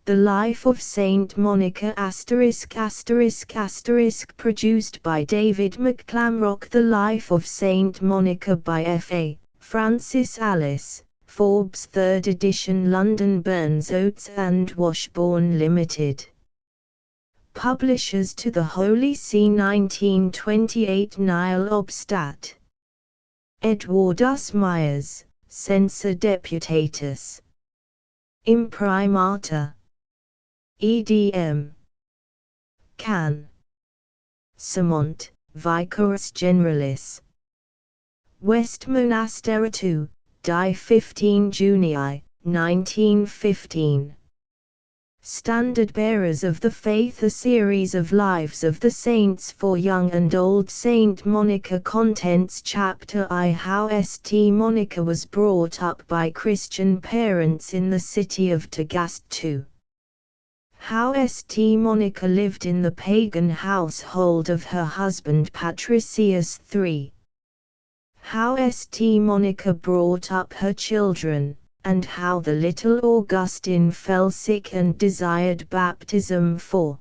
The Life of Saint Monica **** produced by David McClamrock. The Life of Saint Monica by F.A. Francis Alice, Forbes 3rd edition, London, Burns Oates and Washbourne Limited. Publishers To the Holy See, 1928. Nihil obstat. Edwardus Myers, Censor Deputatus. Imprimata. EDM. Can. Samont, Vicaris Generalis. West Monastera 2, Die 15 Junii, 1915. Standard Bearers of the Faith, a series of lives of the saints for young and old. Saint Monica. Contents. Chapter I. How St. Monica was brought up by Christian parents in the city of Tagaste. 2. How St. Monica lived in the pagan household of her husband Patricius. 3. How St. Monica brought up her children, and how the little Augustine fell sick and desired baptism. 4.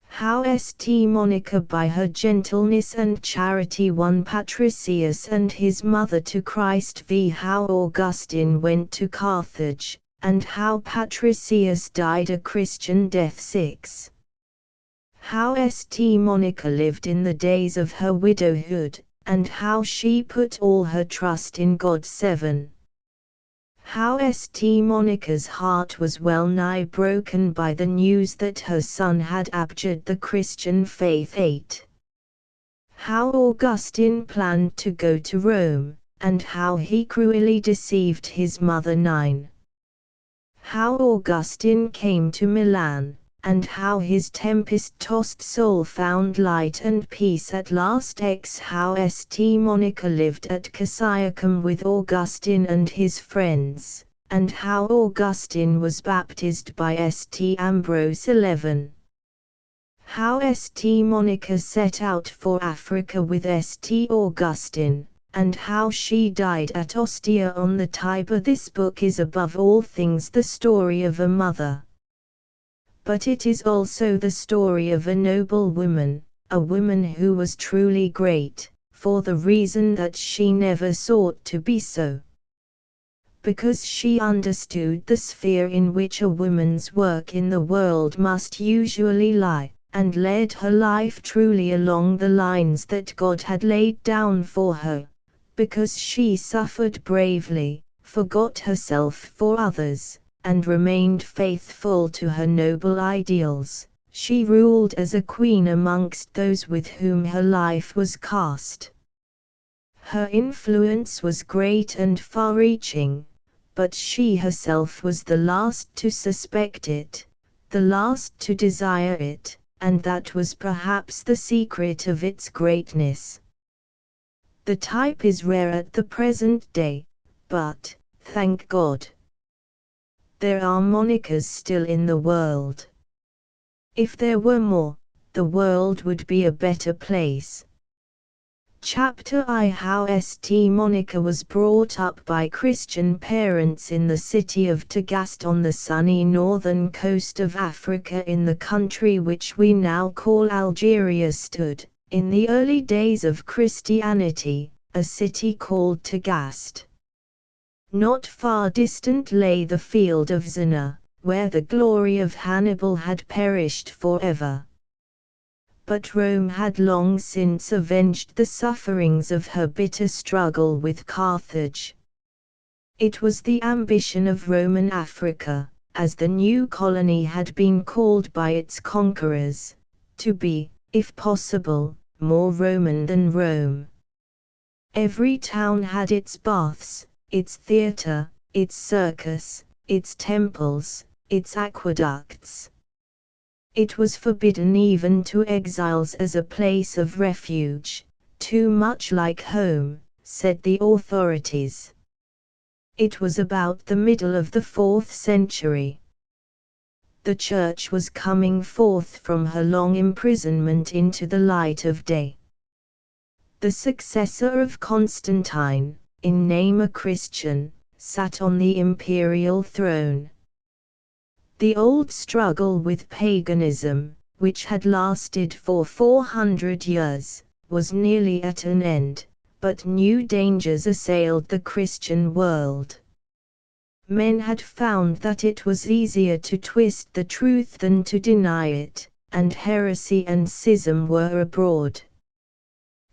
How St. Monica by her gentleness and charity won Patricius and his mother to Christ. How Augustine went to Carthage, and how Patricius died a Christian death. 6. How St. Monica lived in the days of her widowhood, and how she put all her trust in God. 7. How St. Monica's heart was well nigh broken by the news that her son had abjured the Christian faith. 8. How Augustine planned to go to Rome, and how he cruelly deceived his mother. 9. How Augustine came to Milan, and how his tempest-tossed soul found light and peace at last. X. How St. Monica lived at Cassiacum with Augustine and his friends, and how Augustine was baptized by St. Ambrose. 11. How St. Monica set out for Africa with St. Augustine, and how she died at Ostia on the Tiber. This book is above all things the story of a mother. But it is also the story of a noble woman, a woman who was truly great, for the reason that she never sought to be so. Because she understood the sphere in which a woman's work in the world must usually lie, and led her life truly along the lines that God had laid down for her. Because she suffered bravely, forgot herself for others, and remained faithful to her noble ideals, she ruled as a queen amongst those with whom her life was cast. Her influence was great and far-reaching, but she herself was the last to suspect it, the last to desire it, and that was perhaps the secret of its greatness. The type is rare at the present day, but, thank God, there are Monicas still in the world. If there were more, the world would be a better place. Chapter I. How St. Monica was brought up by Christian parents in the city of Tagaste on the sunny northern coast of Africa in the country which we now call Algeria. Stood, in the early days of Christianity, a city called Tagaste. Not far distant lay the field of Zana, where the glory of Hannibal had perished forever. But Rome had long since avenged the sufferings of her bitter struggle with Carthage. It was the ambition of Roman Africa, as the new colony had been called by its conquerors, to be, if possible, more Roman than Rome. Every town had its baths, its theatre, its circus, its temples, its aqueducts. It was forbidden even to exiles as a place of refuge, too much like home, said the authorities. It was about the middle of the 4th century. The Church was coming forth from her long imprisonment into the light of day. The successor of Constantine, in name a Christian, sat on the imperial throne. The old struggle with paganism, which had lasted for 400 years, was nearly at an end, but new dangers assailed the Christian world. Men had found that it was easier to twist the truth than to deny it, and heresy and schism were abroad.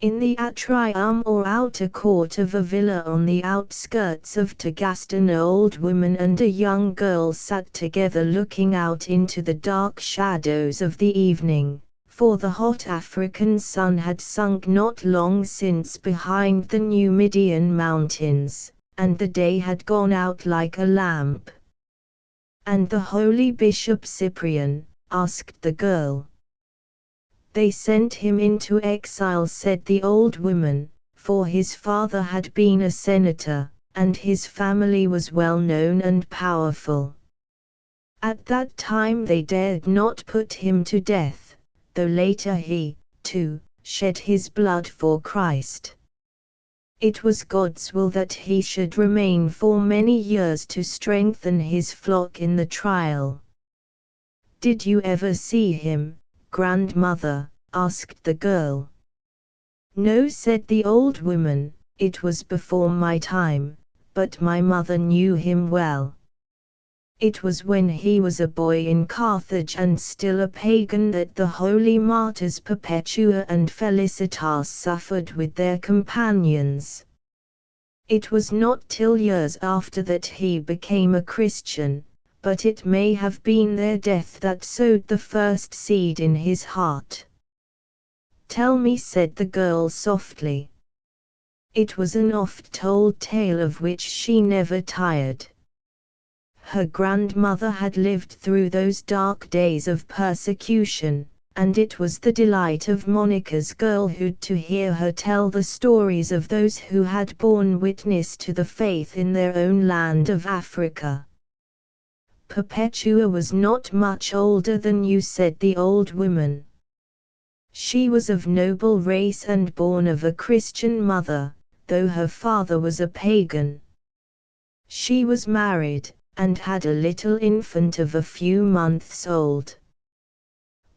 In the atrium or outer court of a villa on the outskirts of Tagaste, an old woman and a young girl sat together looking out into the dark shadows of the evening, for the hot African sun had sunk not long since behind the Numidian mountains, and the day had gone out like a lamp. "And the holy Bishop Cyprian?" asked the girl. "They sent him into exile," said the old woman, "for his father had been a senator, and his family was well known and powerful. At that time they dared not put him to death, though later he, too, shed his blood for Christ. It was God's will that he should remain for many years to strengthen his flock in the trial." "Did you ever see him, grandmother?" asked the girl. "No," said the old woman, "it was before my time, but my mother knew him well. It was when he was a boy in Carthage and still a pagan that the holy martyrs Perpetua and Felicitas suffered with their companions. It was not till years after that he became a Christian, but it may have been their death that sowed the first seed in his heart." "Tell me," said the girl softly. It was an oft-told tale of which she never tired. Her grandmother had lived through those dark days of persecution, and it was the delight of Monica's girlhood to hear her tell the stories of those who had borne witness to the faith in their own land of Africa. "Perpetua was not much older than you," said the old woman. "She was of noble race and born of a Christian mother, though her father was a pagan. She was married, and had a little infant of a few months old.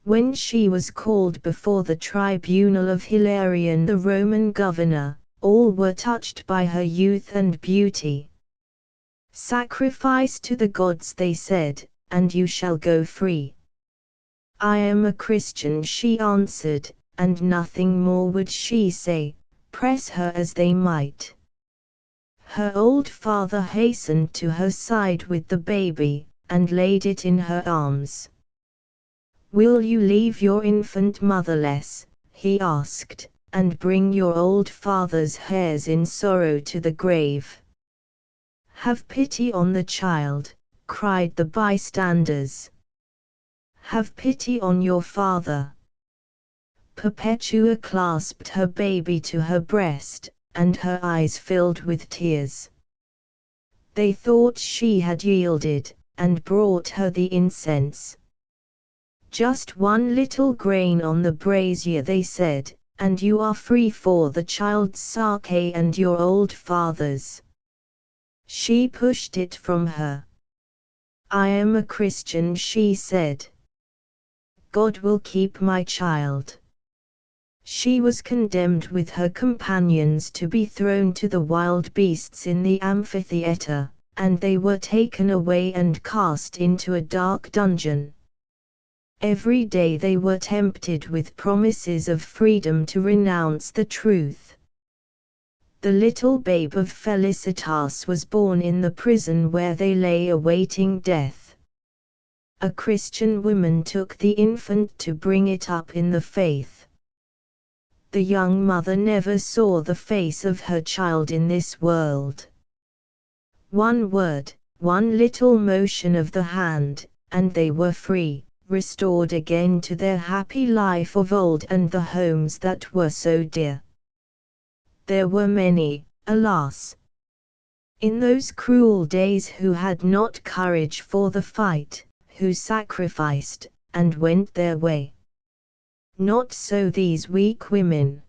When she was called before the tribunal of Hilarion the Roman governor, all were touched by her youth and beauty. 'Sacrifice to the gods,' they said, 'and you shall go free.' 'I am a Christian,' she answered, and nothing more would she say, press her as they might. Her old father hastened to her side with the baby, and laid it in her arms. 'Will you leave your infant motherless,' he asked, 'and bring your old father's hairs in sorrow to the grave?' 'Have pity on the child,' cried the bystanders. 'Have pity on your father.' Perpetua clasped her baby to her breast, and her eyes filled with tears. They thought she had yielded, and brought her the incense. 'Just one little grain on the brazier,' they said, 'and you are free for the child's sake and your old father's.' She pushed it from her. 'I am a Christian,' she said. 'God will keep my child.' She was condemned with her companions to be thrown to the wild beasts in the amphitheatre, and they were taken away and cast into a dark dungeon. Every day they were tempted with promises of freedom to renounce the truth. The little babe of Felicitas was born in the prison where they lay awaiting death. A Christian woman took the infant to bring it up in the faith. The young mother never saw the face of her child in this world. One word, one little motion of the hand, and they were free, restored again to their happy life of old and the homes that were so dear. There were many, alas, in those cruel days who had not courage for the fight, who sacrificed, and went their way. Not so these weak women.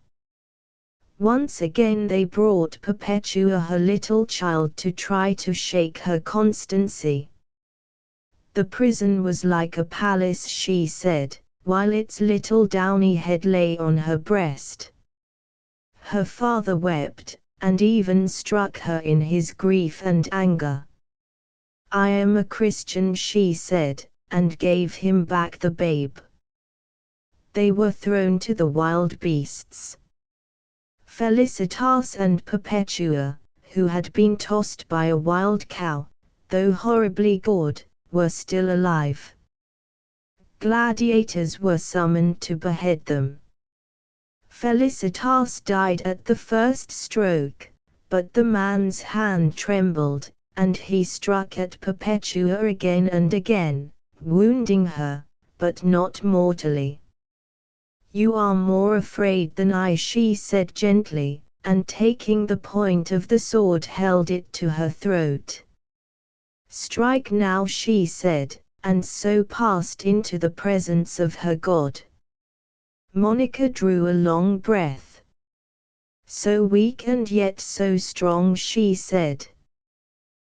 Once again they brought Perpetua her little child to try to shake her constancy. The prison was like a palace, she said, while its little downy head lay on her breast. Her father wept, and even struck her in his grief and anger. "I am a Christian," she said, and gave him back the babe. They were thrown to the wild beasts. Felicitas and Perpetua, who had been tossed by a wild cow, though horribly gored, were still alive. Gladiators were summoned to behead them. Felicitas died at the first stroke, but the man's hand trembled, and he struck at Perpetua again and again, wounding her, but not mortally. "You are more afraid than I," she said gently, and taking the point of the sword held it to her throat. "Strike now," she said, and so passed into the presence of her God. Monica drew a long breath. "So weak and yet so strong," she said.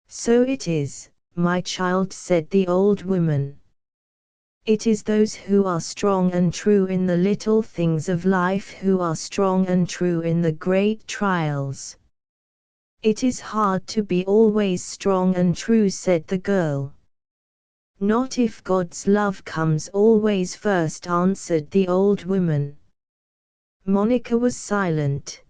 "So it is, my child," said the old woman. "It is those who are strong and true in the little things of life who are strong and true in the great trials." "It is hard to be always strong and true," said the girl. "Not if God's love comes always first," answered the old woman. Monica was silent.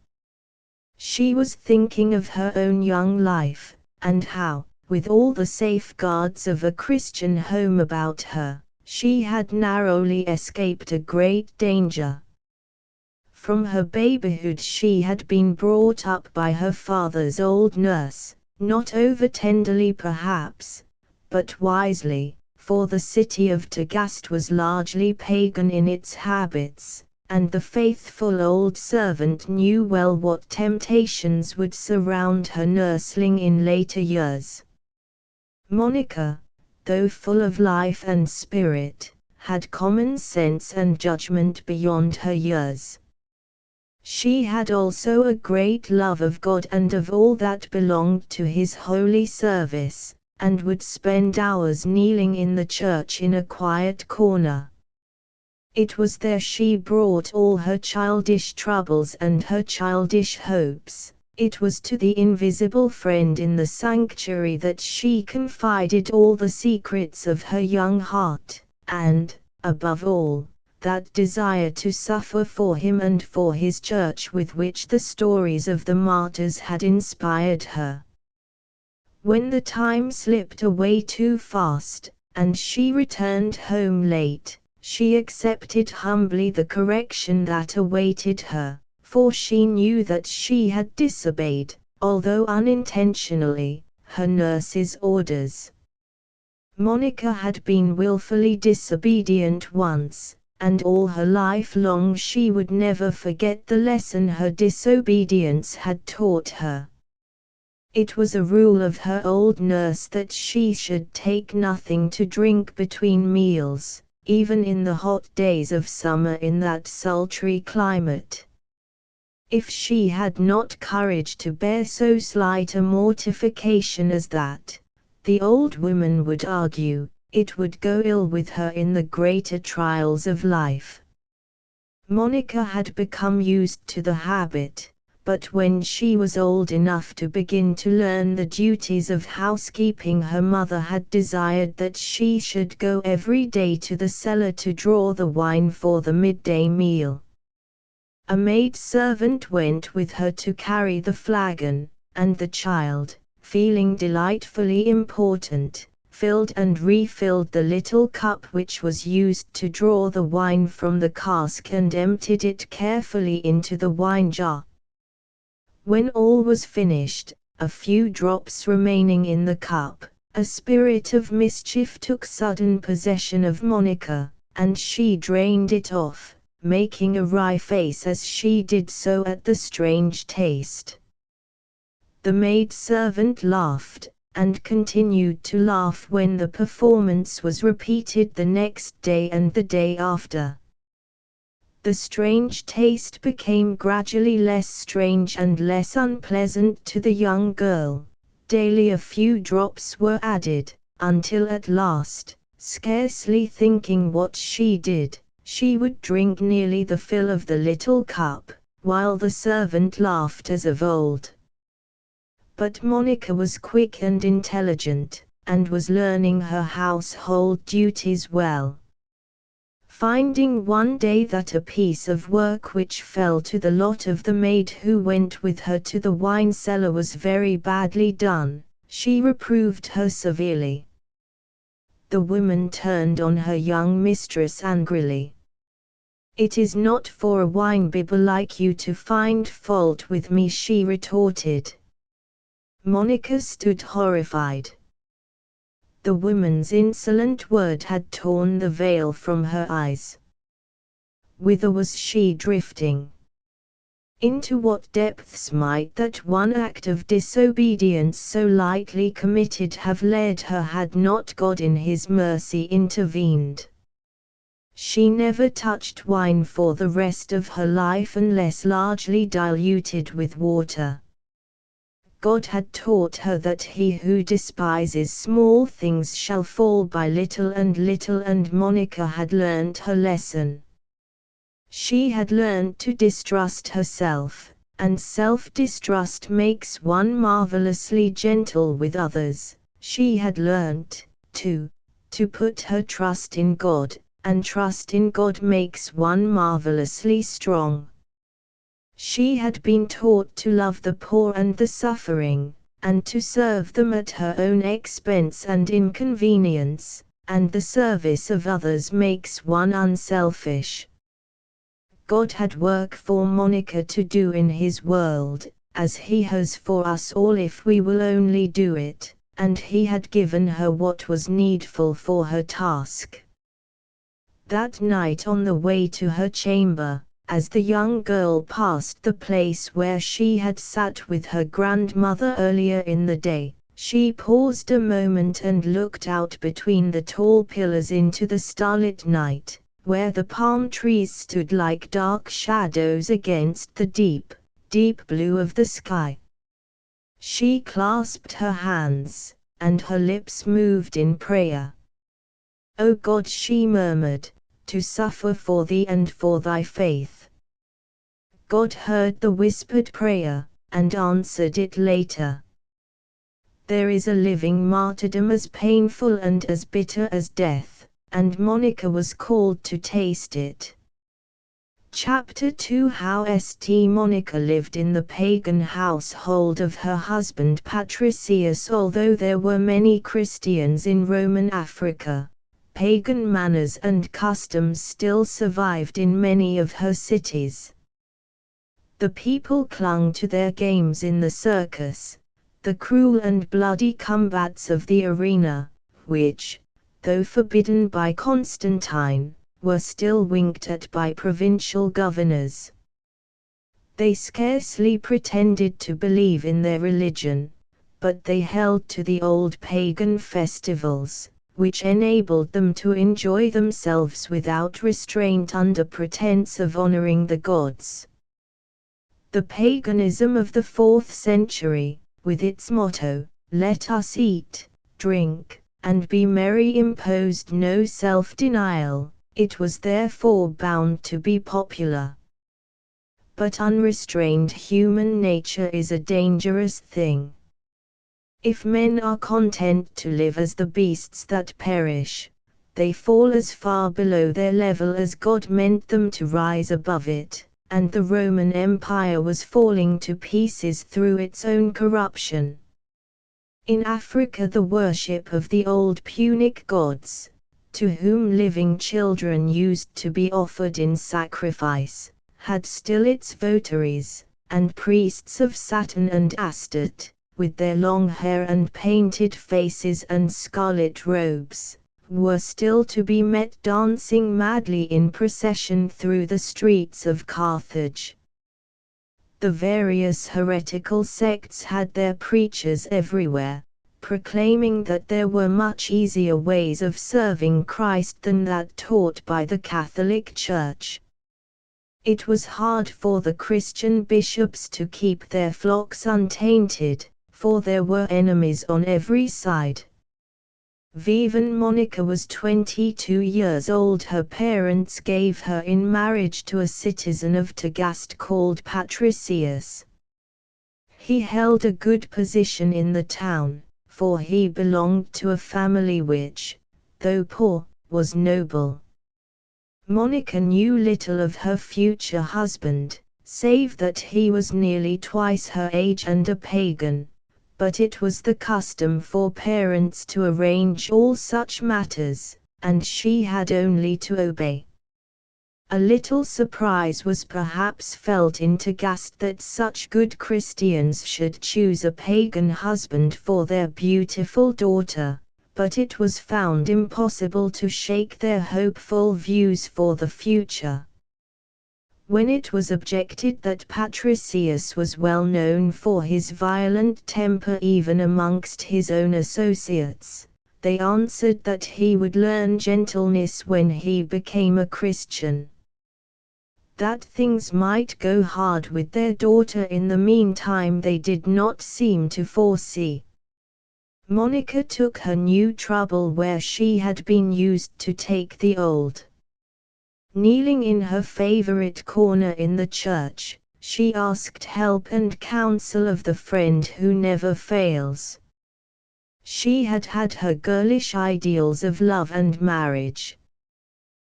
She was thinking of her own young life, and how, with all the safeguards of a Christian home about her, she had narrowly escaped a great danger. From her babyhood she had been brought up by her father's old nurse, not over-tenderly perhaps, but wisely, for the city of Tagaste was largely pagan in its habits, and the faithful old servant knew well what temptations would surround her nursling in later years. Monica, though full of life and spirit, had common sense and judgment beyond her years. She had also a great love of God and of all that belonged to His holy service, and would spend hours kneeling in the church in a quiet corner. It was there she brought all her childish troubles and her childish hopes. It was to the invisible friend in the sanctuary that she confided all the secrets of her young heart, and, above all, that desire to suffer for him and for his church with which the stories of the martyrs had inspired her. When the time slipped away too fast, and she returned home late, she accepted humbly the correction that awaited her, for she knew that she had disobeyed, although unintentionally, her nurse's orders. Monica had been willfully disobedient once, and all her life long she would never forget the lesson her disobedience had taught her. It was a rule of her old nurse that she should take nothing to drink between meals, even in the hot days of summer in that sultry climate. If she had not courage to bear so slight a mortification as that, the old woman would argue, it would go ill with her in the greater trials of life. Monica had become used to the habit, but when she was old enough to begin to learn the duties of housekeeping, her mother had desired that she should go every day to the cellar to draw the wine for the midday meal. A maid-servant went with her to carry the flagon, and the child, feeling delightfully important, filled and refilled the little cup which was used to draw the wine from the cask and emptied it carefully into the wine jar. When all was finished, a few drops remaining in the cup, a spirit of mischief took sudden possession of Monica, and she drained it off, making a wry face as she did so at the strange taste. The maid-servant laughed, and continued to laugh when the performance was repeated the next day and the day after. The strange taste became gradually less strange and less unpleasant to the young girl. Daily a few drops were added, until at last, scarcely thinking what she did. She would drink nearly the fill of the little cup, while the servant laughed as of old. But Monica was quick and intelligent, and was learning her household duties well. Finding one day that a piece of work which fell to the lot of the maid who went with her to the wine cellar was very badly done, she reproved her severely. The woman turned on her young mistress angrily. "It is not for a wine-bibber like you to find fault with me," she retorted. Monica stood horrified. The woman's insolent word had torn the veil from her eyes. Whither was she drifting? Into what depths might that one act of disobedience so lightly committed have led her had not God in His mercy intervened? She never touched wine for the rest of her life unless largely diluted with water. God had taught her that he who despises small things shall fall by little, and Monica had learned her lesson. She had learned to distrust herself, and self-distrust makes one marvelously gentle with others. She had learned, too, to put her trust in God, and trust in God makes one marvelously strong. She had been taught to love the poor and the suffering, and to serve them at her own expense and inconvenience, and the service of others makes one unselfish. God had work for Monica to do in His world, as He has for us all if we will only do it, and He had given her what was needful for her task. That night on the way to her chamber, as the young girl passed the place where she had sat with her grandmother earlier in the day, she paused a moment and looked out between the tall pillars into the starlit night, where the palm trees stood like dark shadows against the deep, deep blue of the sky. She clasped her hands, and her lips moved in prayer. "O God," she murmured, "to suffer for Thee and for Thy faith." God heard the whispered prayer, and answered it later. There is a living martyrdom as painful and as bitter as death, and Monica was called to taste it. Chapter 2: How St. Monica lived in the pagan household of her husband Patricius. Although there were many Christians in Roman Africa, pagan manners and customs still survived in many of her cities. The people clung to their games in the circus, the cruel and bloody combats of the arena, which, though forbidden by Constantine, were still winked at by provincial governors. They scarcely pretended to believe in their religion, but they held to the old pagan festivals, which enabled them to enjoy themselves without restraint under pretense of honoring the gods. The paganism of the 4th century, with its motto, "Let us eat, drink, and be merry," imposed no self-denial. It was therefore bound to be popular. But unrestrained human nature is a dangerous thing. If men are content to live as the beasts that perish, they fall as far below their level as God meant them to rise above it, and the Roman Empire was falling to pieces through its own corruption. In Africa, the worship of the old Punic gods, to whom living children used to be offered in sacrifice, had still its votaries, and priests of Saturn and Astarte, with their long hair and painted faces and scarlet robes, were still to be met dancing madly in procession through the streets of Carthage. The various heretical sects had their preachers everywhere, proclaiming that there were much easier ways of serving Christ than that taught by the Catholic Church. It was hard for the Christian bishops to keep their flocks untainted, for there were enemies on every side. When Monica was 22 years old, her parents gave her in marriage to a citizen of Tagaste called Patricius. He held a good position in the town, for he belonged to a family which, though poor, was noble. Monica knew little of her future husband, save that he was nearly twice her age and a pagan, but it was the custom for parents to arrange all such matters, and she had only to obey. A little surprise was perhaps felt in Tagaste that such good Christians should choose a pagan husband for their beautiful daughter, but it was found impossible to shake their hopeful views for the future. When it was objected that Patricius was well known for his violent temper even amongst his own associates, they answered that he would learn gentleness when he became a Christian. That things might go hard with their daughter in the meantime they did not seem to foresee. Monica took her new trouble where she had been used to take the old. Kneeling in her favorite corner in the church, she asked help and counsel of the friend who never fails. She had had her girlish ideals of love and marriage.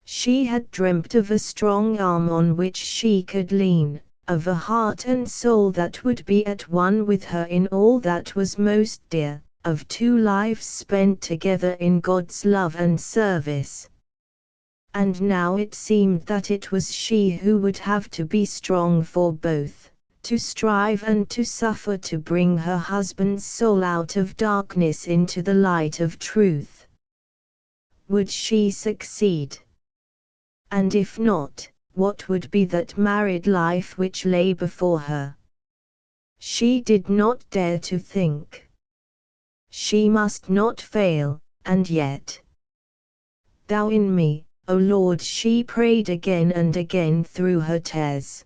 She had dreamt of a strong arm on which she could lean, of a heart and soul that would be at one with her in all that was most dear, of 2 lives spent together in God's love and service. And now it seemed that it was she who would have to be strong for both, to strive and to suffer to bring her husband's soul out of darkness into the light of truth. Would she succeed? And if not, what would be that married life which lay before her? She did not dare to think. She must not fail, and yet. Thou in me, O Lord, she prayed again and again through her tears.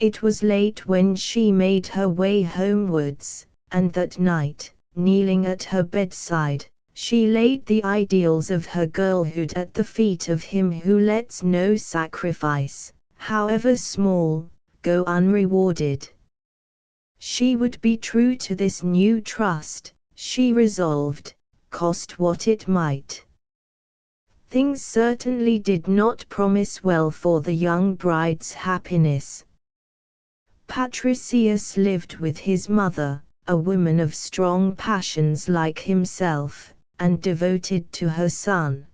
It was late when she made her way homewards, and that night, kneeling at her bedside, she laid the ideals of her girlhood at the feet of Him who lets no sacrifice, however small, go unrewarded. She would be true to this new trust, she resolved, cost what it might. Things certainly did not promise well for the young bride's happiness. Patricius lived with his mother, a woman of strong passions like himself, and devoted to her son.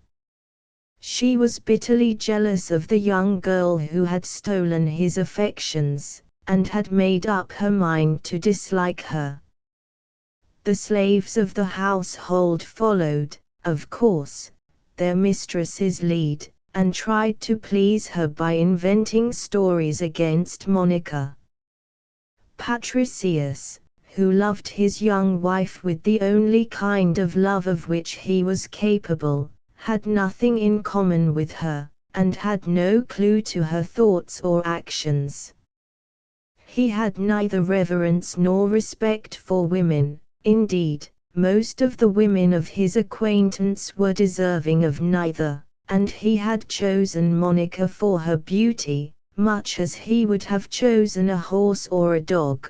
She was bitterly jealous of the young girl who had stolen his affections, and had made up her mind to dislike her. The slaves of the household followed, of course, their mistress's lead, and tried to please her by inventing stories against Monica. Patricius, who loved his young wife with the only kind of love of which he was capable, had nothing in common with her, and had no clue to her thoughts or actions. He had neither reverence nor respect for women, indeed, most of the women of his acquaintance were deserving of neither, and he had chosen Monica for her beauty, much as he would have chosen a horse or a dog.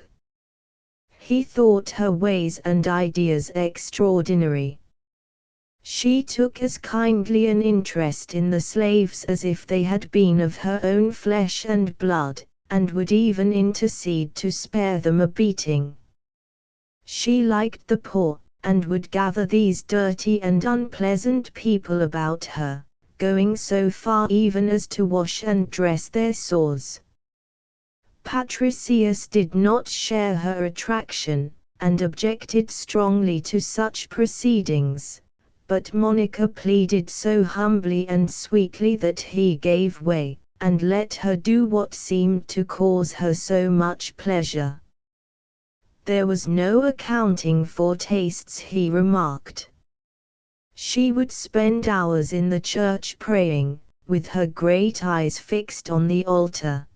He thought her ways and ideas extraordinary. She took as kindly an interest in the slaves as if they had been of her own flesh and blood, and would even intercede to spare them a beating. She liked the poor, and would gather these dirty and unpleasant people about her, going so far even as to wash and dress their sores. Patricius did not share her attraction, and objected strongly to such proceedings, but Monica pleaded so humbly and sweetly that he gave way, and let her do what seemed to cause her so much pleasure. There was no accounting for tastes, he remarked. She would spend hours in the church praying, with her great eyes fixed on the altar.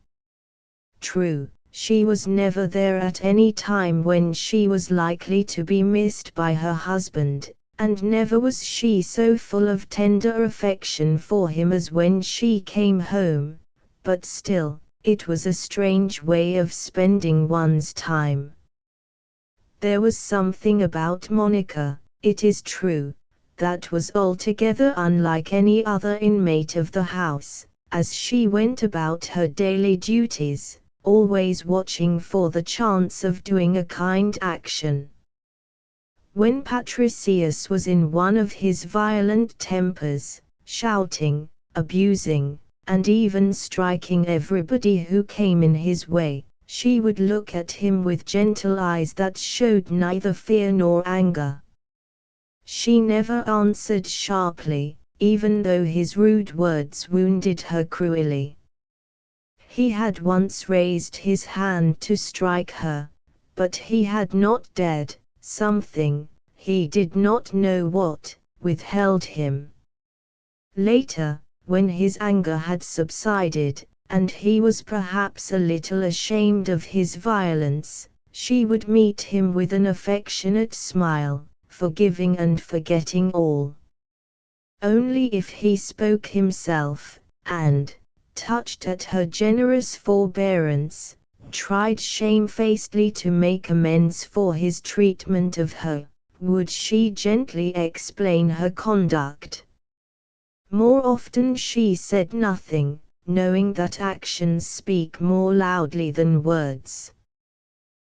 True, she was never there at any time when she was likely to be missed by her husband, and never was she so full of tender affection for him as when she came home, but still, it was a strange way of spending one's time. There was something about Monica, it is true, that was altogether unlike any other inmate of the house, as she went about her daily duties, always watching for the chance of doing a kind action. When Patricius was in one of his violent tempers, shouting, abusing, and even striking everybody who came in his way, she would look at him with gentle eyes that showed neither fear nor anger. She never answered sharply, even though his rude words wounded her cruelly. He had once raised his hand to strike her, but he had not dared. Something, he did not know what, withheld him. Later, when his anger had subsided, and he was perhaps a little ashamed of his violence, she would meet him with an affectionate smile, forgiving and forgetting all. Only if he spoke himself, and, touched at her generous forbearance, tried shamefacedly to make amends for his treatment of her, would she gently explain her conduct. More often she said nothing, knowing that actions speak more loudly than words.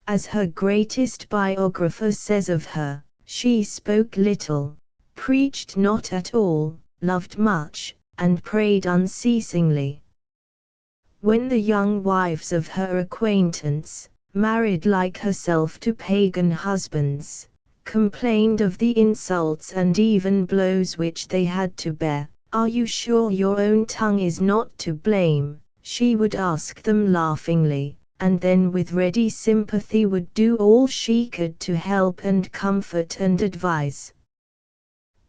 As her greatest biographer says of her, she spoke little, preached not at all, loved much, and prayed unceasingly. When the young wives of her acquaintance, married like herself to pagan husbands, complained of the insults and even blows which they had to bear, "Are you sure your own tongue is not to blame?" she would ask them laughingly, and then with ready sympathy would do all she could to help and comfort and advise.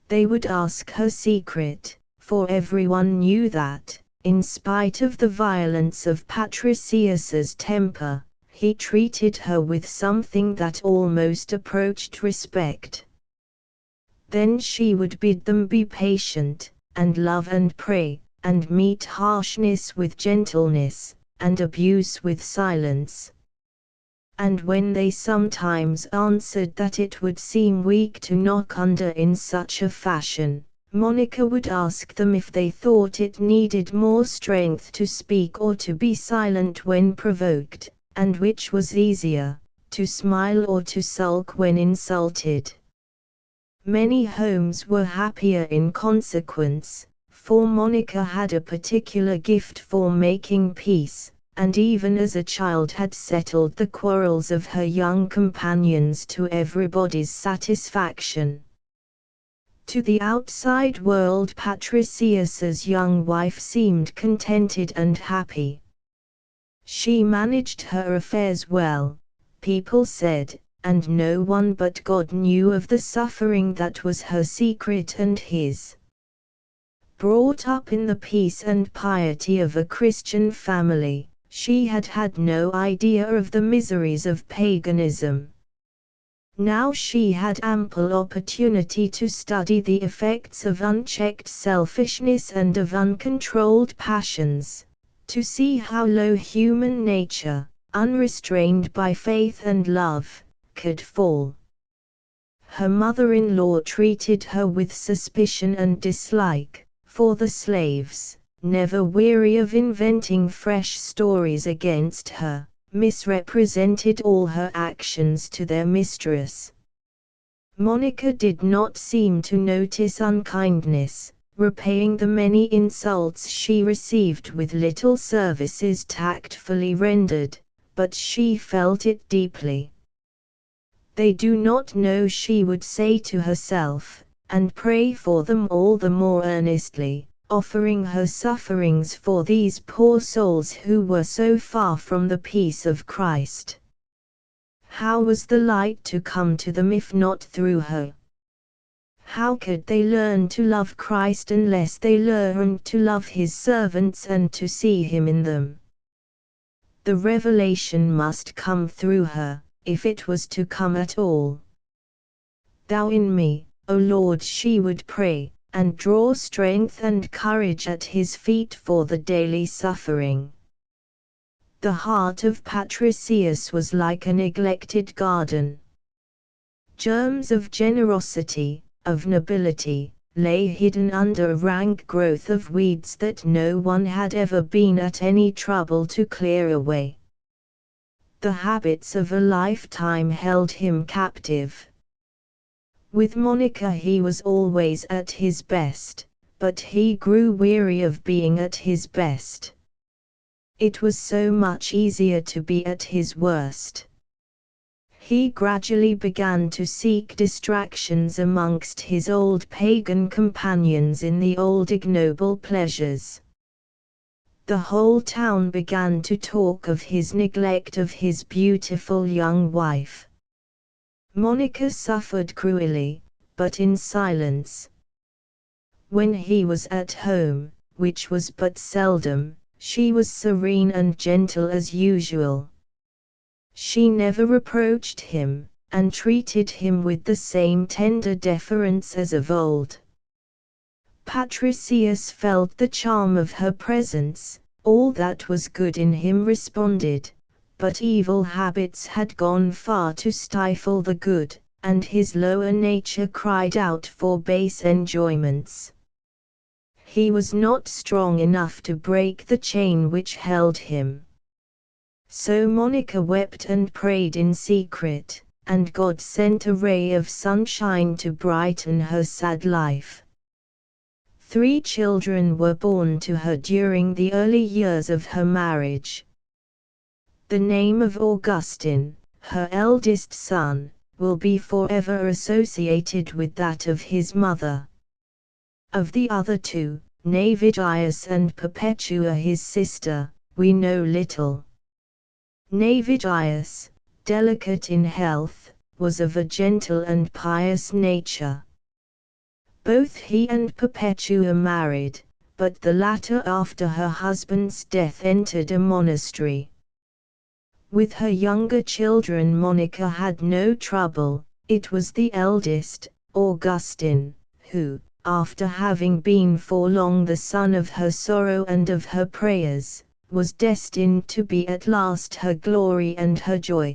They would ask her secret, for everyone knew that, in spite of the violence of Patricius's temper, he treated her with something that almost approached respect. Then she would bid them be patient, and love and pray, and meet harshness with gentleness, and abuse with silence. And when they sometimes answered that it would seem weak to knock under in such a fashion, Monica would ask them if they thought it needed more strength to speak or to be silent when provoked, and which was easier, to smile or to sulk when insulted. Many homes were happier in consequence, for Monica had a particular gift for making peace, and even as a child had settled the quarrels of her young companions to everybody's satisfaction. To the outside world Patricius's young wife seemed contented and happy. She managed her affairs well, people said, and no one but God knew of the suffering that was her secret and his. Brought up in the peace and piety of a Christian family, she had had no idea of the miseries of paganism. Now she had ample opportunity to study the effects of unchecked selfishness and of uncontrolled passions, to see how low human nature, unrestrained by faith and love, could fall. Her mother-in-law treated her with suspicion and dislike, for the slaves, never weary of inventing fresh stories against her, misrepresented all her actions to their mistress. Monica did not seem to notice unkindness, repaying the many insults she received with little services tactfully rendered, but she felt it deeply. "They do not know," she would say to herself, and pray for them all the more earnestly, offering her sufferings for these poor souls who were so far from the peace of Christ. How was the light to come to them if not through her? How could they learn to love Christ unless they learned to love His servants and to see Him in them? The revelation must come through her, if it was to come at all. "Thou in me, O Lord, she would pray, and draw strength and courage at his feet for the daily suffering. The heart of Patricius was like a neglected garden. Germs of generosity, of nobility, lay hidden under a rank growth of weeds that no one had ever been at any trouble to clear away. The habits of a lifetime held him captive. With Monica he was always at his best, but he grew weary of being at his best. It was so much easier to be at his worst. He gradually began to seek distractions amongst his old pagan companions in the old ignoble pleasures. The whole town began to talk of his neglect of his beautiful young wife. Monica suffered cruelly, but in silence. When he was at home, which was but seldom, she was serene and gentle as usual. She never reproached him, and treated him with the same tender deference as of old. Patricius felt the charm of her presence, all that was good in him responded, but evil habits had gone far to stifle the good, and his lower nature cried out for base enjoyments. He was not strong enough to break the chain which held him. So Monica wept and prayed in secret, and God sent a ray of sunshine to brighten her sad life. 3 children were born to her during the early years of her marriage. The name of Augustine, her eldest son, will be forever associated with that of his mother. Of the other 2, Navigius and Perpetua his sister, we know little. Navigius, delicate in health, was of a gentle and pious nature. Both he and Perpetua married, but the latter after her husband's death entered a monastery. With her younger children Monica had no trouble. It was the eldest, Augustine, who, after having been for long the son of her sorrow and of her prayers, was destined to be at last her glory and her joy.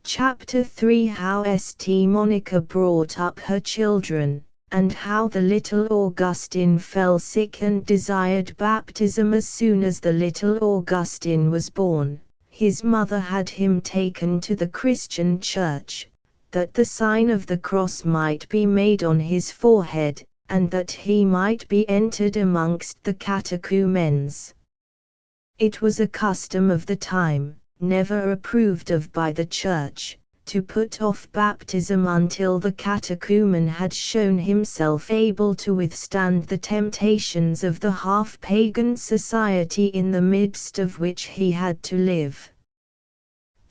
Chapter 3 How St. Monica brought up her children, and how the little Augustine fell sick and desired baptism as soon as the little Augustine was born. His mother had him taken to the Christian church, that the sign of the cross might be made on his forehead, and that he might be entered amongst the catechumens. It was a custom of the time, never approved of by the Church, to put off baptism until the catechumen had shown himself able to withstand the temptations of the half-pagan society in the midst of which he had to live.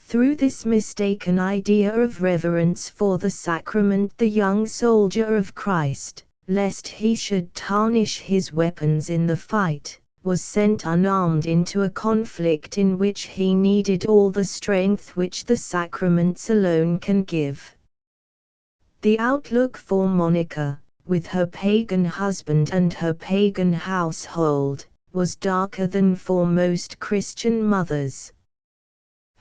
Through this mistaken idea of reverence for the sacrament, the young soldier of Christ, lest he should tarnish his weapons in the fight, was sent unarmed into a conflict in which he needed all the strength which the sacraments alone can give. The outlook for Monica, with her pagan husband and her pagan household, was darker than for most Christian mothers.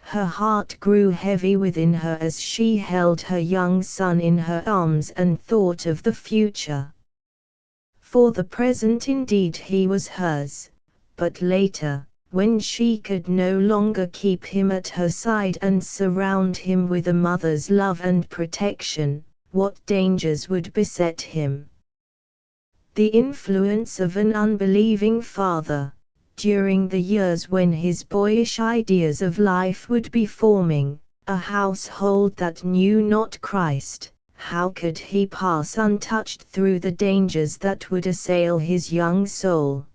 Her heart grew heavy within her as she held her young son in her arms and thought of the future. For the present indeed he was hers, but later, when she could no longer keep him at her side and surround him with a mother's love and protection, what dangers would beset him? The influence of an unbelieving father, during the years when his boyish ideas of life would be forming, a household that knew not Christ, how could he pass untouched through the dangers that would assail his young soul?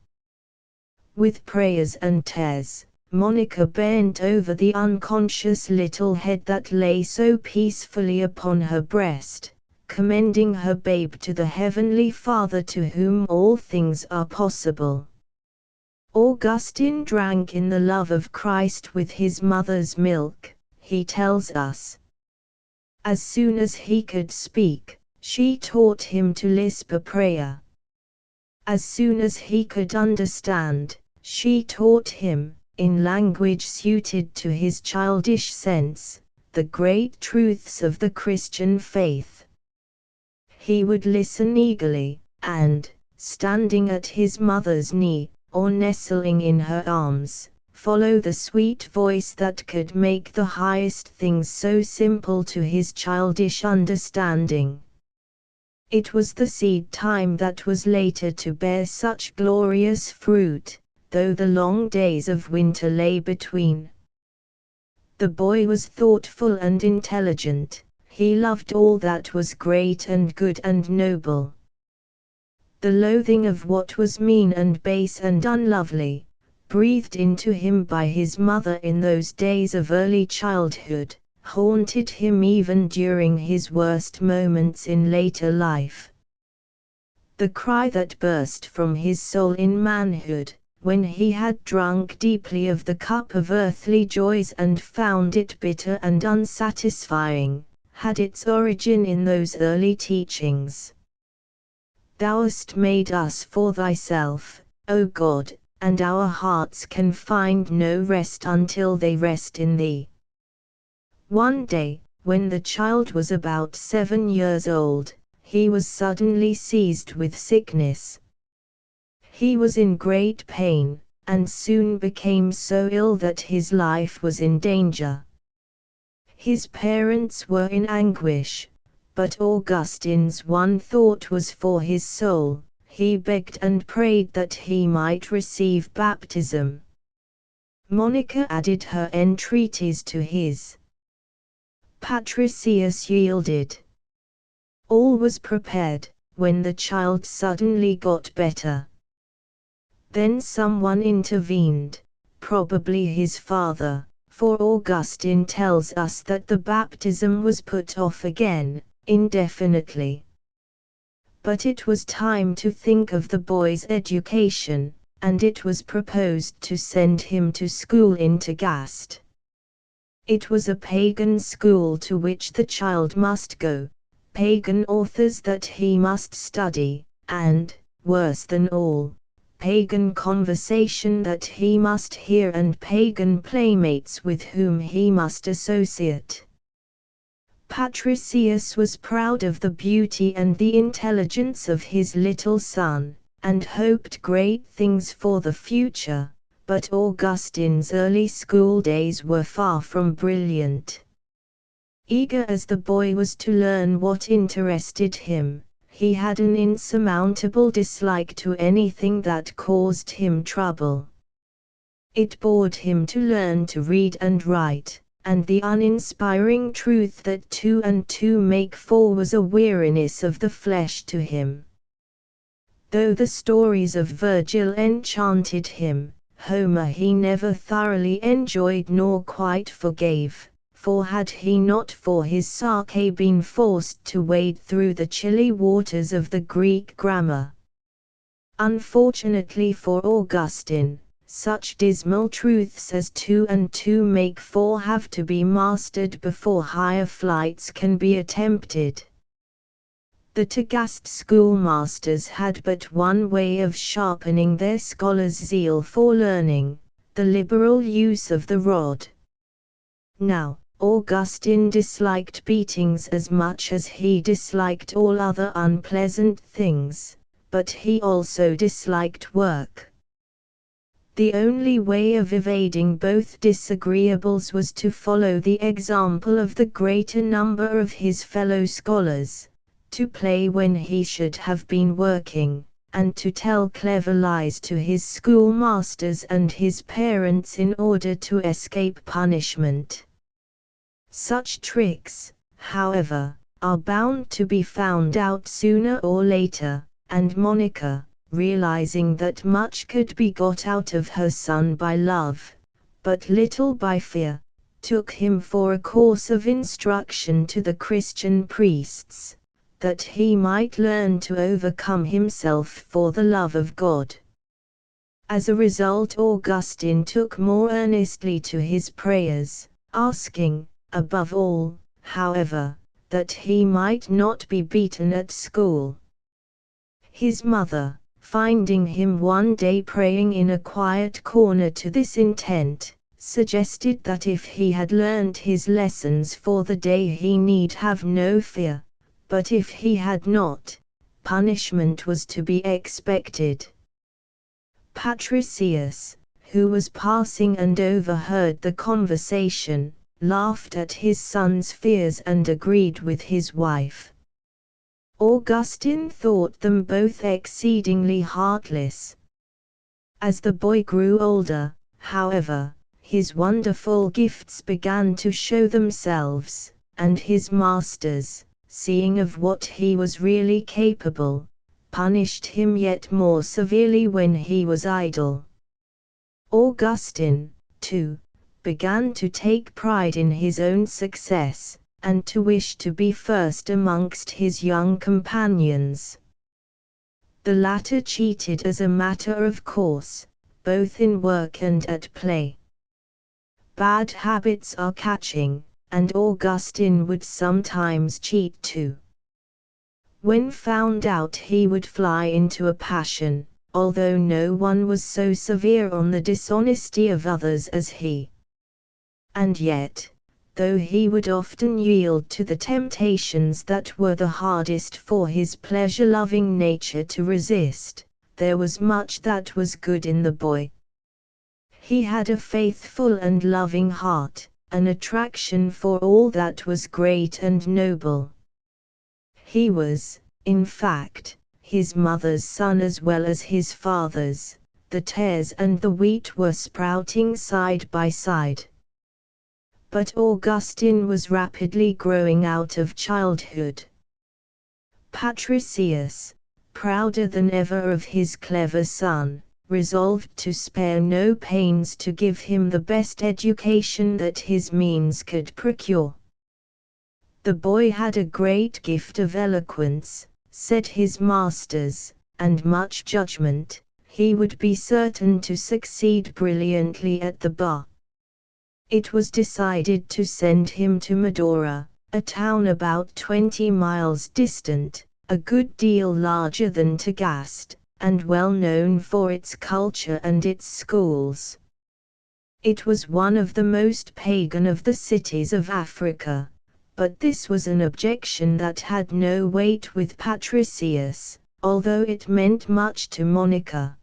With prayers and tears, Monica bent over the unconscious little head that lay so peacefully upon her breast, commending her babe to the Heavenly Father to whom all things are possible. Augustine drank in the love of Christ with his mother's milk, he tells us. As soon as he could speak, She taught him to lisp a prayer. As soon as he could understand, she taught him, in language suited to his childish sense, the great truths of the Christian faith. He would listen eagerly, and, standing at his mother's knee, or nestling in her arms, follow the sweet voice that could make the highest things so simple to his childish understanding. It was the seed time that was later to bear such glorious fruit, though the long days of winter lay between. The boy was thoughtful and intelligent. He loved all that was great and good and noble. The loathing of what was mean and base and unlovely, breathed into him by his mother in those days of early childhood, haunted him even during his worst moments in later life. The cry that burst from his soul in manhood, when he had drunk deeply of the cup of earthly joys and found it bitter and unsatisfying, had its origin in those early teachings. Thou hast made us for thyself, O God, and our hearts can find no rest until they rest in thee. One day, when the child was about 7 years old, he was suddenly seized with sickness. He was in great pain, and soon became so ill that his life was in danger. His parents were in anguish, but Augustine's one thought was for his soul. He begged and prayed that he might receive baptism. Monica added her entreaties to his. Patricius yielded. All was prepared, when the child suddenly got better. Then someone intervened, probably his father, for Augustine tells us that the baptism was put off again, indefinitely. But it was time to think of the boy's education, and it was proposed to send him to school in Tagaste. It was a pagan school to which the child must go, pagan authors that he must study, and, worse than all, pagan conversation that he must hear and pagan playmates with whom he must associate. Patricius was proud of the beauty and the intelligence of his little son, and hoped great things for the future, but Augustine's early school days were far from brilliant. Eager as the boy was to learn what interested him, he had an insurmountable dislike to anything that caused him trouble. It bored him to learn to read and write, and the uninspiring truth that 2 and 2 make 4 was a weariness of the flesh to him. Though the stories of Virgil enchanted him, Homer he never thoroughly enjoyed nor quite forgave, for had he not for his sake been forced to wade through the chilly waters of the Greek grammar? Unfortunately for Augustine, such dismal truths as 2 and 2 make 4 have to be mastered before higher flights can be attempted. The Tagaste schoolmasters had but one way of sharpening their scholars' zeal for learning, the liberal use of the rod. Now, Augustine disliked beatings as much as he disliked all other unpleasant things, but he also disliked work. The only way of evading both disagreeables was to follow the example of the greater number of his fellow scholars, to play when he should have been working, and to tell clever lies to his schoolmasters and his parents in order to escape punishment. Such tricks, however, are bound to be found out sooner or later, and Monica, realizing that much could be got out of her son by love, but little by fear, took him for a course of instruction to the Christian priests, that he might learn to overcome himself for the love of God. As a result, Augustine took more earnestly to his prayers, asking, above all, however, that he might not be beaten at school. His mother, finding him one day praying in a quiet corner to this intent, suggested that if he had learned his lessons for the day he need have no fear, but if he had not, punishment was to be expected. Patricius, who was passing and overheard the conversation, laughed at his son's fears and agreed with his wife. Augustine thought them both exceedingly heartless. As the boy grew older, however, his wonderful gifts began to show themselves, and his masters, seeing of what he was really capable, punished him yet more severely when he was idle. Augustine, too, began to take pride in his own success, and to wish to be first amongst his young companions. The latter cheated as a matter of course, both in work and at play. Bad habits are catching, and Augustine would sometimes cheat too. When found out he would fly into a passion, although no one was so severe on the dishonesty of others as he. And yet, though he would often yield to the temptations that were the hardest for his pleasure-loving nature to resist, there was much that was good in the boy. He had a faithful and loving heart, an attraction for all that was great and noble. He was, in fact, his mother's son as well as his father's. The tares and the wheat were sprouting side by side. But Augustine was rapidly growing out of childhood. Patricius, prouder than ever of his clever son, resolved to spare no pains to give him the best education that his means could procure. The boy had a great gift of eloquence, said his masters, and much judgment. He would be certain to succeed brilliantly at the bar. It was decided to send him to Madaura, a town about 20 miles distant, a good deal larger than Tagaste, and well known for its culture and its schools. It was one of the most pagan of the cities of Africa, but this was an objection that had no weight with Patricius, although it meant much to Monica.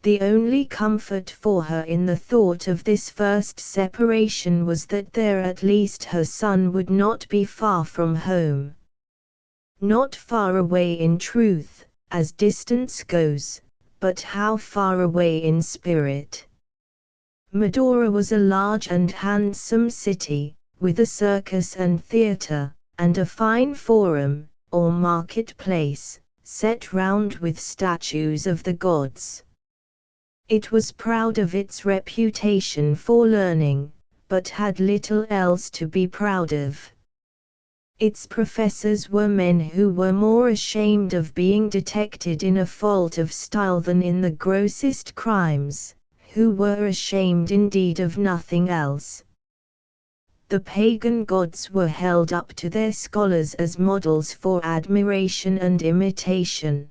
The only comfort for her in the thought of this first separation was that there at least her son would not be far from home. Not far away in truth, as distance goes, but how far away in spirit. Madaura was a large and handsome city, with a circus and theatre, and a fine forum, or market-place, set round with statues of the gods. It was proud of its reputation for learning, but had little else to be proud of. Its professors were men who were more ashamed of being detected in a fault of style than in the grossest crimes, who were ashamed indeed of nothing else. The pagan gods were held up to their scholars as models for admiration and imitation.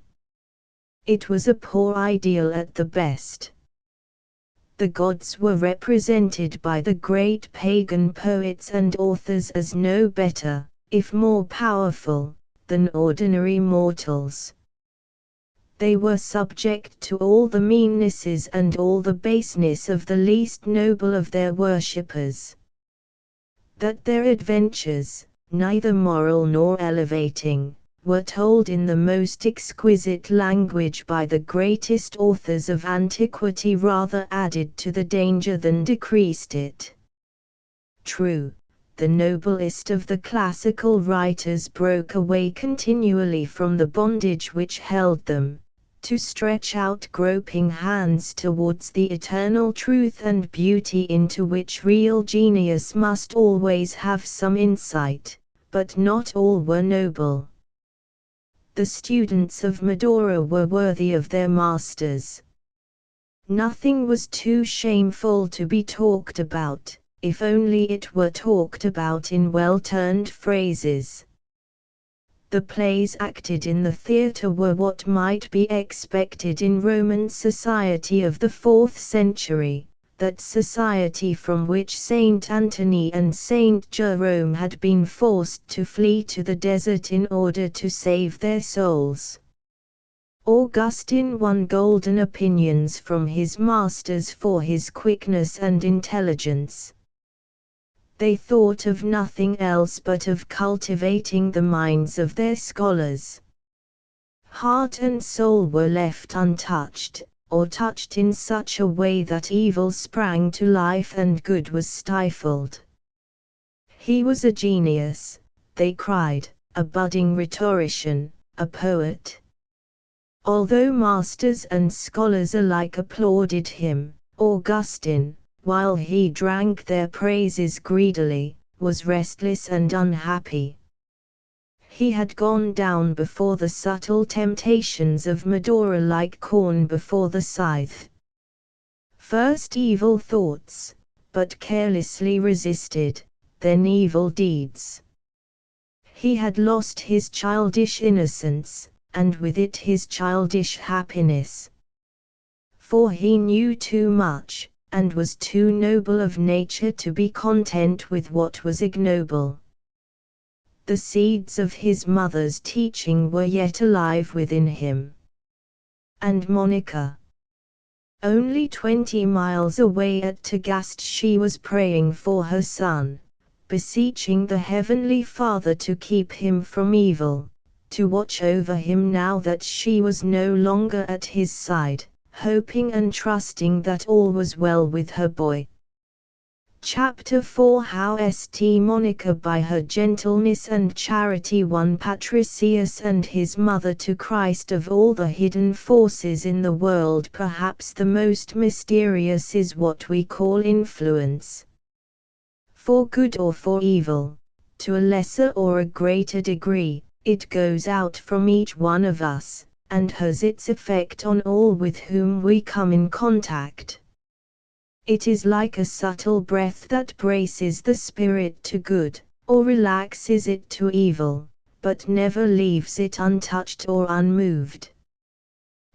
It was a poor ideal at the best. The gods were represented by the great pagan poets and authors as no better, if more powerful, than ordinary mortals. They were subject to all the meannesses and all the baseness of the least noble of their worshippers. That their adventures, neither moral nor elevating, were told in the most exquisite language by the greatest authors of antiquity rather added to the danger than decreased it. True, the noblest of the classical writers broke away continually from the bondage which held them, to stretch out groping hands towards the eternal truth and beauty into which real genius must always have some insight, but not all were noble. The students of Madaura were worthy of their masters. Nothing was too shameful to be talked about, if only it were talked about in well-turned phrases. The plays acted in the theatre were what might be expected in Roman society of the 4th century, that society from which Saint Anthony and Saint Jerome had been forced to flee to the desert in order to save their souls. Augustine won golden opinions from his masters for his quickness and intelligence. They thought of nothing else but of cultivating the minds of their scholars. Heart and soul were left untouched, or touched in such a way that evil sprang to life and good was stifled. He was a genius, they cried, a budding rhetorician, a poet. Although masters and scholars alike applauded him, Augustine, while he drank their praises greedily, was restless and unhappy. He had gone down before the subtle temptations of Medora like corn before the scythe. First evil thoughts, but carelessly resisted, then evil deeds. He had lost his childish innocence, and with it his childish happiness. For he knew too much, and was too noble of nature to be content with what was ignoble. The seeds of his mother's teaching were yet alive within him. And Monica? Only 20 miles away at Tagaste she was praying for her son, beseeching the Heavenly Father to keep him from evil, to watch over him now that she was no longer at his side, hoping and trusting that all was well with her boy. Chapter 4 How St. Monica by her gentleness and charity won Patricius and his mother to Christ. Of all the hidden forces in the world, perhaps the most mysterious is what we call influence. For good or for evil, to a lesser or a greater degree, it goes out from each one of us, and has its effect on all with whom we come in contact. It is like a subtle breath that braces the spirit to good, or relaxes it to evil, but never leaves it untouched or unmoved.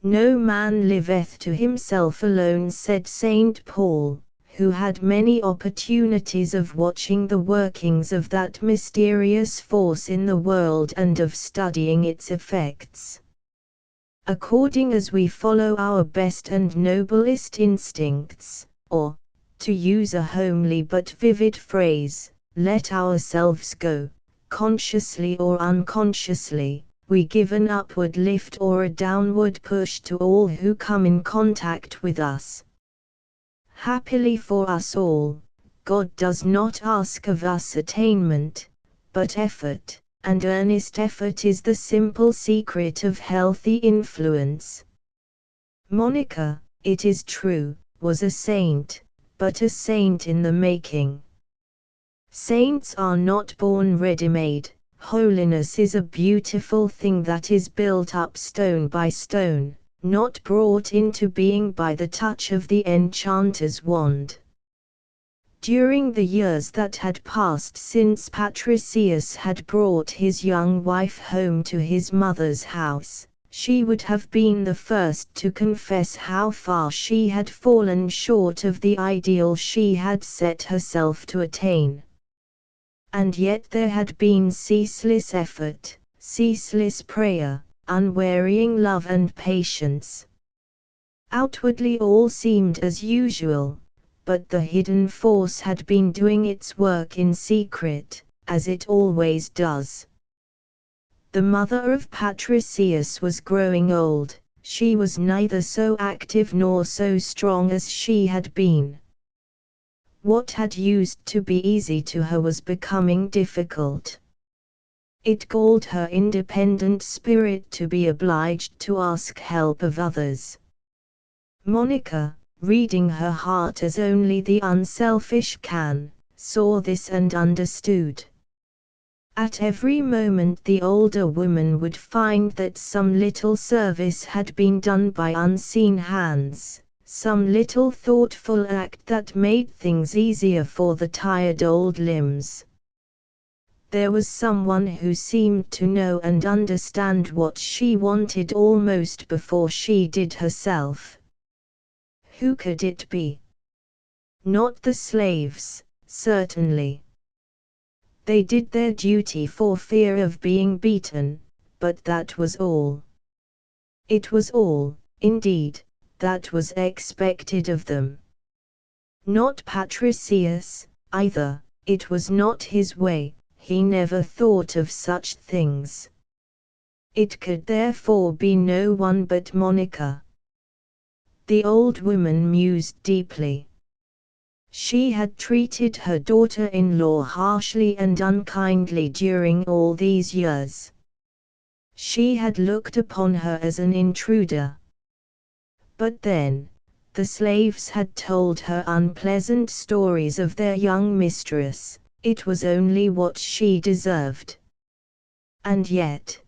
No man liveth to himself alone, said St. Paul, who had many opportunities of watching the workings of that mysterious force in the world and of studying its effects. According as we follow our best and noblest instincts, or, to use a homely but vivid phrase, let ourselves go, consciously or unconsciously, we give an upward lift or a downward push to all who come in contact with us. Happily for us all, God does not ask of us attainment, but effort, and earnest effort is the simple secret of healthy influence. Monica, it is true, was a saint, but a saint in the making. Saints are not born ready-made. Holiness is a beautiful thing that is built up stone by stone, not brought into being by the touch of the enchanter's wand. During the years that had passed since Patricius had brought his young wife home to his mother's house, she would have been the first to confess how far she had fallen short of the ideal she had set herself to attain. And yet there had been ceaseless effort, ceaseless prayer, unwearying love and patience. Outwardly all seemed as usual, but the hidden force had been doing its work in secret, as it always does. The mother of Patricius was growing old. She was neither so active nor so strong as she had been. What had used to be easy to her was becoming difficult. It galled her independent spirit to be obliged to ask help of others. Monica, reading her heart as only the unselfish can, saw this and understood. At every moment the older woman would find that some little service had been done by unseen hands, some little thoughtful act that made things easier for the tired old limbs. There was someone who seemed to know and understand what she wanted almost before she did herself. Who could it be? Not the slaves, certainly. They did their duty for fear of being beaten, but that was all. It was all, indeed, that was expected of them. Not Patricius, either. It was not his way, he never thought of such things. It could therefore be no one but Monica. The old woman mused deeply. She had treated her daughter-in-law harshly and unkindly during all these years. She had looked upon her as an intruder. But then, the slaves had told her unpleasant stories of their young mistress. It was only what she deserved. And yet,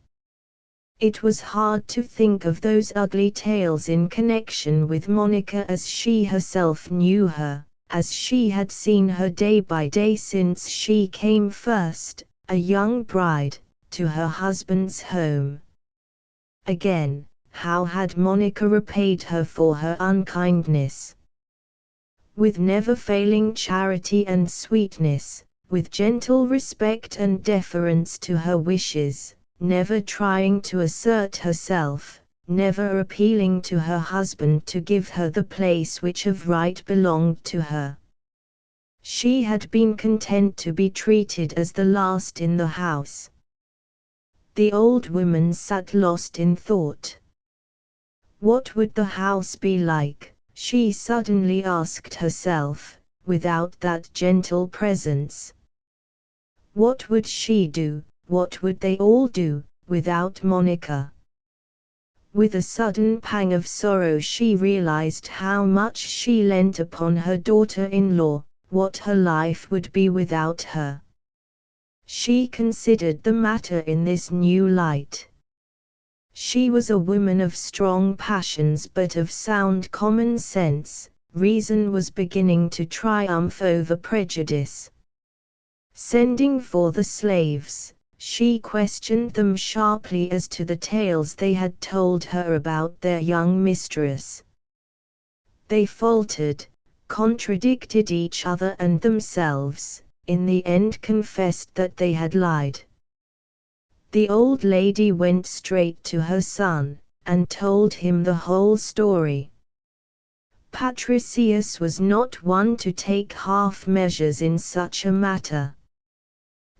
it was hard to think of those ugly tales in connection with Monica as she herself knew her, as she had seen her day by day since she came first, a young bride, to her husband's home. Again, how had Monica repaid her for her unkindness? With never-failing charity and sweetness, with gentle respect and deference to her wishes, never trying to assert herself, never appealing to her husband to give her the place which of right belonged to her. She had been content to be treated as the last in the house. The old woman sat lost in thought. What would the house be like, she suddenly asked herself, without that gentle presence? What would she do, what would they all do, without Monica? With a sudden pang of sorrow she realized how much she leant upon her daughter-in-law, what her life would be without her. She considered the matter in this new light. She was a woman of strong passions but of sound common sense. Reason was beginning to triumph over prejudice. Sending for the slaves, she questioned them sharply as to the tales they had told her about their young mistress. They faltered, contradicted each other and themselves, in the end confessed that they had lied. The old lady went straight to her son, and told him the whole story. Patricius was not one to take half measures in such a matter.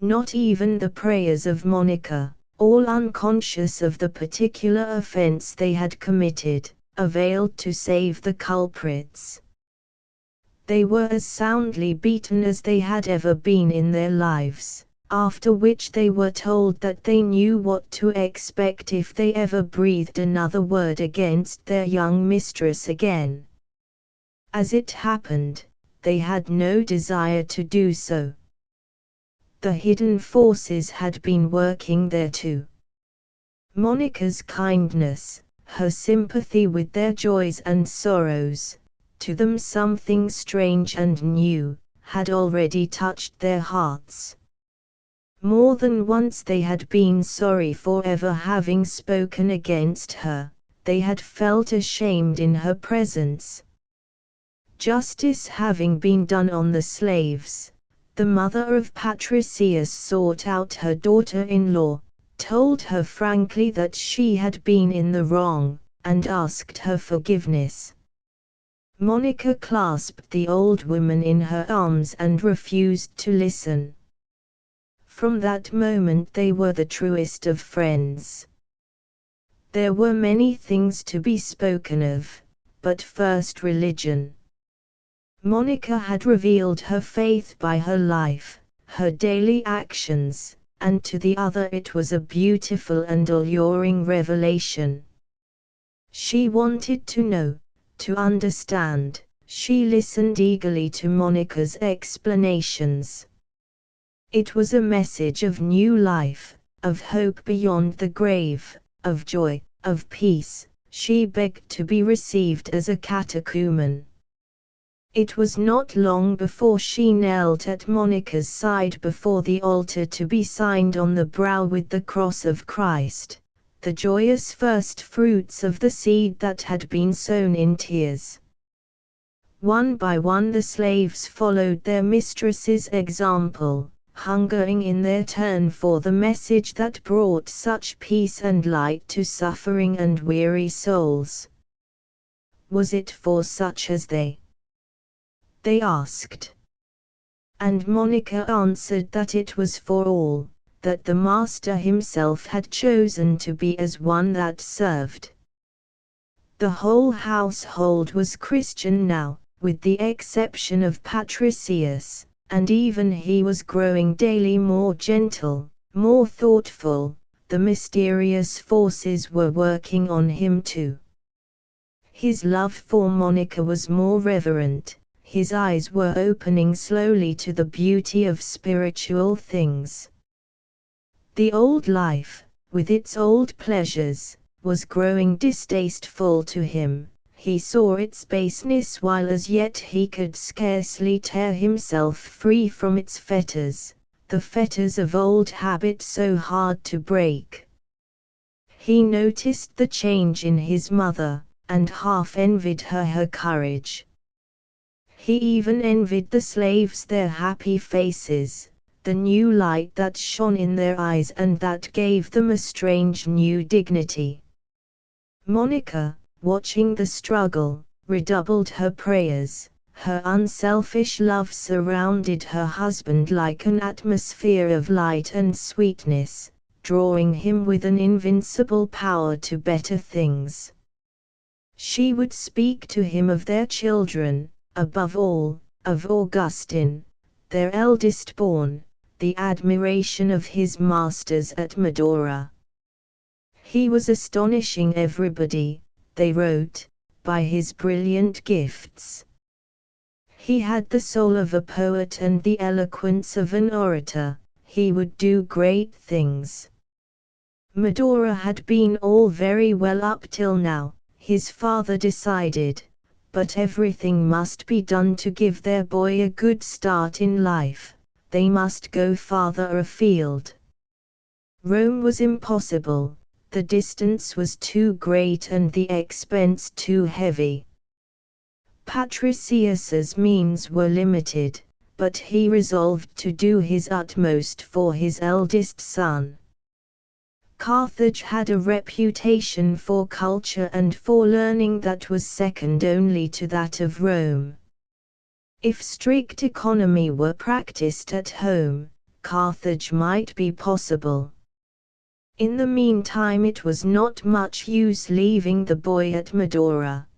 Not even the prayers of Monica, all unconscious of the particular offense they had committed, availed to save the culprits. They were as soundly beaten as they had ever been in their lives, after which they were told that they knew what to expect if they ever breathed another word against their young mistress again. As it happened, they had no desire to do so. The hidden forces had been working there too. Monica's kindness, her sympathy with their joys and sorrows, to them something strange and new, had already touched their hearts. More than once they had been sorry for ever having spoken against her, they had felt ashamed in her presence. Justice having been done on the slaves, the mother of Patricius sought out her daughter-in-law, told her frankly that she had been in the wrong, and asked her forgiveness. Monica clasped the old woman in her arms and refused to listen. From that moment they were the truest of friends. There were many things to be spoken of, but first religion. Monica had revealed her faith by her life, her daily actions, and to the other it was a beautiful and alluring revelation. She wanted to know, to understand. She listened eagerly to Monica's explanations. It was a message of new life, of hope beyond the grave, of joy, of peace. she begged to be received as a catechumen. It was not long before she knelt at Monica's side before the altar to be signed on the brow with the cross of Christ, the joyous first fruits of the seed that had been sown in tears. One by one the slaves followed their mistress's example, hungering in their turn for the message that brought such peace and light to suffering and weary souls. Was it for such as they asked. And Monica answered that it was for all, that the Master himself had chosen to be as one that served. The whole household was Christian now, with the exception of Patricius, and even he was growing daily more gentle, more thoughtful. The mysterious forces were working on him too. His love for Monica was more reverent, his eyes were opening slowly to the beauty of spiritual things. The old life, with its old pleasures, was growing distasteful to him. He saw its baseness while as yet he could scarcely tear himself free from its fetters, the fetters of old habit so hard to break. He noticed the change in his mother, and half envied her courage. He even envied the slaves their happy faces, the new light that shone in their eyes and that gave them a strange new dignity. Monica, watching the struggle, redoubled her prayers. Her unselfish love surrounded her husband like an atmosphere of light and sweetness, drawing him with an invincible power to better things. She would speak to him of their children, above all, of Augustine, their eldest born, the admiration of his masters at Medora. He was astonishing everybody, they wrote, by his brilliant gifts. He had the soul of a poet and the eloquence of an orator. He would do great things. Medora had been all very well up till now, his father decided, but everything must be done to give their boy a good start in life. They must go farther afield. Rome was impossible. The distance was too great and the expense too heavy. Patricius's means were limited, but he resolved to do his utmost for his eldest son. Carthage had a reputation for culture and for learning that was second only to that of Rome. If strict economy were practiced at home, Carthage might be possible. In the meantime it was not much use leaving the boy at Medora.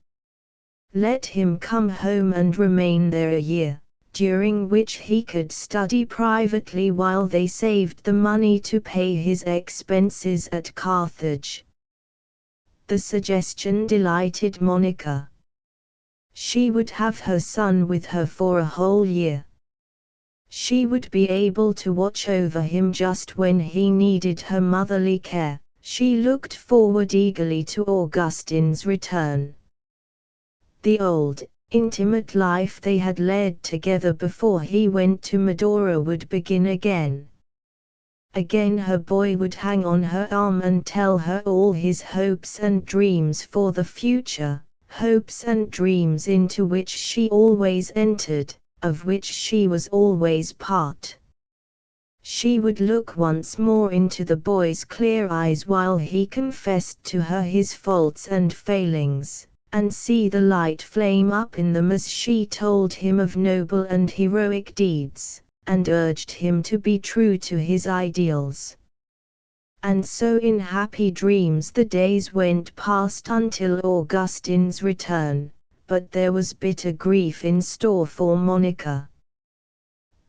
Let him come home and remain there a year, during which he could study privately while they saved the money to pay his expenses at Carthage. The suggestion delighted Monica. She would have her son with her for a whole year. She would be able to watch over him just when he needed her motherly care. She looked forward eagerly to Augustine's return. The old, intimate life they had led together before he went to Medora would begin again. Again her boy would hang on her arm and tell her all his hopes and dreams for the future, hopes and dreams into which she always entered, of which she was always part. She would look once more into the boy's clear eyes while he confessed to her his faults and failings, and see the light flame up in them as she told him of noble and heroic deeds, and urged him to be true to his ideals. And so in happy dreams the days went past until Augustine's return. But there was bitter grief in store for Monica.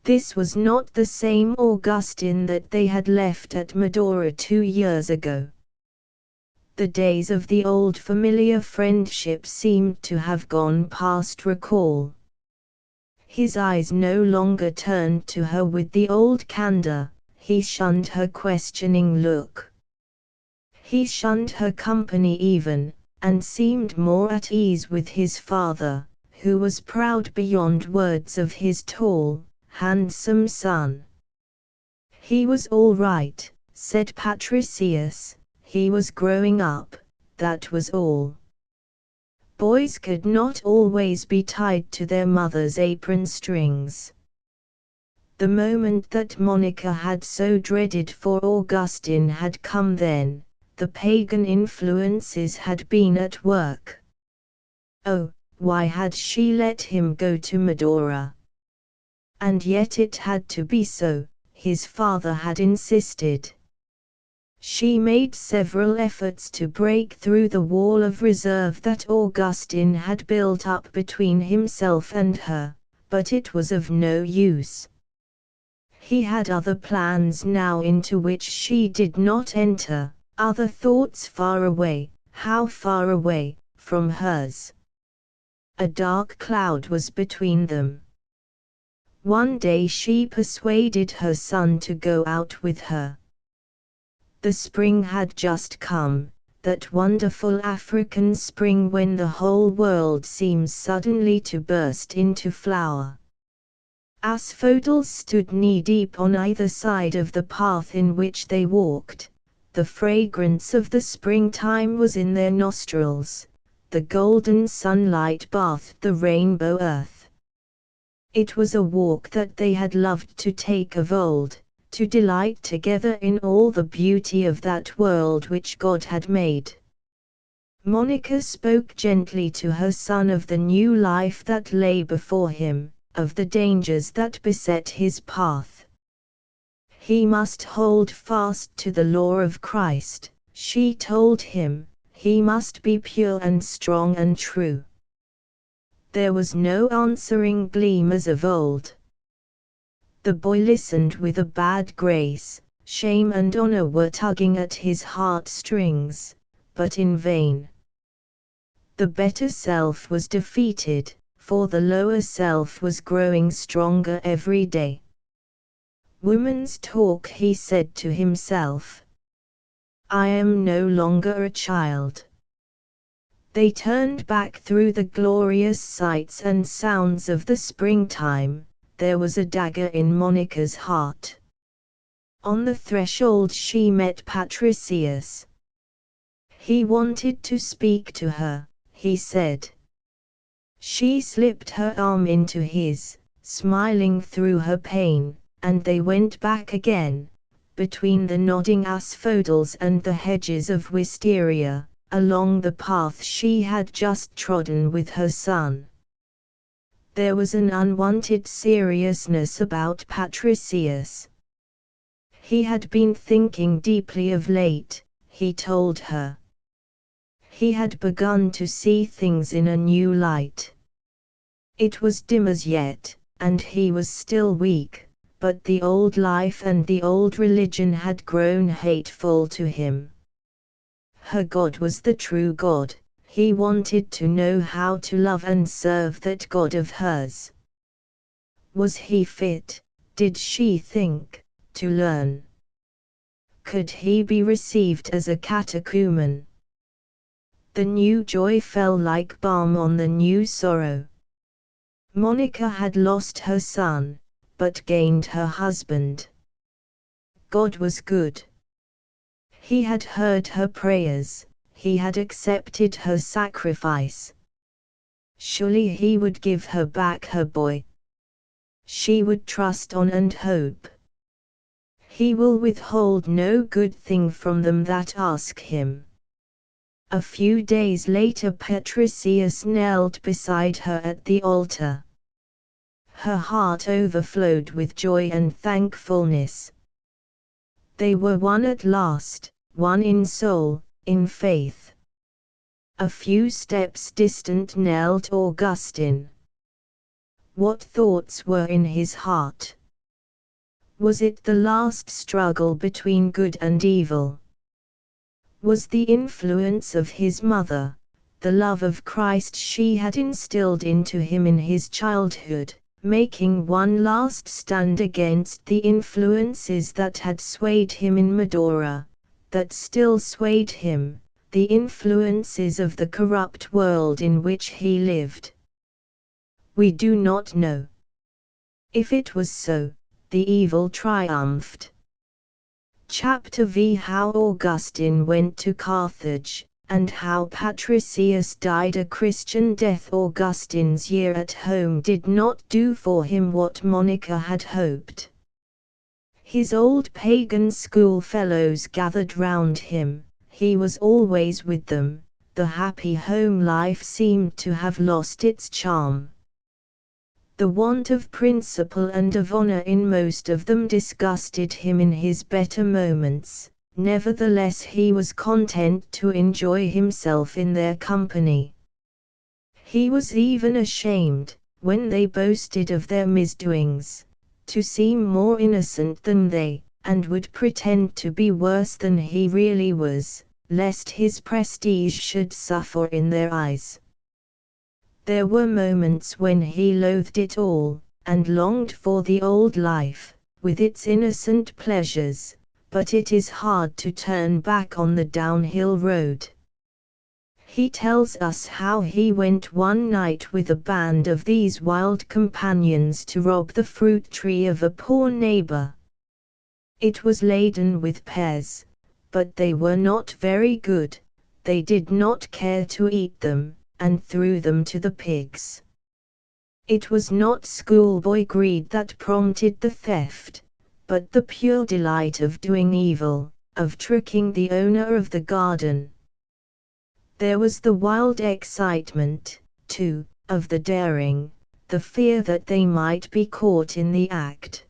This was not the same Augustine that they had left at Medora 2 years ago. The days of the old familiar friendship seemed to have gone past recall. His eyes no longer turned to her with the old candor, he shunned her questioning look. He shunned her company even, and seemed more at ease with his father, who was proud beyond words of his tall, handsome son. He was all right, said Patricius, he was growing up, that was all. Boys could not always be tied to their mother's apron strings. The moment that Monica had so dreaded for Augustine had come then, the pagan influences had been at work. Oh, why had she let him go to Medora? And yet it had to be so, his father had insisted. She made several efforts to break through the wall of reserve that Augustine had built up between himself and her, but it was of no use. He had other plans now into which she did not enter, other thoughts far away, how far away, from hers. A dark cloud was between them. One day she persuaded her son to go out with her. The spring had just come, that wonderful African spring when the whole world seems suddenly to burst into flower. Asphodels stood knee-deep on either side of the path in which they walked. The fragrance of the springtime was in their nostrils. The golden sunlight bathed the rainbow earth. It was a walk that they had loved to take of old, to delight together in all the beauty of that world which God had made. Monica spoke gently to her son of the new life that lay before him, of the dangers that beset his path. He must hold fast to the law of Christ, she told him, he must be pure and strong and true. There was no answering gleam as of old. The boy listened with a bad grace, shame and honor were tugging at his heartstrings, but in vain. The better self was defeated, for the lower self was growing stronger every day. Woman's talk, he said to himself. I am no longer a child. They turned back through the glorious sights and sounds of the springtime. There was a dagger in Monica's heart. On the threshold she met Patricius. He wanted to speak to her, he said. She slipped her arm into his, smiling through her pain, and they went back again, between the nodding asphodels and the hedges of wisteria, along the path she had just trodden with her son. There was an unwanted seriousness about Patricius. He had been thinking deeply of late, he told her. He had begun to see things in a new light. It was dim as yet, and he was still weak, but the old life and the old religion had grown hateful to him. Her God was the true God. He wanted to know how to love and serve that God of hers. Was he fit, did she think, to learn? Could he be received as a catechumen? The new joy fell like balm on the new sorrow. Monica had lost her son, but gained her husband. God was good. He had heard her prayers. He had accepted her sacrifice. Surely he would give her back her boy. She would trust on and hope. He will withhold no good thing from them that ask him. A few days later Patricius knelt beside her at the altar. Her heart overflowed with joy and thankfulness. They were one at last, one in soul, in faith. A few steps distant knelt Augustine. What thoughts were in his heart? Was it the last struggle between good and evil? Was the influence of his mother, the love of Christ she had instilled into him in his childhood, making one last stand against the influences that had swayed him in Medora, that still swayed him, the influences of the corrupt world in which he lived? We do not know. If it was so, the evil triumphed. Chapter V. How Augustine went to Carthage, and how Patricius died a Christian death. Augustine's year at home did not do for him what Monica had hoped. His old pagan schoolfellows gathered round him, he was always with them, the happy home life seemed to have lost its charm. The want of principle and of honor in most of them disgusted him in his better moments. Nevertheless he was content to enjoy himself in their company. He was even ashamed, when they boasted of their misdoings, to seem more innocent than they, and would pretend to be worse than he really was, lest his prestige should suffer in their eyes. There were moments when he loathed it all, and longed for the old life, with its innocent pleasures. But it is hard to turn back on the downhill road. He tells us how he went one night with a band of these wild companions to rob the fruit tree of a poor neighbor. It was laden with pears, but they were not very good, they did not care to eat them, and threw them to the pigs. It was not schoolboy greed that prompted the theft, but the pure delight of doing evil, of tricking the owner of the garden. There was the wild excitement, too, of the daring, the fear that they might be caught in the act.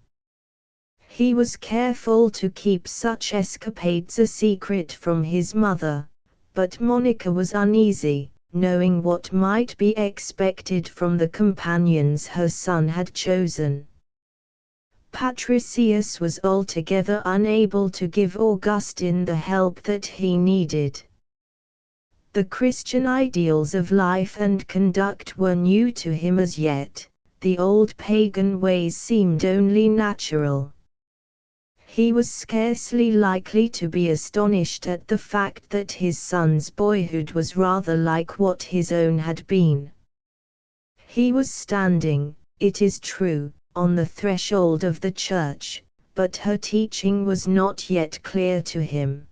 He was careful to keep such escapades a secret from his mother, but Monica was uneasy, knowing what might be expected from the companions her son had chosen. Patricius was altogether unable to give Augustine the help that he needed. The Christian ideals of life and conduct were new to him as yet, the old pagan ways seemed only natural. He was scarcely likely to be astonished at the fact that his son's boyhood was rather like what his own had been. He was standing, it is true, on the threshold of the church, but her teaching was not yet clear to him.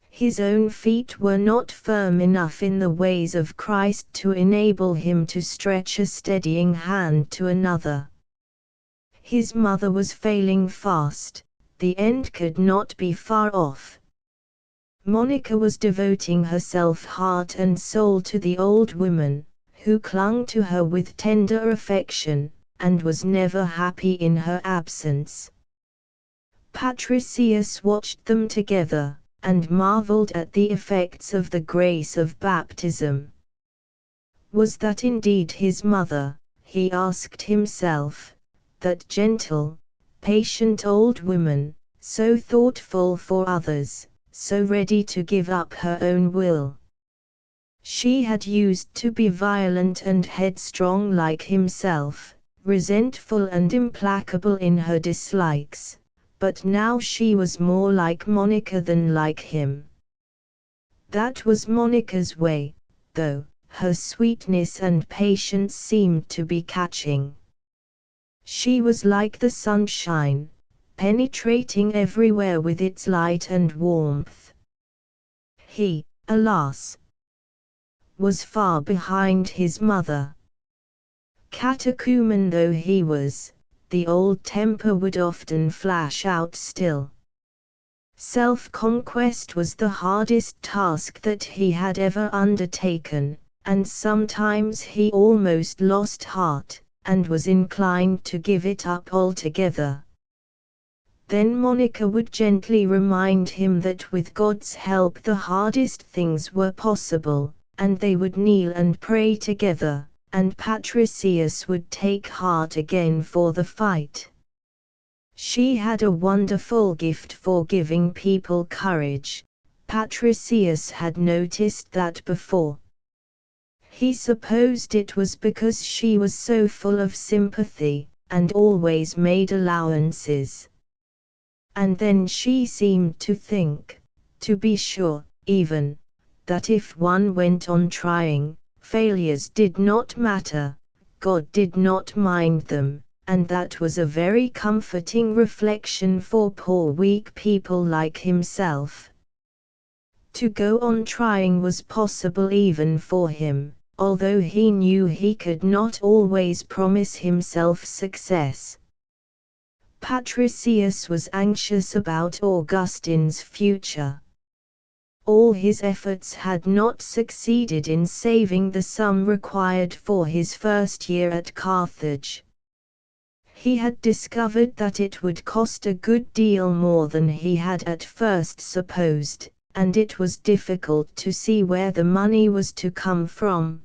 His own feet were not firm enough in the ways of Christ to enable him to stretch a steadying hand to another. His mother was failing fast, the end could not be far off. Monica was devoting herself heart and soul to the old woman, who clung to her with tender affection, and was never happy in her absence. Patricius watched them together, and marveled at the effects of the grace of baptism. Was that indeed his mother, he asked himself, that gentle, patient old woman, so thoughtful for others, so ready to give up her own will? She had used to be violent and headstrong like himself, resentful and implacable in her dislikes, but now she was more like Monica than like him. That was Monica's way, though, her sweetness and patience seemed to be catching. She was like the sunshine, penetrating everywhere with its light and warmth. He, alas, was far behind his mother. Catechumen though he was, the old temper would often flash out still. Self-conquest was the hardest task that he had ever undertaken, and sometimes he almost lost heart, and was inclined to give it up altogether. Then Monica would gently remind him that with God's help the hardest things were possible, and they would kneel and pray together, and Patricius would take heart again for the fight. She had a wonderful gift for giving people courage. Patricius had noticed that before. He supposed it was because she was so full of sympathy, and always made allowances. And then she seemed to think, to be sure, even, that if one went on trying, failures did not matter, God did not mind them, and that was a very comforting reflection for poor weak people like himself. To go on trying was possible even for him, although he knew he could not always promise himself success. Patricius was anxious about Augustine's future. All his efforts had not succeeded in saving the sum required for his first year at Carthage. He had discovered that it would cost a good deal more than he had at first supposed, and it was difficult to see where the money was to come from.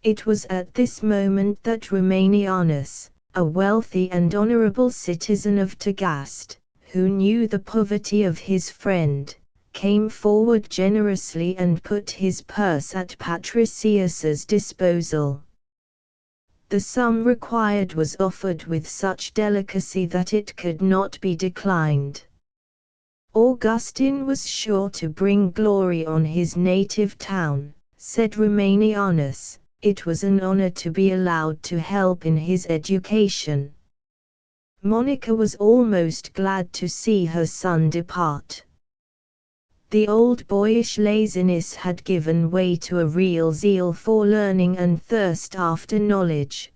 It was at this moment that Romanianus, a wealthy and honorable citizen of Tagaste, who knew the poverty of his friend, came forward generously and put his purse at Patricius's disposal. The sum required was offered with such delicacy that it could not be declined. Augustine was sure to bring glory on his native town, said Romanianus. It was an honor to be allowed to help in his education. Monica was almost glad to see her son depart. The old boyish laziness had given way to a real zeal for learning and thirst after knowledge.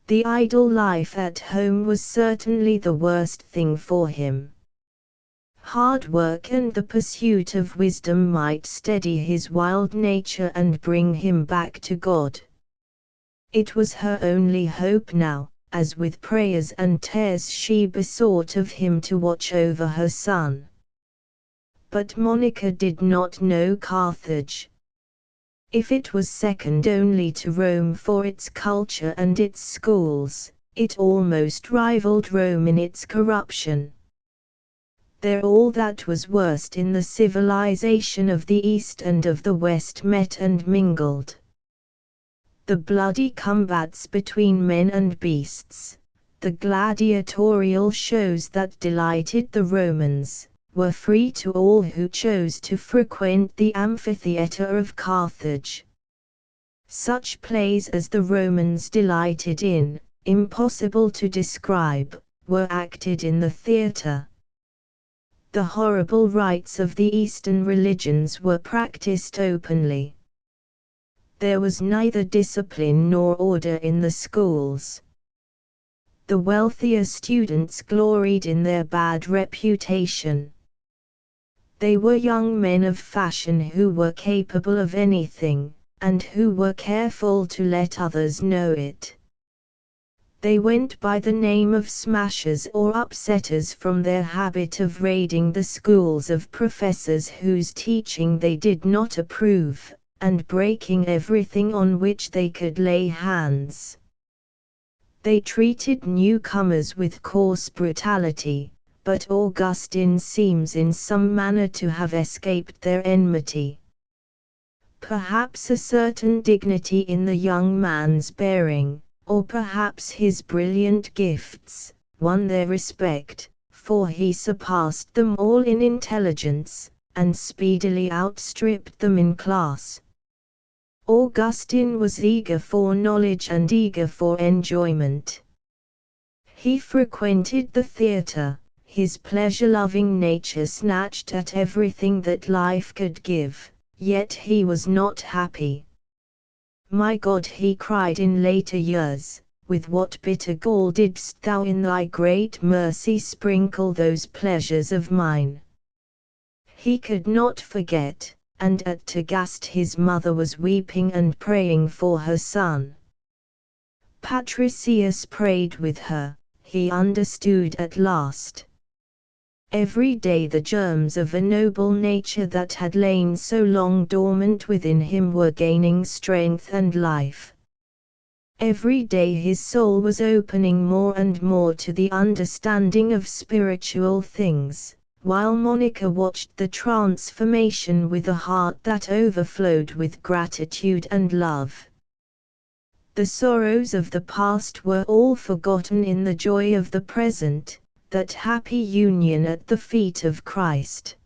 The idle life at home was certainly the worst thing for him. Hard work and the pursuit of wisdom might steady his wild nature and bring him back to God. It was her only hope now, as with prayers and tears she besought of him to watch over her son. But Monica did not know Carthage. If it was second only to Rome for its culture and its schools, it almost rivaled Rome in its corruption. There all that was worst in the civilization of the East and of the West met and mingled. The bloody combats between men and beasts, the gladiatorial shows that delighted the Romans, were free to all who chose to frequent the amphitheatre of Carthage. Such plays as the Romans delighted in, impossible to describe, were acted in the theatre. The horrible rites of the Eastern religions were practiced openly. There was neither discipline nor order in the schools. The wealthier students gloried in their bad reputation. They were young men of fashion who were capable of anything, and who were careful to let others know it. They went by the name of smashers or upsetters from their habit of raiding the schools of professors whose teaching they did not approve, and breaking everything on which they could lay hands. They treated newcomers with coarse brutality, but Augustine seems in some manner to have escaped their enmity. Perhaps a certain dignity in the young man's bearing, or perhaps his brilliant gifts, won their respect, for he surpassed them all in intelligence, and speedily outstripped them in class. Augustine was eager for knowledge and eager for enjoyment. He frequented the theatre, his pleasure-loving nature snatched at everything that life could give, yet he was not happy. My God, he cried in later years, with what bitter gall didst thou in thy great mercy sprinkle those pleasures of mine? He could not forget, and at Tagaste his mother was weeping and praying for her son. Patricius prayed with her, he understood at last. Every day the germs of a noble nature that had lain so long dormant within him were gaining strength and life. Every day his soul was opening more and more to the understanding of spiritual things, while Monica watched the transformation with a heart that overflowed with gratitude and love. The sorrows of the past were all forgotten in the joy of the present, that happy union at the feet of Christ.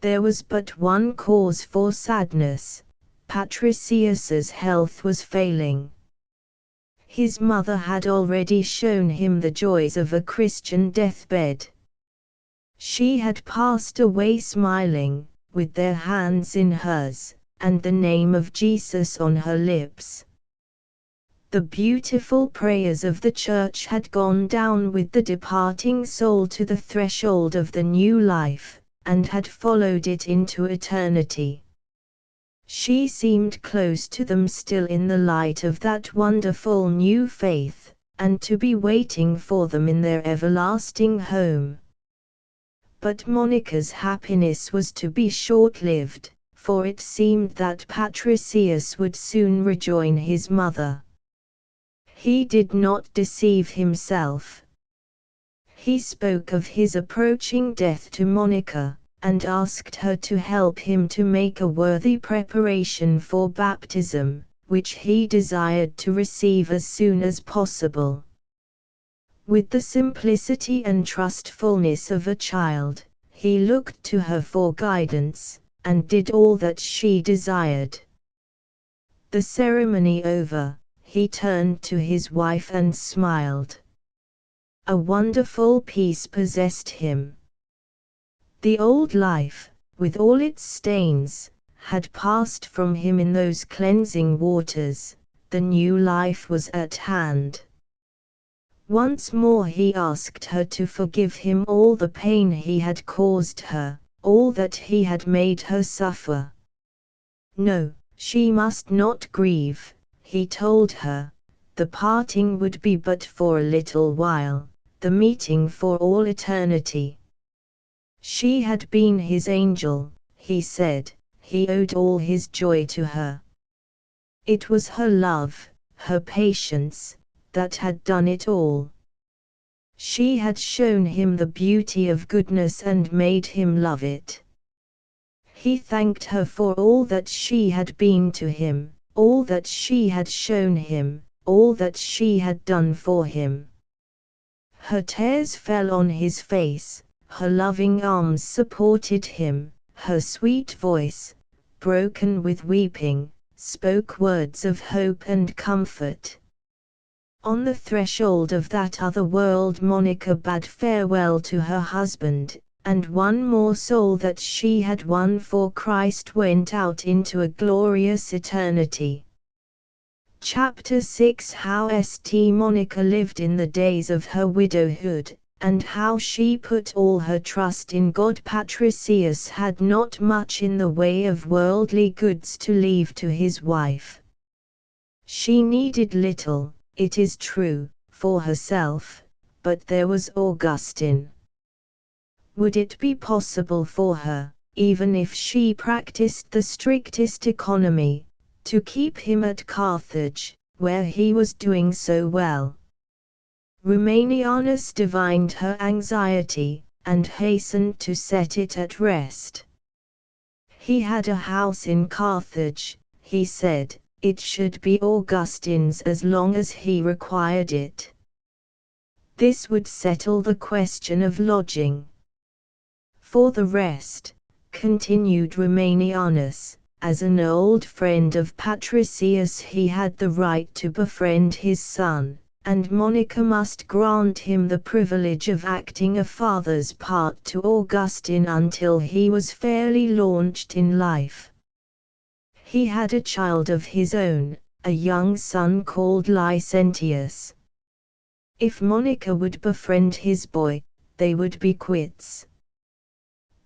There was but one cause for sadness: Patricius's health was failing. His mother had already shown him the joys of a Christian deathbed. She had passed away smiling, with their hands in hers, and the name of Jesus on her lips. The beautiful prayers of the church had gone down with the departing soul to the threshold of the new life, and had followed it into eternity. She seemed close to them still in the light of that wonderful new faith, and to be waiting for them in their everlasting home. But Monica's happiness was to be short-lived, for it seemed that Patricius would soon rejoin his mother. He did not deceive himself. He spoke of his approaching death to Monica, and asked her to help him to make a worthy preparation for baptism, which he desired to receive as soon as possible. With the simplicity and trustfulness of a child, he looked to her for guidance, and did all that she desired. The ceremony over, he turned to his wife and smiled. A wonderful peace possessed him. The old life, with all its stains, had passed from him in those cleansing waters. The new life was at hand. Once more he asked her to forgive him all the pain he had caused her, all that he had made her suffer. No, she must not grieve, he told her. The parting would be but for a little while, the meeting for all eternity. She had been his angel, he said. He owed all his joy to her. It was her love, her patience, that had done it all. She had shown him the beauty of goodness and made him love it. He thanked her for all that she had been to him, all that she had shown him, all that she had done for him. Her tears fell on his face, her loving arms supported him, her sweet voice, broken with weeping, spoke words of hope and comfort. On the threshold of that other world Monica bade farewell to her husband, and one more soul that she had won for Christ went out into a glorious eternity. Chapter 6: How St. Monica lived in the days of her widowhood, and how she put all her trust in God. Patricius had not much in the way of worldly goods to leave to his wife. She needed little, it is true, for herself, but there was Augustine. Would it be possible for her, even if she practiced the strictest economy, to keep him at Carthage, where he was doing so well? Romanianus divined her anxiety, and hastened to set it at rest. He had a house in Carthage, he said. It should be Augustine's as long as he required it. This would settle the question of lodging. For the rest, continued Romanianus, as an old friend of Patricius he had the right to befriend his son, and Monica must grant him the privilege of acting a father's part to Augustine until he was fairly launched in life. He had a child of his own, a young son called Licentius. If Monica would befriend his boy, they would be quits.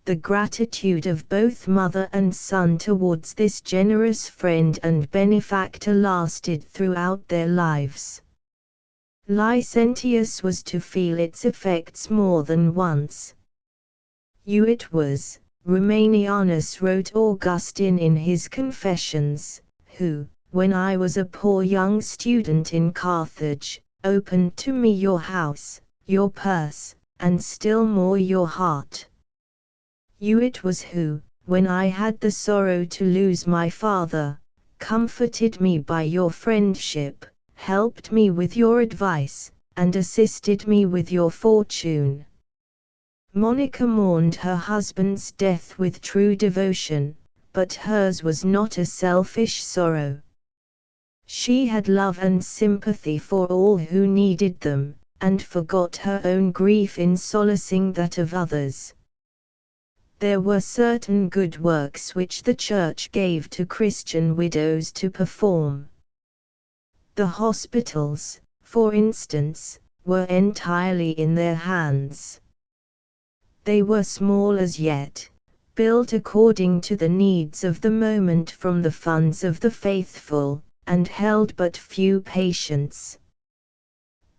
The gratitude of both mother and son towards this generous friend and benefactor lasted throughout their lives. Licentius was to feel its effects more than once. It was, Romanianus wrote Augustine in his Confessions, who, when I was a poor young student in Carthage, opened to me your house, your purse, and still more your heart. It was who, when I had the sorrow to lose my father, comforted me by your friendship, helped me with your advice, and assisted me with your fortune. Monica mourned her husband's death with true devotion, but hers was not a selfish sorrow. She had love and sympathy for all who needed them, and forgot her own grief in solacing that of others. There were certain good works which the Church gave to Christian widows to perform. The hospitals, for instance, were entirely in their hands. They were small as yet, built according to the needs of the moment from the funds of the faithful, and held but few patients.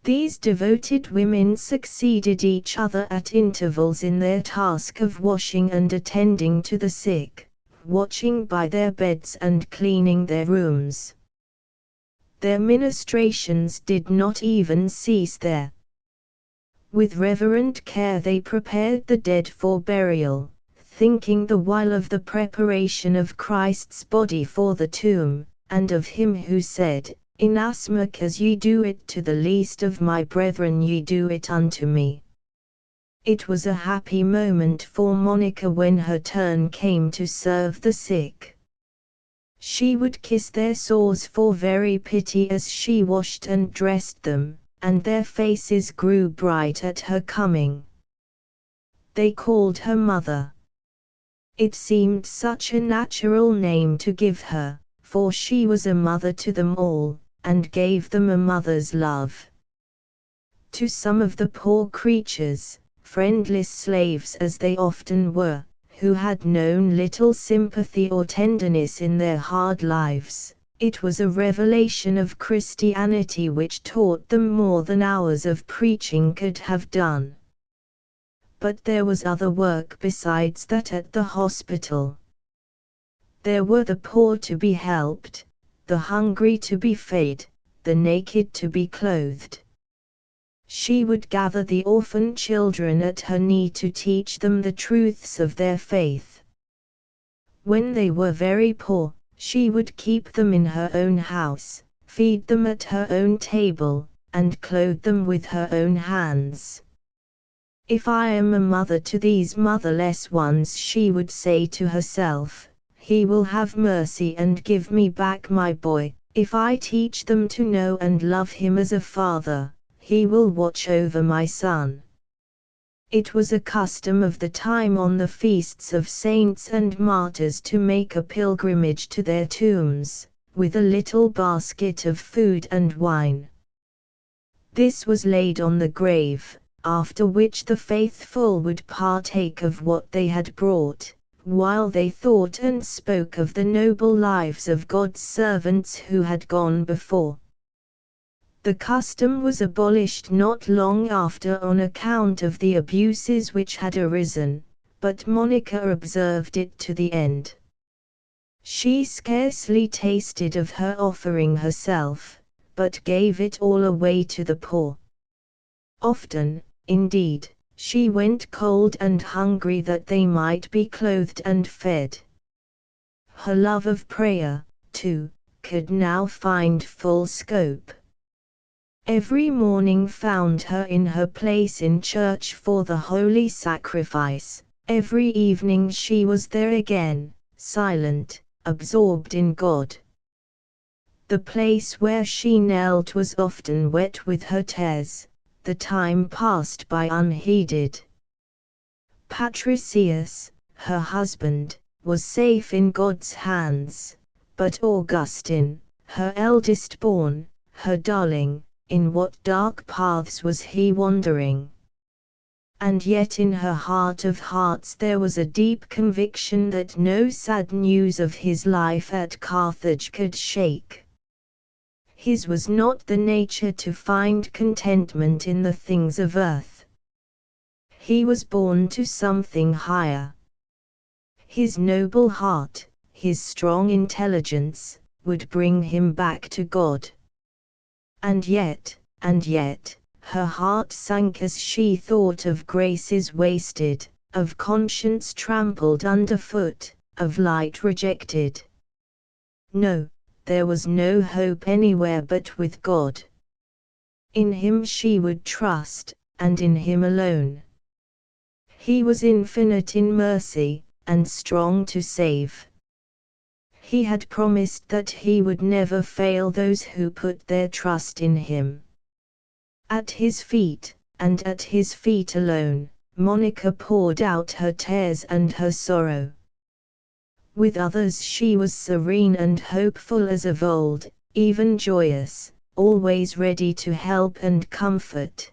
These devoted women succeeded each other at intervals in their task of washing and attending to the sick, watching by their beds and cleaning their rooms. Their ministrations did not even cease there. With reverent care they prepared the dead for burial, thinking the while of the preparation of Christ's body for the tomb, and of him who said, "Inasmuch as ye do it to the least of my brethren ye do it unto me." It was a happy moment for Monica when her turn came to serve the sick. She would kiss their sores for very pity as she washed and dressed them, and their faces grew bright at her coming. They called her mother. It seemed such a natural name to give her, for she was a mother to them all, and gave them a mother's love. To some of the poor creatures, friendless slaves as they often were, who had known little sympathy or tenderness in their hard lives, it was a revelation of Christianity which taught them more than hours of preaching could have done. But there was other work besides that at the hospital. There were the poor to be helped, the hungry to be fed, the naked to be clothed. She would gather the orphan children at her knee to teach them the truths of their faith. When they were very poor, she would keep them in her own house, feed them at her own table, and clothe them with her own hands. "If I am a mother to these motherless ones," she would say to herself, "He will have mercy and give me back my boy. If I teach them to know and love him as a father, He will watch over my son." It was a custom of the time on the feasts of saints and martyrs to make a pilgrimage to their tombs, with a little basket of food and wine. This was laid on the grave, after which the faithful would partake of what they had brought, while they thought and spoke of the noble lives of God's servants who had gone before. The custom was abolished not long after on account of the abuses which had arisen, but Monica observed it to the end. She scarcely tasted of her offering herself, but gave it all away to the poor. Often, indeed, she went cold and hungry that they might be clothed and fed. Her love of prayer, too, could now find full scope. Every morning found her in her place in church for the holy sacrifice. Every evening she was there again, silent, absorbed in God. The place where she knelt was often wet with her tears. The time passed by unheeded. Patricius, her husband, was safe in God's hands, but Augustine, her eldest born, her darling, in what dark paths was he wandering? And yet in her heart of hearts there was a deep conviction that no sad news of his life at Carthage could shake. His was not the nature to find contentment in the things of earth. He was born to something higher. His noble heart, his strong intelligence, would bring him back to God. And yet, her heart sank as she thought of graces wasted, of conscience trampled underfoot, of light rejected. No, there was no hope anywhere but with God. In Him she would trust, and in Him alone. He was infinite in mercy, and strong to save. He had promised that he would never fail those who put their trust in him. At his feet, and at his feet alone, Monica poured out her tears and her sorrow. With others she was serene and hopeful as of old, even joyous, always ready to help and comfort.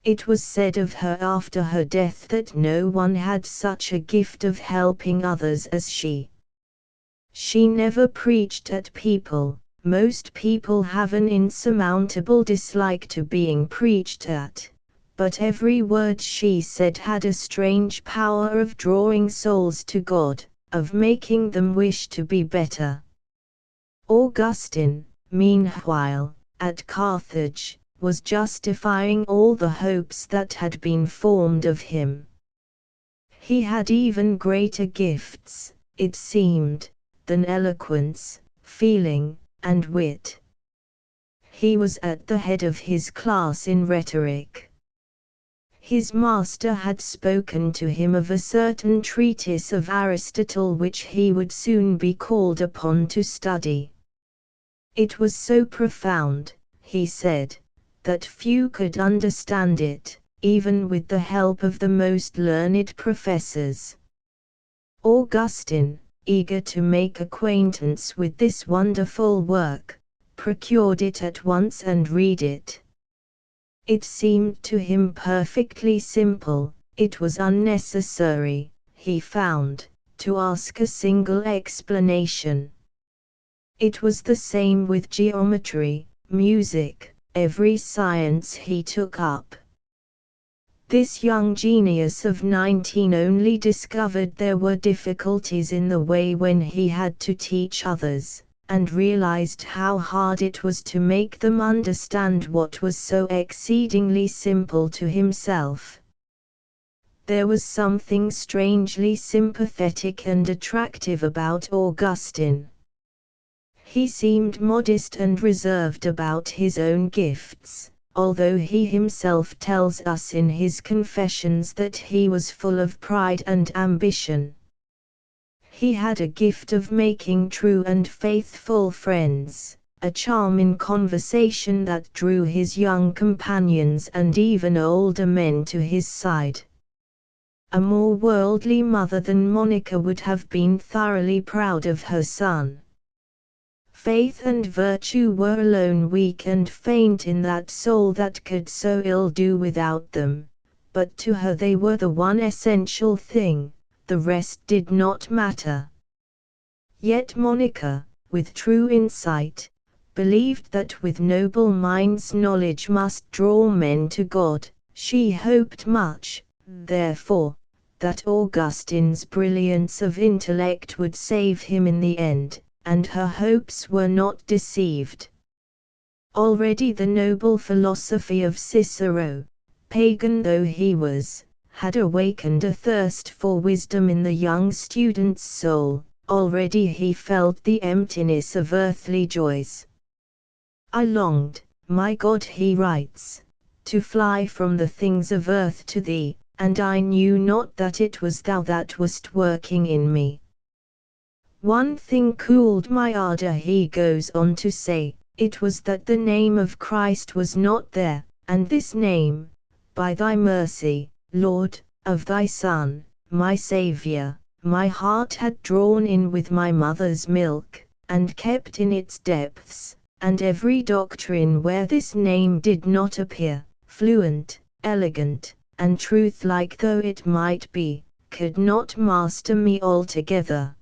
It was said of her after her death that no one had such a gift of helping others as she. She never preached at people. Most people have an insurmountable dislike to being preached at, but every word she said had a strange power of drawing souls to God, of making them wish to be better. Augustine, meanwhile, at Carthage, was justifying all the hopes that had been formed of him. He had even greater gifts, it seemed, than eloquence, feeling, and wit. He was at the head of his class in rhetoric. His master had spoken to him of a certain treatise of Aristotle which he would soon be called upon to study. It was so profound, he said, that few could understand it, even with the help of the most learned professors. Augustine, eager to make acquaintance with this wonderful work, procured it at once and read it. It seemed to him perfectly simple. It was unnecessary, he found, to ask a single explanation. It was the same with geometry, music, every science he took up. This young genius of 19 only discovered there were difficulties in the way when he had to teach others, and realized how hard it was to make them understand what was so exceedingly simple to himself. There was something strangely sympathetic and attractive about Augustine. He seemed modest and reserved about his own gifts, although he himself tells us in his Confessions that he was full of pride and ambition. He had a gift of making true and faithful friends, a charm in conversation that drew his young companions and even older men to his side. A more worldly mother than Monica would have been thoroughly proud of her son. Faith and virtue were alone weak and faint in that soul that could so ill do without them, but to her they were the one essential thing, the rest did not matter. Yet Monica, with true insight, believed that with noble minds knowledge must draw men to God. She hoped much, therefore, that Augustine's brilliance of intellect would save him in the end, and her hopes were not deceived. Already the noble philosophy of Cicero, pagan though he was, had awakened a thirst for wisdom in the young student's soul. Already he felt the emptiness of earthly joys. I longed, my God, he writes, to fly from the things of earth to thee, and I knew not that it was thou that wast working in me. One thing cooled my ardor, he goes on to say, it was that the name of Christ was not there, and this name, by thy mercy, Lord, of thy Son, my Saviour, my heart had drawn in with my mother's milk, and kept in its depths, and every doctrine where this name did not appear, fluent, elegant, and truth-like though it might be, could not master me altogether.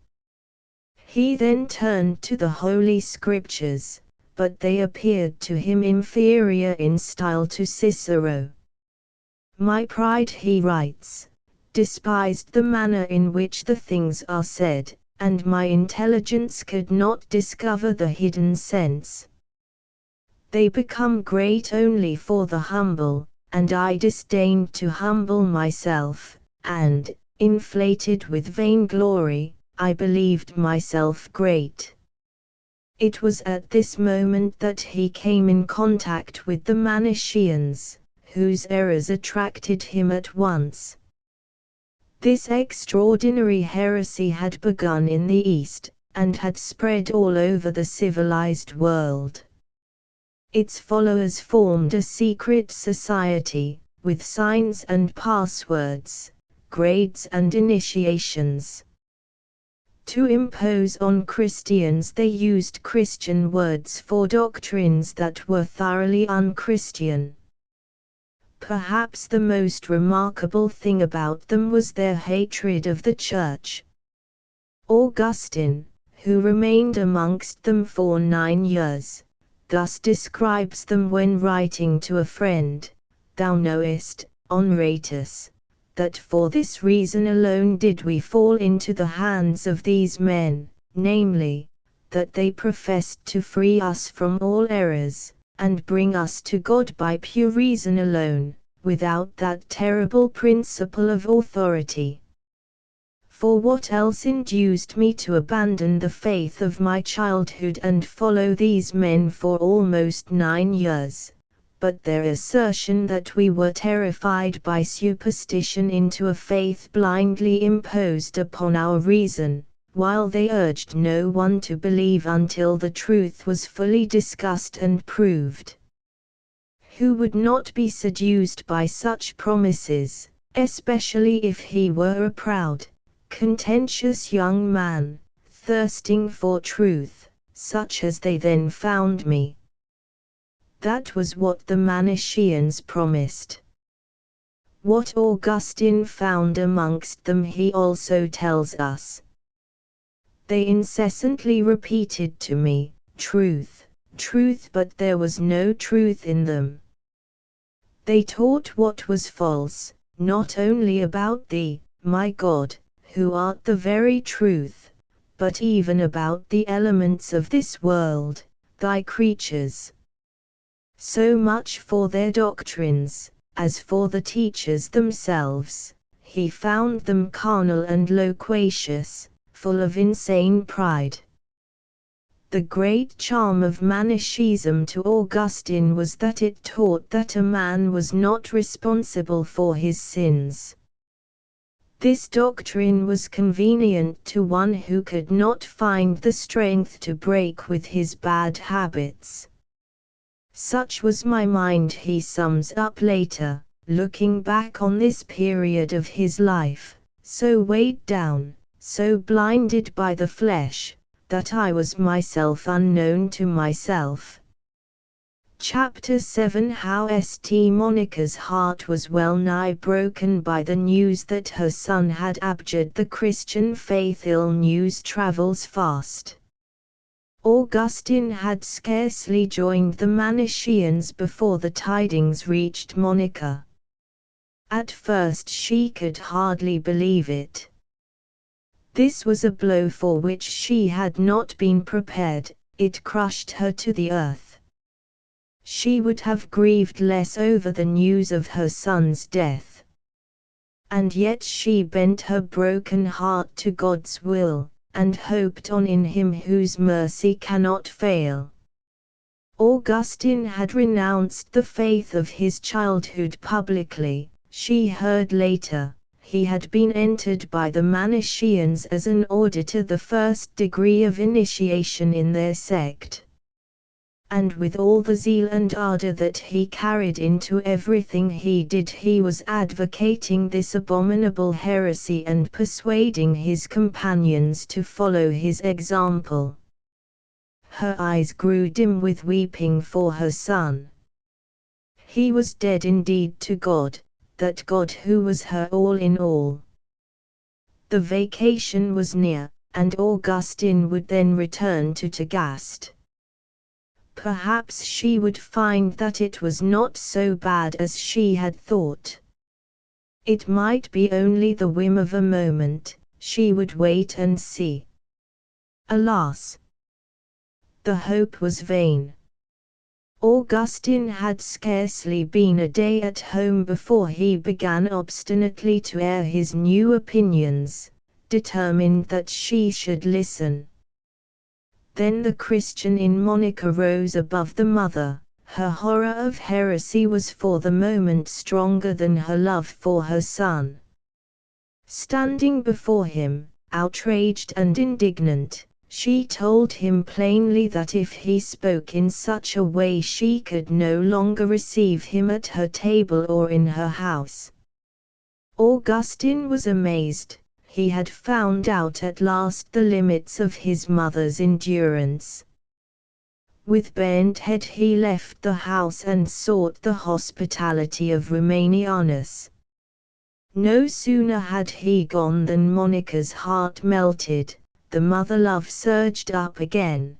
He then turned to the Holy Scriptures, but they appeared to him inferior in style to Cicero. My pride, he writes, despised the manner in which the things are said, and my intelligence could not discover the hidden sense. They become great only for the humble, and I disdained to humble myself, and, inflated with vainglory, I believed myself great. It was at this moment that he came in contact with the Manichaeans, whose errors attracted him at once. This extraordinary heresy had begun in the East, and had spread all over the civilized world. Its followers formed a secret society, with signs and passwords, grades and initiations. To impose on Christians, they used Christian words for doctrines that were thoroughly unchristian. Perhaps the most remarkable thing about them was their hatred of the Church. Augustine, who remained amongst them for 9 years, thus describes them when writing to a friend: "Thou knowest, Honratus, that for this reason alone did we fall into the hands of these men, namely, that they professed to free us from all errors, and bring us to God by pure reason alone, without that terrible principle of authority. For what else induced me to abandon the faith of my childhood and follow these men for almost 9 years, but their assertion that we were terrified by superstition into a faith blindly imposed upon our reason, while they urged no one to believe until the truth was fully discussed and proved. Who would not be seduced by such promises, especially if he were a proud, contentious young man, thirsting for truth, such as they then found me?" That was what the Manichaeans promised. What Augustine found amongst them he also tells us. "They incessantly repeated to me, 'Truth, truth,' but there was no truth in them. They taught what was false, not only about thee, my God, who art the very truth, but even about the elements of this world, thy creatures. So much for their doctrines. As for the teachers themselves, he found them carnal and loquacious, full of insane pride." The great charm of Manichaeism to Augustine was that it taught that a man was not responsible for his sins. This doctrine was convenient to one who could not find the strength to break with his bad habits. "Such was my mind," he sums up later, looking back on this period of his life, "so weighed down, so blinded by the flesh, that I was myself unknown to myself." Chapter 7. How St. Monica's heart was well nigh broken by the news that her son had abjured the Christian faith. Ill news travels fast. Augustine had scarcely joined the Manichaeans before the tidings reached Monica. At first she could hardly believe it. This was a blow for which she had not been prepared. It crushed her to the earth. She would have grieved less over the news of her son's death. And yet she bent her broken heart to God's will, and hoped on in Him whose mercy cannot fail. Augustine had renounced the faith of his childhood publicly. She heard later, he had been entered by the Manichaeans as an auditor, the first degree of initiation in their sect. And with all the zeal and ardor that he carried into everything he did, he was advocating this abominable heresy and persuading his companions to follow his example. Her eyes grew dim with weeping for her son. He was dead indeed to God, that God who was her all in all. The vacation was near, and Augustine would then return to Tagaste. Perhaps she would find that it was not so bad as she had thought. It might be only the whim of a moment. She would wait and see. Alas! The hope was vain. Augustine had scarcely been a day at home before he began obstinately to air his new opinions, determined that she should listen. Then the Christian in Monica rose above the mother. Her horror of heresy was for the moment stronger than her love for her son. Standing before him, outraged and indignant, she told him plainly that if he spoke in such a way she could no longer receive him at her table or in her house. Augustine was amazed. He had found out at last the limits of his mother's endurance. With bent head he left the house and sought the hospitality of Romanianus. No sooner had he gone than Monica's heart melted, the mother love surged up again.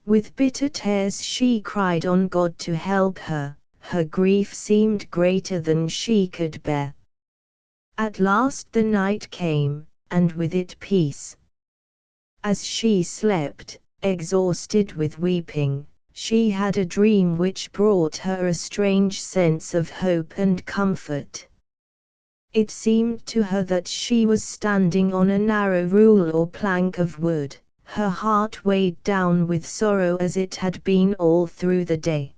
With bitter tears she cried on God to help her, her grief seemed greater than she could bear. At last the night came, and with it peace. As she slept, exhausted with weeping, she had a dream which brought her a strange sense of hope and comfort. It seemed to her that she was standing on a narrow rule or plank of wood, her heart weighed down with sorrow as it had been all through the day.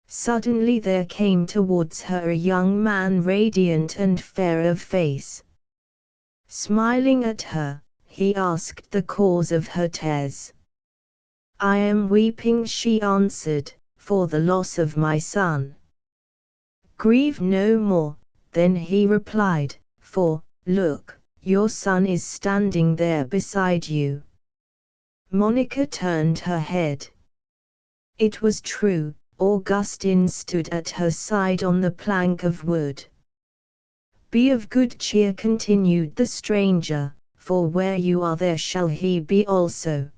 Suddenly there came towards her a young man radiant and fair of face. Smiling at her, he asked the cause of her tears. "I am weeping," she answered, "for the loss of my son." "Grieve no more," then he replied, "for, look, your son is standing there beside you." Monica turned her head. It was true, Augustine stood at her side on the plank of wood. "Be of good cheer," continued the stranger, "for where you are there shall he be also."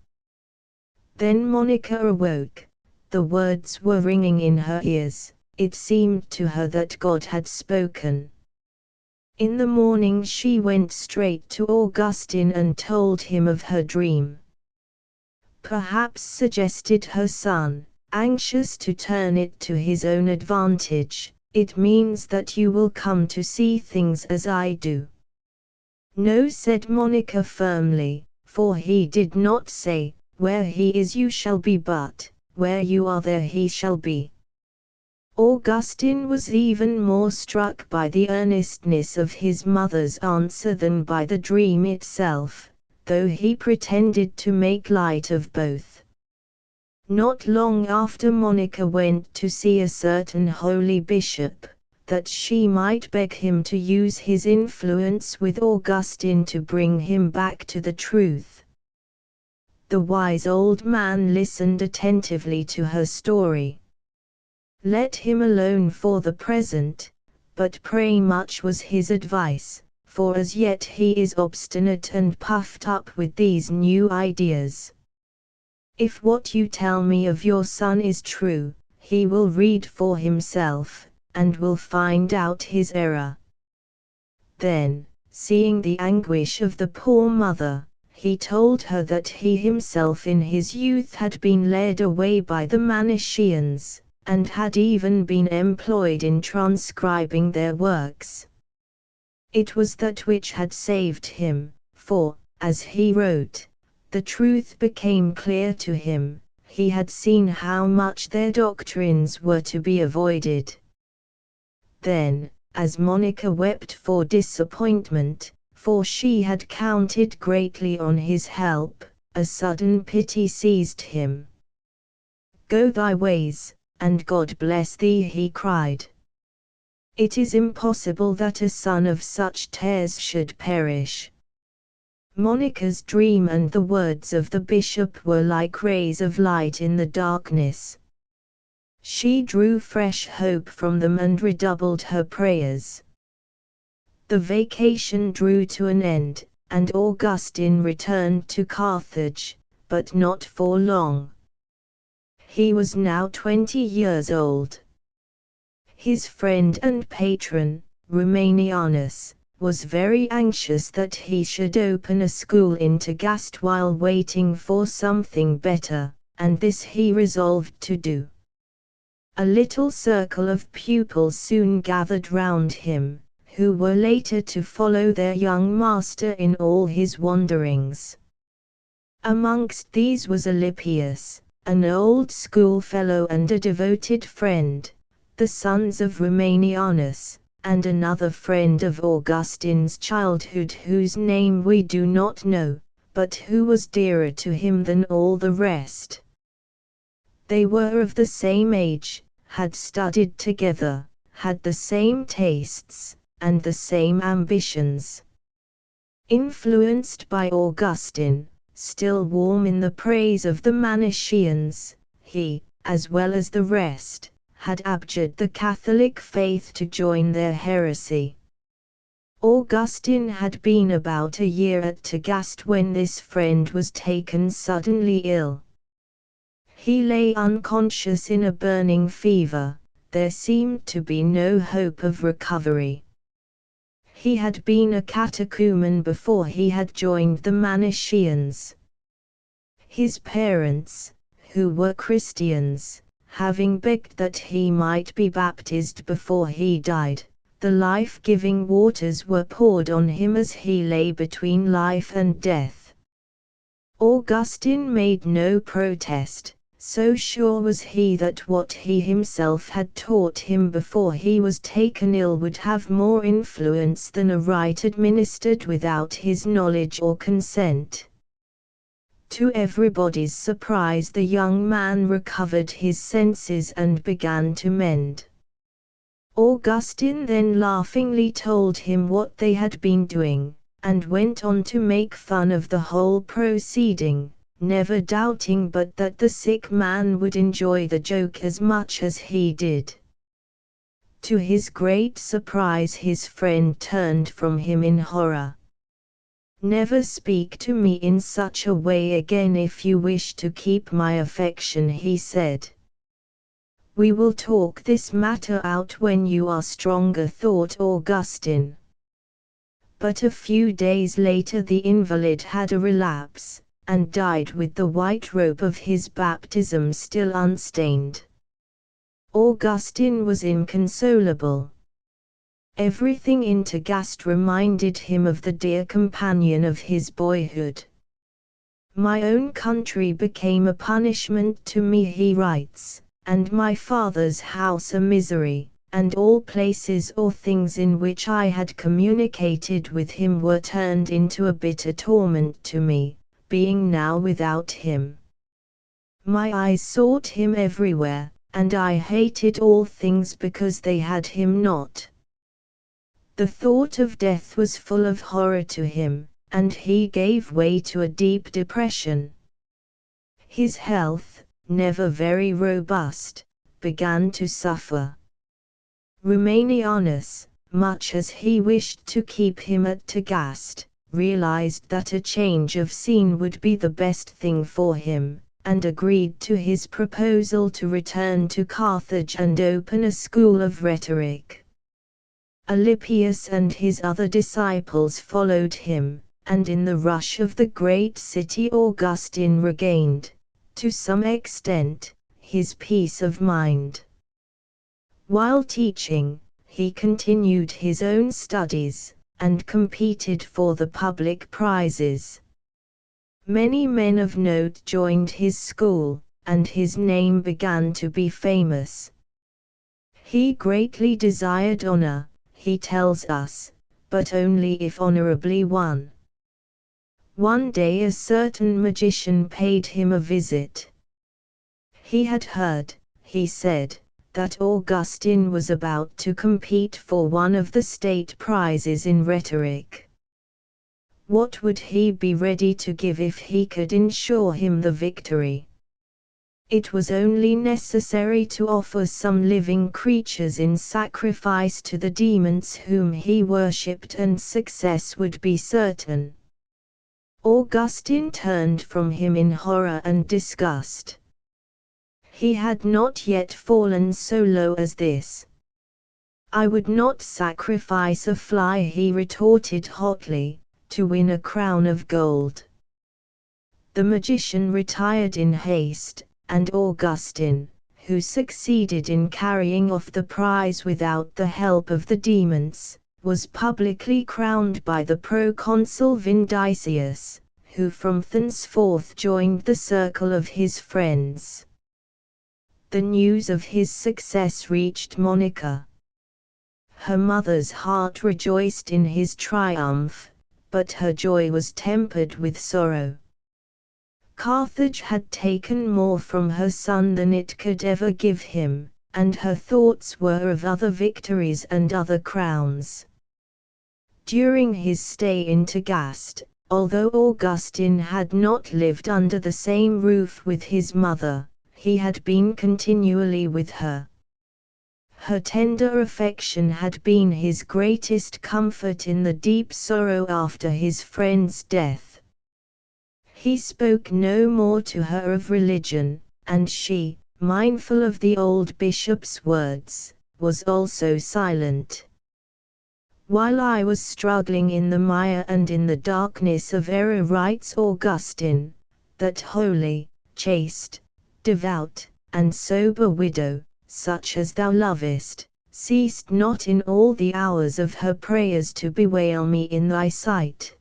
Then Monica awoke. The words were ringing in her ears. It seemed to her that God had spoken. In the morning she went straight to Augustine and told him of her dream. "Perhaps," suggested her son, anxious to turn it to his own advantage, "it means that you will come to see things as I do." "No," said Monica firmly, for he did not say, "Where he is you shall be," but, "Where you are there he shall be." Augustine was even more struck by the earnestness of his mother's answer than by the dream itself, though he pretended to make light of both. Not long after Monica went to see a certain holy bishop, that she might beg him to use his influence with Augustine to bring him back to the truth. The wise old man listened attentively to her story. "Let him alone for the present, but pray much," was his advice, "for as yet he is obstinate and puffed up with these new ideas. If what you tell me of your son is true, he will read for himself, and will find out his error." Then, seeing the anguish of the poor mother, he told her that he himself in his youth had been led away by the Manichaeans, and had even been employed in transcribing their works. It was that which had saved him, for, as he wrote, the truth became clear to him, he had seen how much their doctrines were to be avoided. Then, as Monica wept for disappointment, for she had counted greatly on his help, a sudden pity seized him. "Go thy ways, and God bless thee," he cried. "It is impossible that a son of such tares should perish." Monica's dream and the words of the bishop were like rays of light in the darkness. She drew fresh hope from them and redoubled her prayers. The vacation drew to an end, and Augustine returned to Carthage, but not for long. He was now 20 years old. His friend and patron, Romanianus, was very anxious that he should open a school in Tagaste while waiting for something better, and this he resolved to do. A little circle of pupils soon gathered round him, who were later to follow their young master in all his wanderings. Amongst these was Alypius, an old schoolfellow and a devoted friend, the sons of Romanianus, and another friend of Augustine's childhood whose name we do not know, but who was dearer to him than all the rest. They were of the same age, had studied together, had the same tastes, and the same ambitions. Influenced by Augustine, still warm in the praise of the Manichaeans, he, as well as the rest, had abjured the Catholic faith to join their heresy. Augustine had been about a year at Tagaste when this friend was taken suddenly ill. He lay unconscious in a burning fever. There seemed to be no hope of recovery. He had been a catechumen before he had joined the Manichaeans. His parents, who were Christians, having begged that he might be baptized before he died, the life-giving waters were poured on him as he lay between life and death. Augustine made no protest, so sure was he that what he himself had taught him before he was taken ill would have more influence than a rite administered without his knowledge or consent. To everybody's surprise, the young man recovered his senses and began to mend. Augustine then laughingly told him what they had been doing, and went on to make fun of the whole proceeding, never doubting but that the sick man would enjoy the joke as much as he did. To his great surprise, his friend turned from him in horror. "Never speak to me in such a way again if you wish to keep my affection," he said. "We will talk this matter out when you are stronger," thought Augustine. But a few days later the invalid had a relapse, and died with the white robe of his baptism still unstained. Augustine was inconsolable. Everything in Tagaste reminded him of the dear companion of his boyhood. "My own country became a punishment to me," he writes, "and my father's house a misery, and all places or things in which I had communicated with him were turned into a bitter torment to me, being now without him. My eyes sought him everywhere, and I hated all things because they had him not." The thought of death was full of horror to him, and he gave way to a deep depression. His health, never very robust, began to suffer. Romanianus, much as he wished to keep him at Tagaste, realized that a change of scene would be the best thing for him, and agreed to his proposal to return to Carthage and open a school of rhetoric. Alypius and his other disciples followed him, and in the rush of the great city Augustine regained, to some extent, his peace of mind. While teaching, he continued his own studies, and competed for the public prizes. Many men of note joined his school, and his name began to be famous. He greatly desired honor, he tells us, but only if honorably won. One day a certain magician paid him a visit. He had heard, he said, that Augustine was about to compete for one of the state prizes in rhetoric. What would he be ready to give if he could ensure him the victory? It was only necessary to offer some living creatures in sacrifice to the demons whom he worshipped, and success would be certain. Augustine turned from him in horror and disgust. He had not yet fallen so low as this. "I would not sacrifice a fly," he retorted hotly, "to win a crown of gold." The magician retired in haste, and Augustine, who succeeded in carrying off the prize without the help of the demons, was publicly crowned by the proconsul Vindicius, who from thenceforth joined the circle of his friends. The news of his success reached Monica. Her mother's heart rejoiced in his triumph, but her joy was tempered with sorrow. Carthage had taken more from her son than it could ever give him, and her thoughts were of other victories and other crowns. During his stay in Tagaste, although Augustine had not lived under the same roof with his mother, he had been continually with her. Her tender affection had been his greatest comfort in the deep sorrow after his friend's death. He spoke no more to her of religion, and she, mindful of the old bishop's words, was also silent. While I was struggling in the mire and in the darkness of error, writes Augustine, that holy, chaste, devout, and sober widow, such as thou lovest, ceased not in all the hours of her prayers to bewail me in thy sight.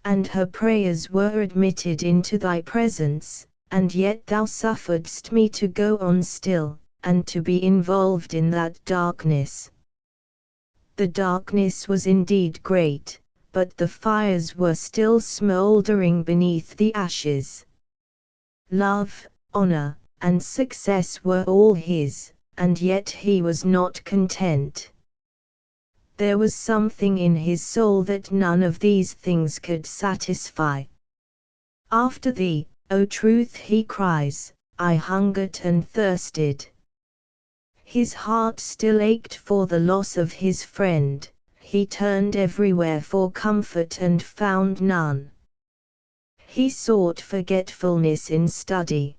And her prayers were admitted into thy presence, and yet thou sufferedst me to go on still, and to be involved in that darkness. The darkness was indeed great, but the fires were still smouldering beneath the ashes. Love, honor, and success were all his, and yet he was not content. There was something in his soul that none of these things could satisfy. After thee, O truth, he cries, I hungered and thirsted. His heart still ached for the loss of his friend, he turned everywhere for comfort and found none. He sought forgetfulness in study.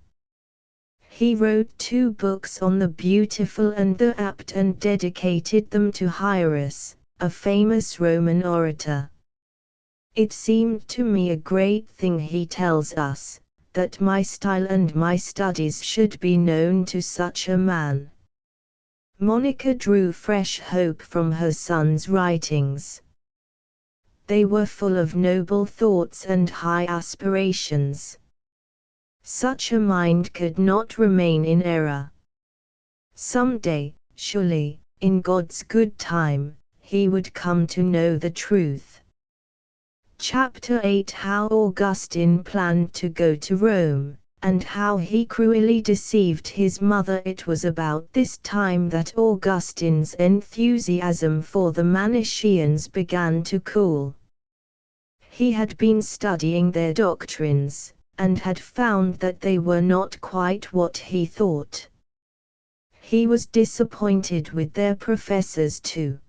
He wrote 2 books on the beautiful and the apt and dedicated them to Hierus, a famous Roman orator. It seemed to me a great thing, he tells us, that my style and my studies should be known to such a man. Monica drew fresh hope from her son's writings. They were full of noble thoughts and high aspirations. Such a mind could not remain in error. Some day, surely, in God's good time, he would come to know the truth. Chapter 8: How Augustine planned to go to Rome, and how he cruelly deceived his mother. It was about this time that Augustine's enthusiasm for the Manichaeans began to cool. He had been studying their doctrines, and had found that they were not quite what he thought. He was disappointed with their professors too.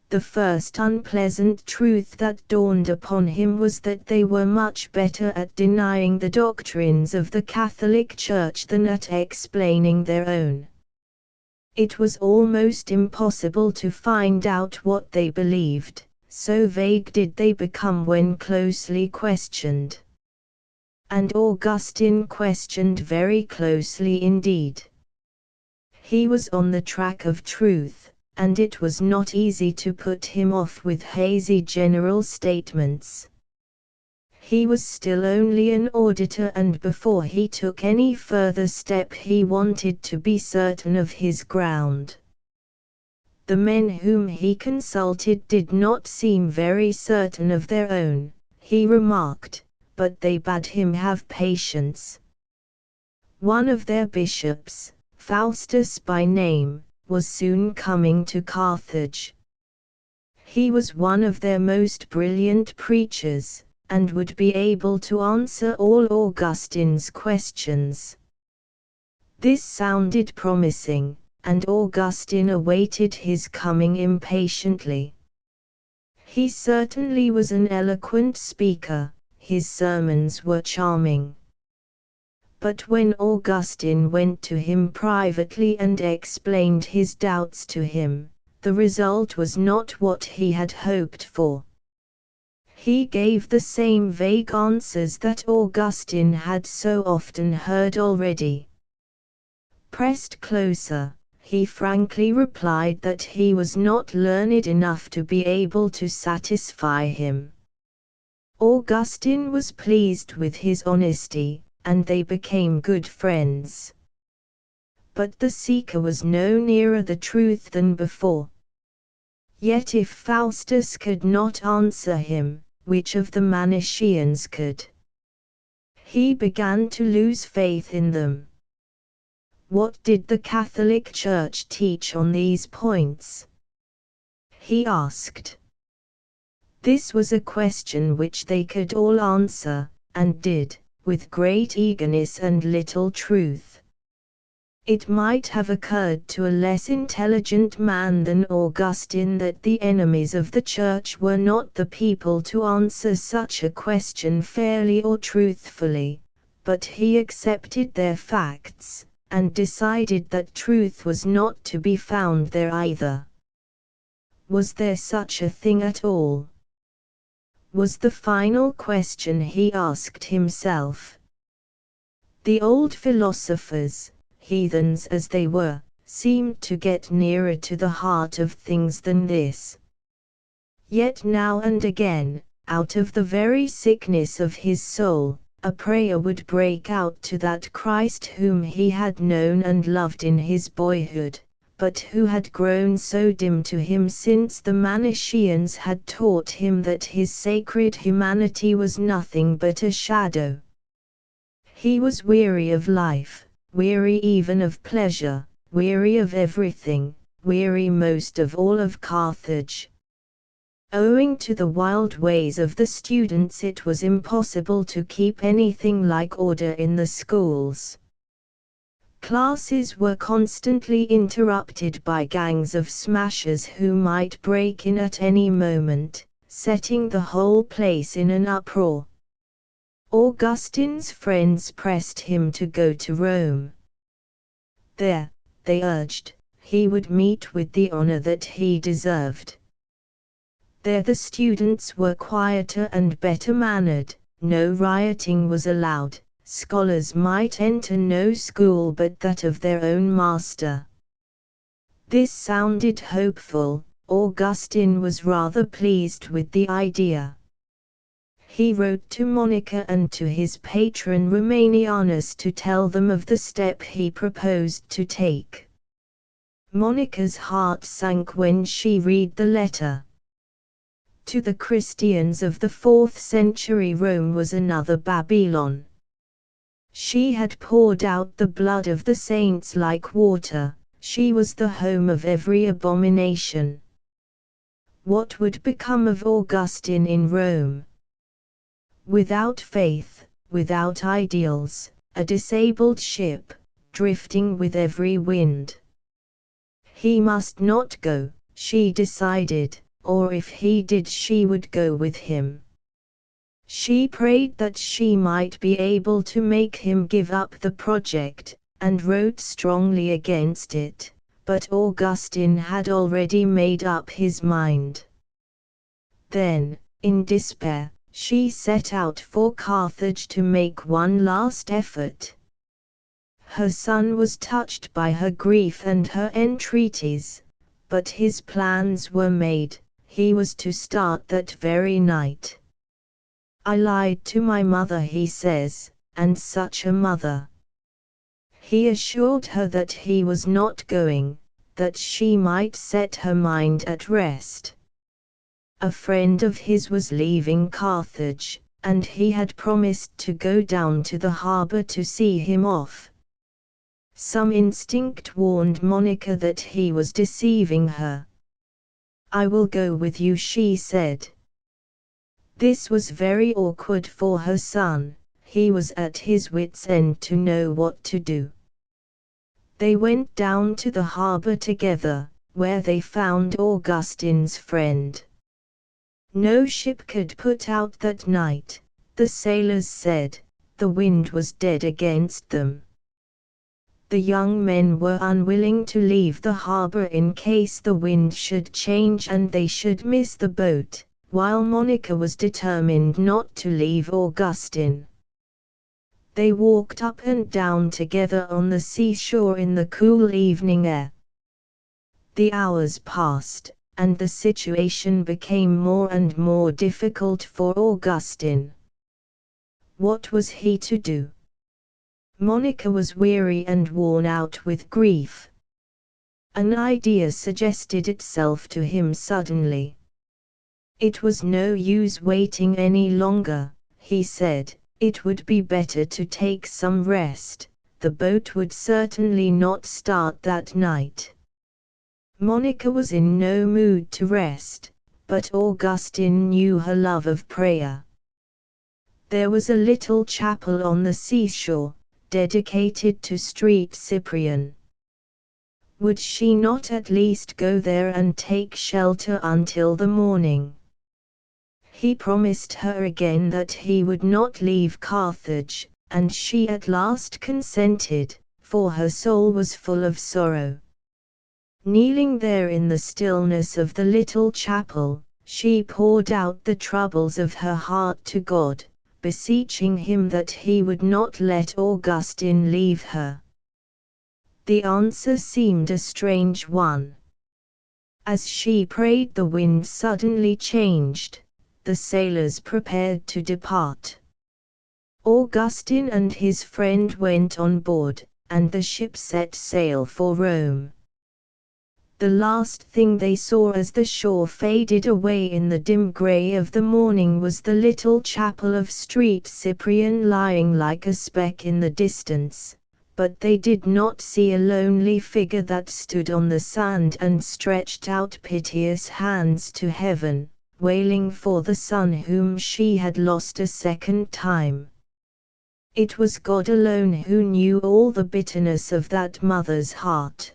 The first unpleasant truth that dawned upon him was that they were much better at denying the doctrines of the Catholic Church than at explaining their own. It was almost impossible to find out what they believed, so vague did they become when closely questioned. And Augustine questioned very closely indeed. He was on the track of truth, and it was not easy to put him off with hazy general statements. He was still only an auditor, and before he took any further step he wanted to be certain of his ground. The men whom he consulted did not seem very certain of their own, he remarked, but they bade him have patience. One of their bishops, Faustus by name, was soon coming to Carthage. He was one of their most brilliant preachers, and would be able to answer all Augustine's questions. This sounded promising, and Augustine awaited his coming impatiently. He certainly was an eloquent speaker, his sermons were charming. But when Augustine went to him privately and explained his doubts to him, the result was not what he had hoped for. He gave the same vague answers that Augustine had so often heard already. Pressed closer, he frankly replied that he was not learned enough to be able to satisfy him. Augustine was pleased with his honesty, and they became good friends. But the seeker was no nearer the truth than before, Yet if Faustus could not answer him, which of the Manichaeans could? He began to lose faith in them. What did the Catholic Church teach on these points? He asked. This was a question which they could all answer, and did, with great eagerness and little truth. It might have occurred to a less intelligent man than Augustine that the enemies of the Church were not the people to answer such a question fairly or truthfully, but he accepted their facts, and decided that truth was not to be found there either. Was there such a thing at all? Was the final question he asked himself. The old philosophers, heathens as they were, seemed to get nearer to the heart of things than this. Yet now and again, out of the very sickness of his soul, a prayer would break out to that Christ whom he had known and loved in his boyhood, but who had grown so dim to him since the Manichaeans had taught him that his sacred humanity was nothing but a shadow. He was weary of life, weary even of pleasure, weary of everything, weary most of all of Carthage. Owing to the wild ways of the students, it was impossible to keep anything like order in the schools. Classes were constantly interrupted by gangs of smashers who might break in at any moment, setting the whole place in an uproar. Augustine's friends pressed him to go to Rome. There, they urged, he would meet with the honor that he deserved. There the students were quieter and better mannered, no rioting was allowed, scholars might enter no school but that of their own master. This sounded hopeful. Augustine was rather pleased with the idea. He wrote to Monica and to his patron Romanianus to tell them of the step he proposed to take. Monica's heart sank when she read the letter. To the Christians of the 4th century, Rome was another Babylon. She had poured out the blood of the saints like water, she was the home of every abomination. What would become of Augustine in Rome? Without faith, without ideals, a disabled ship, drifting with every wind. He must not go, she decided, or if he did she would go with him. She prayed that she might be able to make him give up the project, and wrote strongly against it, but Augustine had already made up his mind. Then, in despair, she set out for Carthage to make one last effort. Her son was touched by her grief and her entreaties, but his plans were made. He was to start that very night. I lied to my mother, he says, and such a mother. He assured her that he was not going, that she might set her mind at rest. A friend of his was leaving Carthage, and he had promised to go down to the harbor to see him off. Some instinct warned Monica that he was deceiving her. I will go with you, she said. This was very awkward for her son. He was at his wits' end to know what to do. They went down to the harbor together, where they found Augustine's friend. No ship could put out that night, the sailors said. The wind was dead against them. The young men were unwilling to leave the harbor in case the wind should change and they should miss the boat, while Monica was determined not to leave Augustine. They walked up and down together on the seashore in the cool evening air. The hours passed, and the situation became more and more difficult for Augustine. What was he to do? Monica was weary and worn out with grief. An idea suggested itself to him suddenly. It was no use waiting any longer, he said. It would be better to take some rest. The boat would certainly not start that night. Monica was in no mood to rest, but Augustine knew her love of prayer. There was a little chapel on the seashore, dedicated to Street Cyprian. Would she not at least go there and take shelter until the morning? He promised her again that he would not leave Carthage, and she at last consented, for her soul was full of sorrow. Kneeling there in the stillness of the little chapel, she poured out the troubles of her heart to God, beseeching him that he would not let Augustine leave her. The answer seemed a strange one. As she prayed, the wind suddenly changed. The sailors prepared to depart. Augustine and his friend went on board, and the ship set sail for Rome. The last thing they saw as the shore faded away in the dim grey of the morning was the little chapel of Street Cyprian lying like a speck in the distance, but they did not see a lonely figure that stood on the sand and stretched out piteous hands to heaven, wailing for the son whom she had lost a second time. It was God alone who knew all the bitterness of that mother's heart.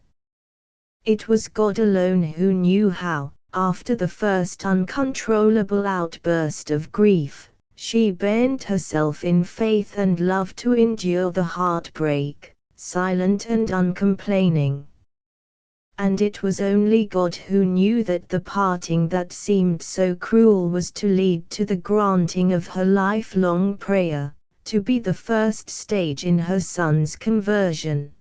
It was God alone who knew how, after the first uncontrollable outburst of grief, she bent herself in faith and love to endure the heartbreak, silent and uncomplaining. And it was only God who knew that the parting that seemed so cruel was to lead to the granting of her lifelong prayer, to be the first stage in her son's conversion.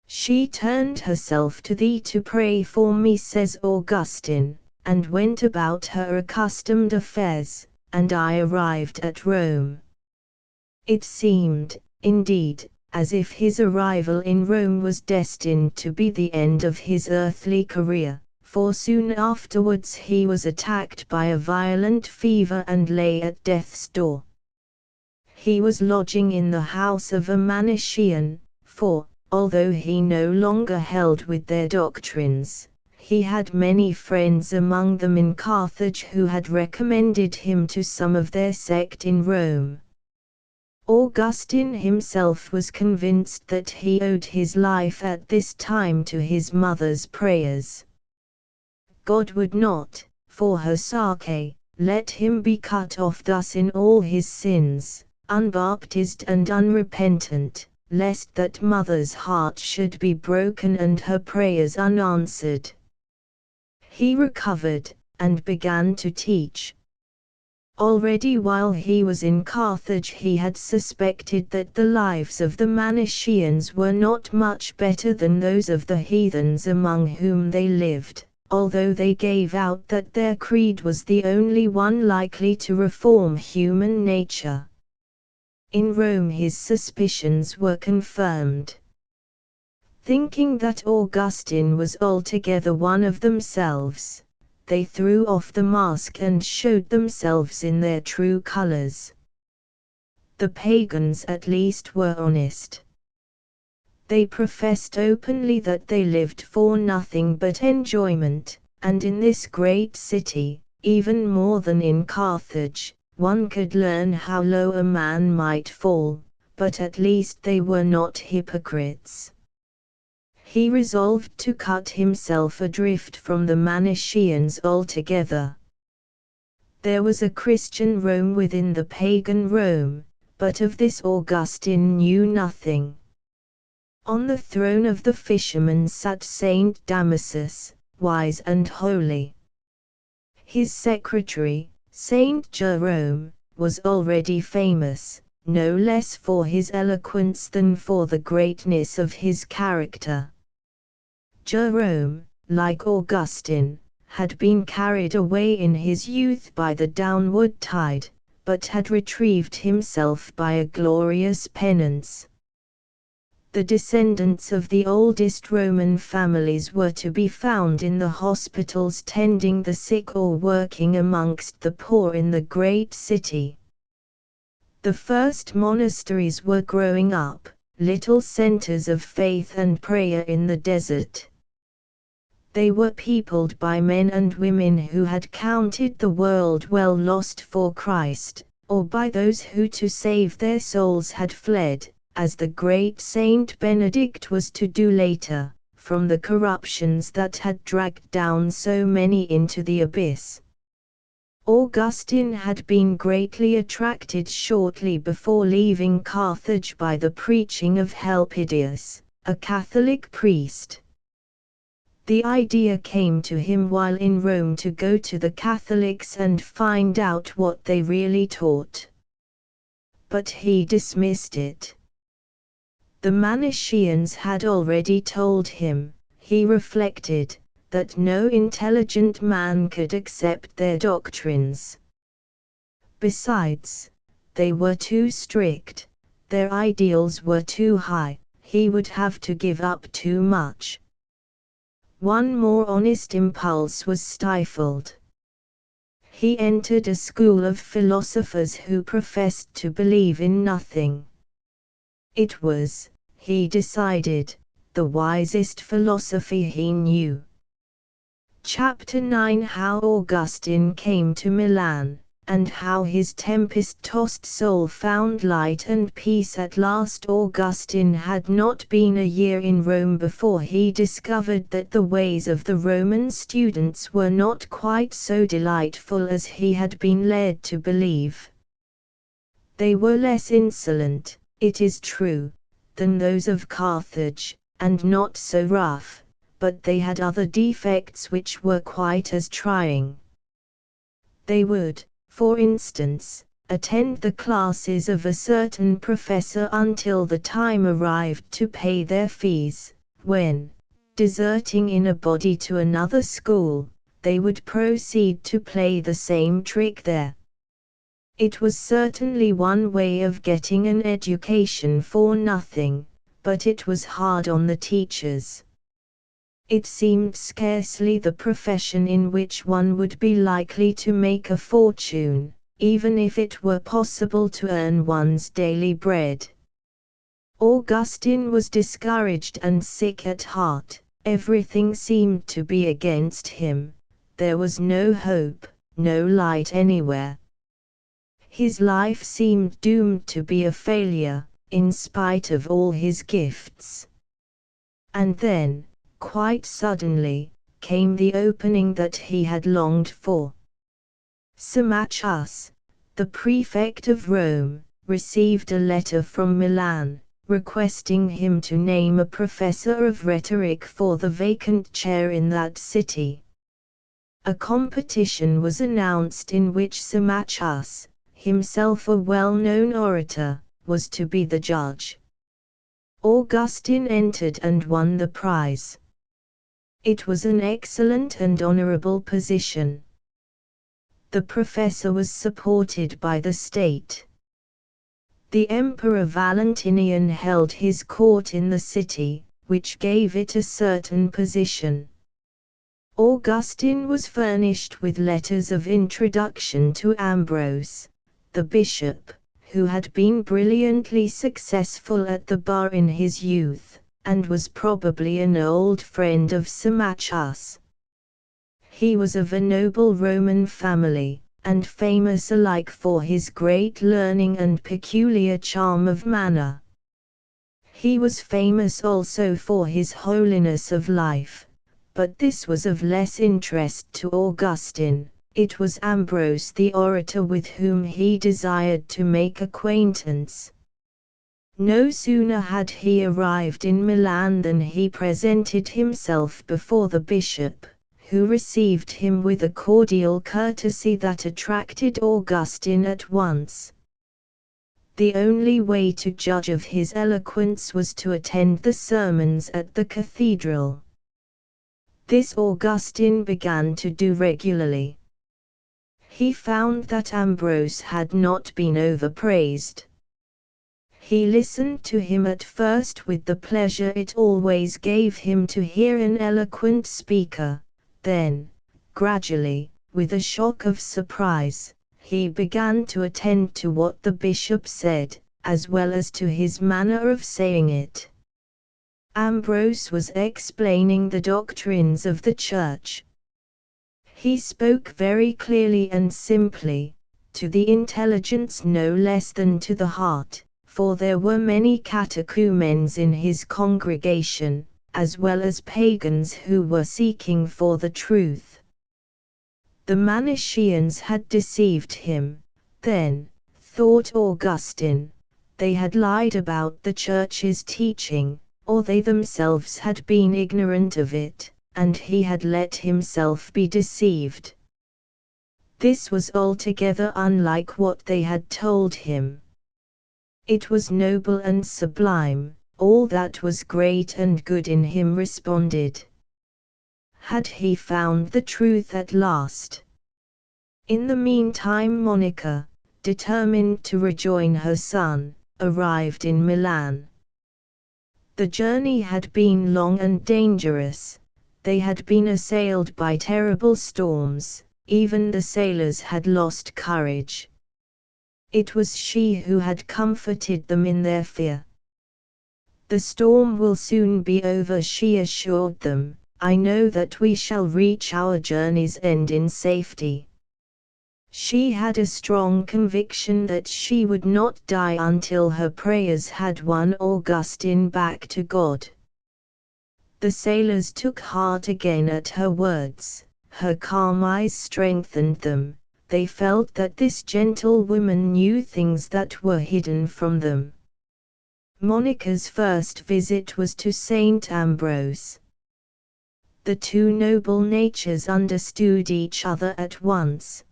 She turned herself to thee to pray for me, says Augustine, and went about her accustomed affairs, and I arrived at Rome. It seemed, indeed, as if his arrival in Rome was destined to be the end of his earthly career, for soon afterwards he was attacked by a violent fever and lay at death's door. He was lodging in the house of a Manichean, for, although he no longer held with their doctrines, he had many friends among them in Carthage who had recommended him to some of their sect in Rome. Augustine himself was convinced that he owed his life at this time to his mother's prayers. God would not, for her sake, let him be cut off thus in all his sins, unbaptized and unrepentant, lest that mother's heart should be broken and her prayers unanswered. He recovered, and began to teach. Already while he was in Carthage he had suspected that the lives of the Manicheans were not much better than those of the heathens among whom they lived, although they gave out that their creed was the only one likely to reform human nature. In Rome his suspicions were confirmed. Thinking that Augustine was altogether one of themselves, they threw off the mask and showed themselves in their true colors. The pagans at least were honest. They professed openly that they lived for nothing but enjoyment, and in this great city, even more than in Carthage, one could learn how low a man might fall, but at least they were not hypocrites. He resolved to cut himself adrift from the Manicheans altogether. There was a Christian Rome within the pagan Rome, but of this Augustine knew nothing. On the throne of the fisherman sat Saint Damasus, wise and holy. His secretary, Saint Jerome, was already famous, no less for his eloquence than for the greatness of his character. Jerome, like Augustine, had been carried away in his youth by the downward tide, but had retrieved himself by a glorious penance. The descendants of the oldest Roman families were to be found in the hospitals tending the sick or working amongst the poor in the great city. The first monasteries were growing up, little centers of faith and prayer in the desert. They were peopled by men and women who had counted the world well lost for Christ, or by those who to save their souls had fled, as the great Saint Benedict was to do later, from the corruptions that had dragged down so many into the abyss. Augustine had been greatly attracted shortly before leaving Carthage by the preaching of Helpidius, a Catholic priest. The idea came to him while in Rome to go to the Catholics and find out what they really taught. But he dismissed it. The Manichaeans had already told him, he reflected, that no intelligent man could accept their doctrines. Besides, they were too strict, their ideals were too high, he would have to give up too much. One more honest impulse was stifled. He entered a school of philosophers who professed to believe in nothing. It was, he decided, the wisest philosophy he knew. Chapter 9: How Augustine came to Milan, and how his tempest-tossed soul found light and peace at last. Augustine had not been a year in Rome before he discovered that the ways of the Roman students were not quite so delightful as he had been led to believe. They were less insolent, it is true, than those of Carthage, and not so rough, but they had other defects which were quite as trying. They would, for instance, attend the classes of a certain professor until the time arrived to pay their fees, when, deserting in a body to another school, they would proceed to play the same trick there. It was certainly one way of getting an education for nothing, but it was hard on the teachers. It seemed scarcely the profession in which one would be likely to make a fortune, even if it were possible to earn one's daily bread. Augustine was discouraged and sick at heart, everything seemed to be against him, there was no hope, no light anywhere. His life seemed doomed to be a failure, in spite of all his gifts. And then, quite suddenly, came the opening that he had longed for. Symmachus, the prefect of Rome, received a letter from Milan, requesting him to name a professor of rhetoric for the vacant chair in that city. A competition was announced in which Symmachus, himself a well-known orator, was to be the judge. Augustine entered and won the prize. It was an excellent and honorable position. The professor was supported by the state. The Emperor Valentinian held his court in the city, which gave it a certain position. Augustine was furnished with letters of introduction to Ambrose, the bishop, who had been brilliantly successful at the bar in his youth, and was probably an old friend of Symmachus. He was of a noble Roman family, and famous alike for his great learning and peculiar charm of manner. He was famous also for his holiness of life, but this was of less interest to Augustine. It was Ambrose the orator with whom he desired to make acquaintance. No sooner had he arrived in Milan than he presented himself before the bishop, who received him with a cordial courtesy that attracted Augustine at once. The only way to judge of his eloquence was to attend the sermons at the cathedral. This Augustine began to do regularly. He found that Ambrose had not been overpraised. He listened to him at first with the pleasure it always gave him to hear an eloquent speaker, then, gradually, with a shock of surprise, he began to attend to what the bishop said, as well as to his manner of saying it. Ambrose was explaining the doctrines of the Church. He spoke very clearly and simply, to the intelligence no less than to the heart, for there were many catechumens in his congregation, as well as pagans who were seeking for the truth. The Manichaeans had deceived him, then, thought Augustine. They had lied about the Church's teaching, or they themselves had been ignorant of it, and he had let himself be deceived. This was altogether unlike what they had told him. It was noble and sublime, all that was great and good in him responded. Had he found the truth at last? In the meantime Monica, determined to rejoin her son, arrived in Milan. The journey had been long and dangerous. They had been assailed by terrible storms, even the sailors had lost courage. It was she who had comforted them in their fear. "The storm will soon be over," she assured them. "I know that we shall reach our journey's end in safety." She had a strong conviction that she would not die until her prayers had won Augustine back to God. The sailors took heart again at her words. Her calm eyes strengthened them. They felt that this gentle woman knew things that were hidden from them. Monica's first visit was to Saint Ambrose. The two noble natures understood each other at once.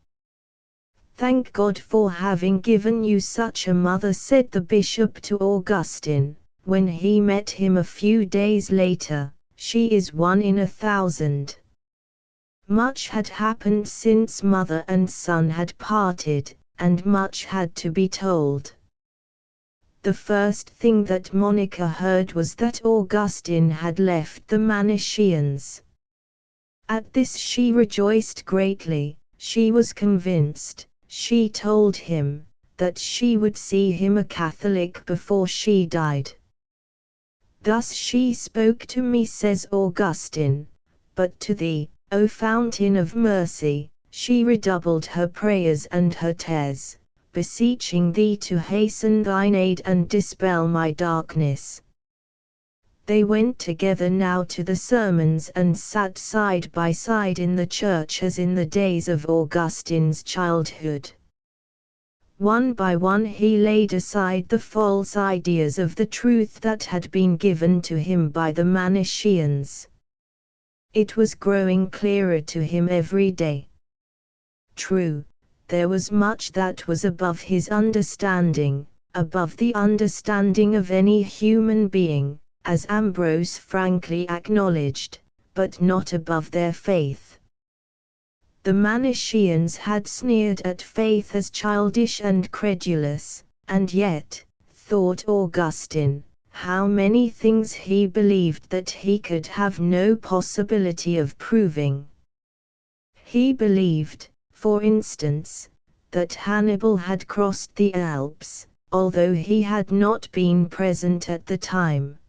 "Thank God for having given you such a mother," said the bishop to Augustine, when he met him a few days later. "She is 1 in 1,000. Much had happened since mother and son had parted, and much had to be told. The first thing that Monica heard was that Augustine had left the Manichaeans. At this she rejoiced greatly. She was convinced, she told him, that she would see him a Catholic before she died. "Thus she spoke to me," says Augustine, "but to thee, O fountain of mercy, she redoubled her prayers and her tears, beseeching thee to hasten thine aid and dispel my darkness." They went together now to the sermons and sat side by side in the church as in the days of Augustine's childhood. One by one he laid aside the false ideas of the truth that had been given to him by the Manichaeans. It was growing clearer to him every day. True, there was much that was above his understanding, above the understanding of any human being, as Ambrose frankly acknowledged, but not above their faith. The Manichaeans had sneered at faith as childish and credulous, and yet, thought Augustine, how many things he believed that he could have no possibility of proving. He believed, for instance, that Hannibal had crossed the Alps, although he had not been present at the time.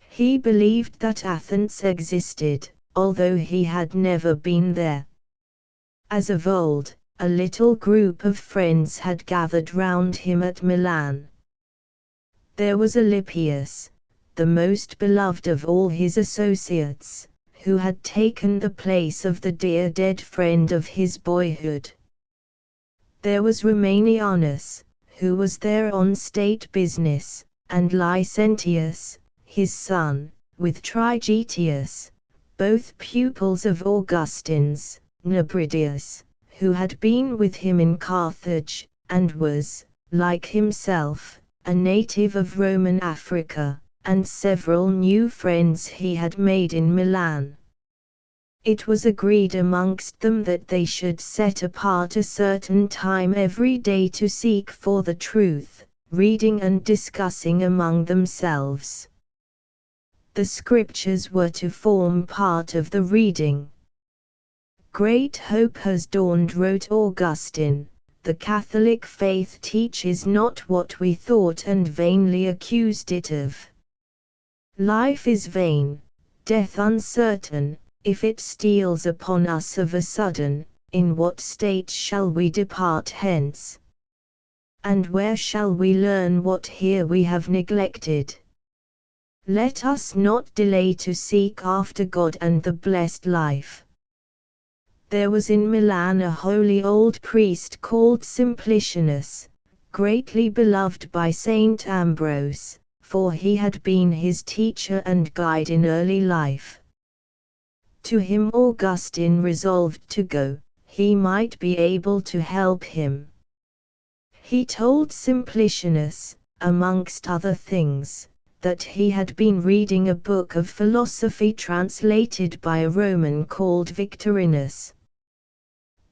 He believed that Athens existed, although he had never been there. As of old, a little group of friends had gathered round him at Milan. There was Alypius, the most beloved of all his associates, who had taken the place of the dear dead friend of his boyhood. There was Romanianus, who was there on state business, and Licentius, his son, with Trigetius, both pupils of Augustine's, Nebridius, who had been with him in Carthage, and was, like himself, a native of Roman Africa, and several new friends he had made in Milan. It was agreed amongst them that they should set apart a certain time every day to seek for the truth, reading and discussing among themselves. The scriptures were to form part of the reading. Great hope has dawned, wrote Augustine. The Catholic faith teaches not what we thought and vainly accused it of. Life is vain, death uncertain. If it steals upon us of a sudden, in what state shall we depart hence? And where shall we learn what here we have neglected? Let us not delay to seek after God and the blessed life. There was in Milan a holy old priest called Simplicianus, greatly beloved by Saint Ambrose, for he had been his teacher and guide in early life. To him Augustine resolved to go, he might be able to help him. He told Simplicianus, amongst other things, that he had been reading a book of philosophy translated by a Roman called Victorinus.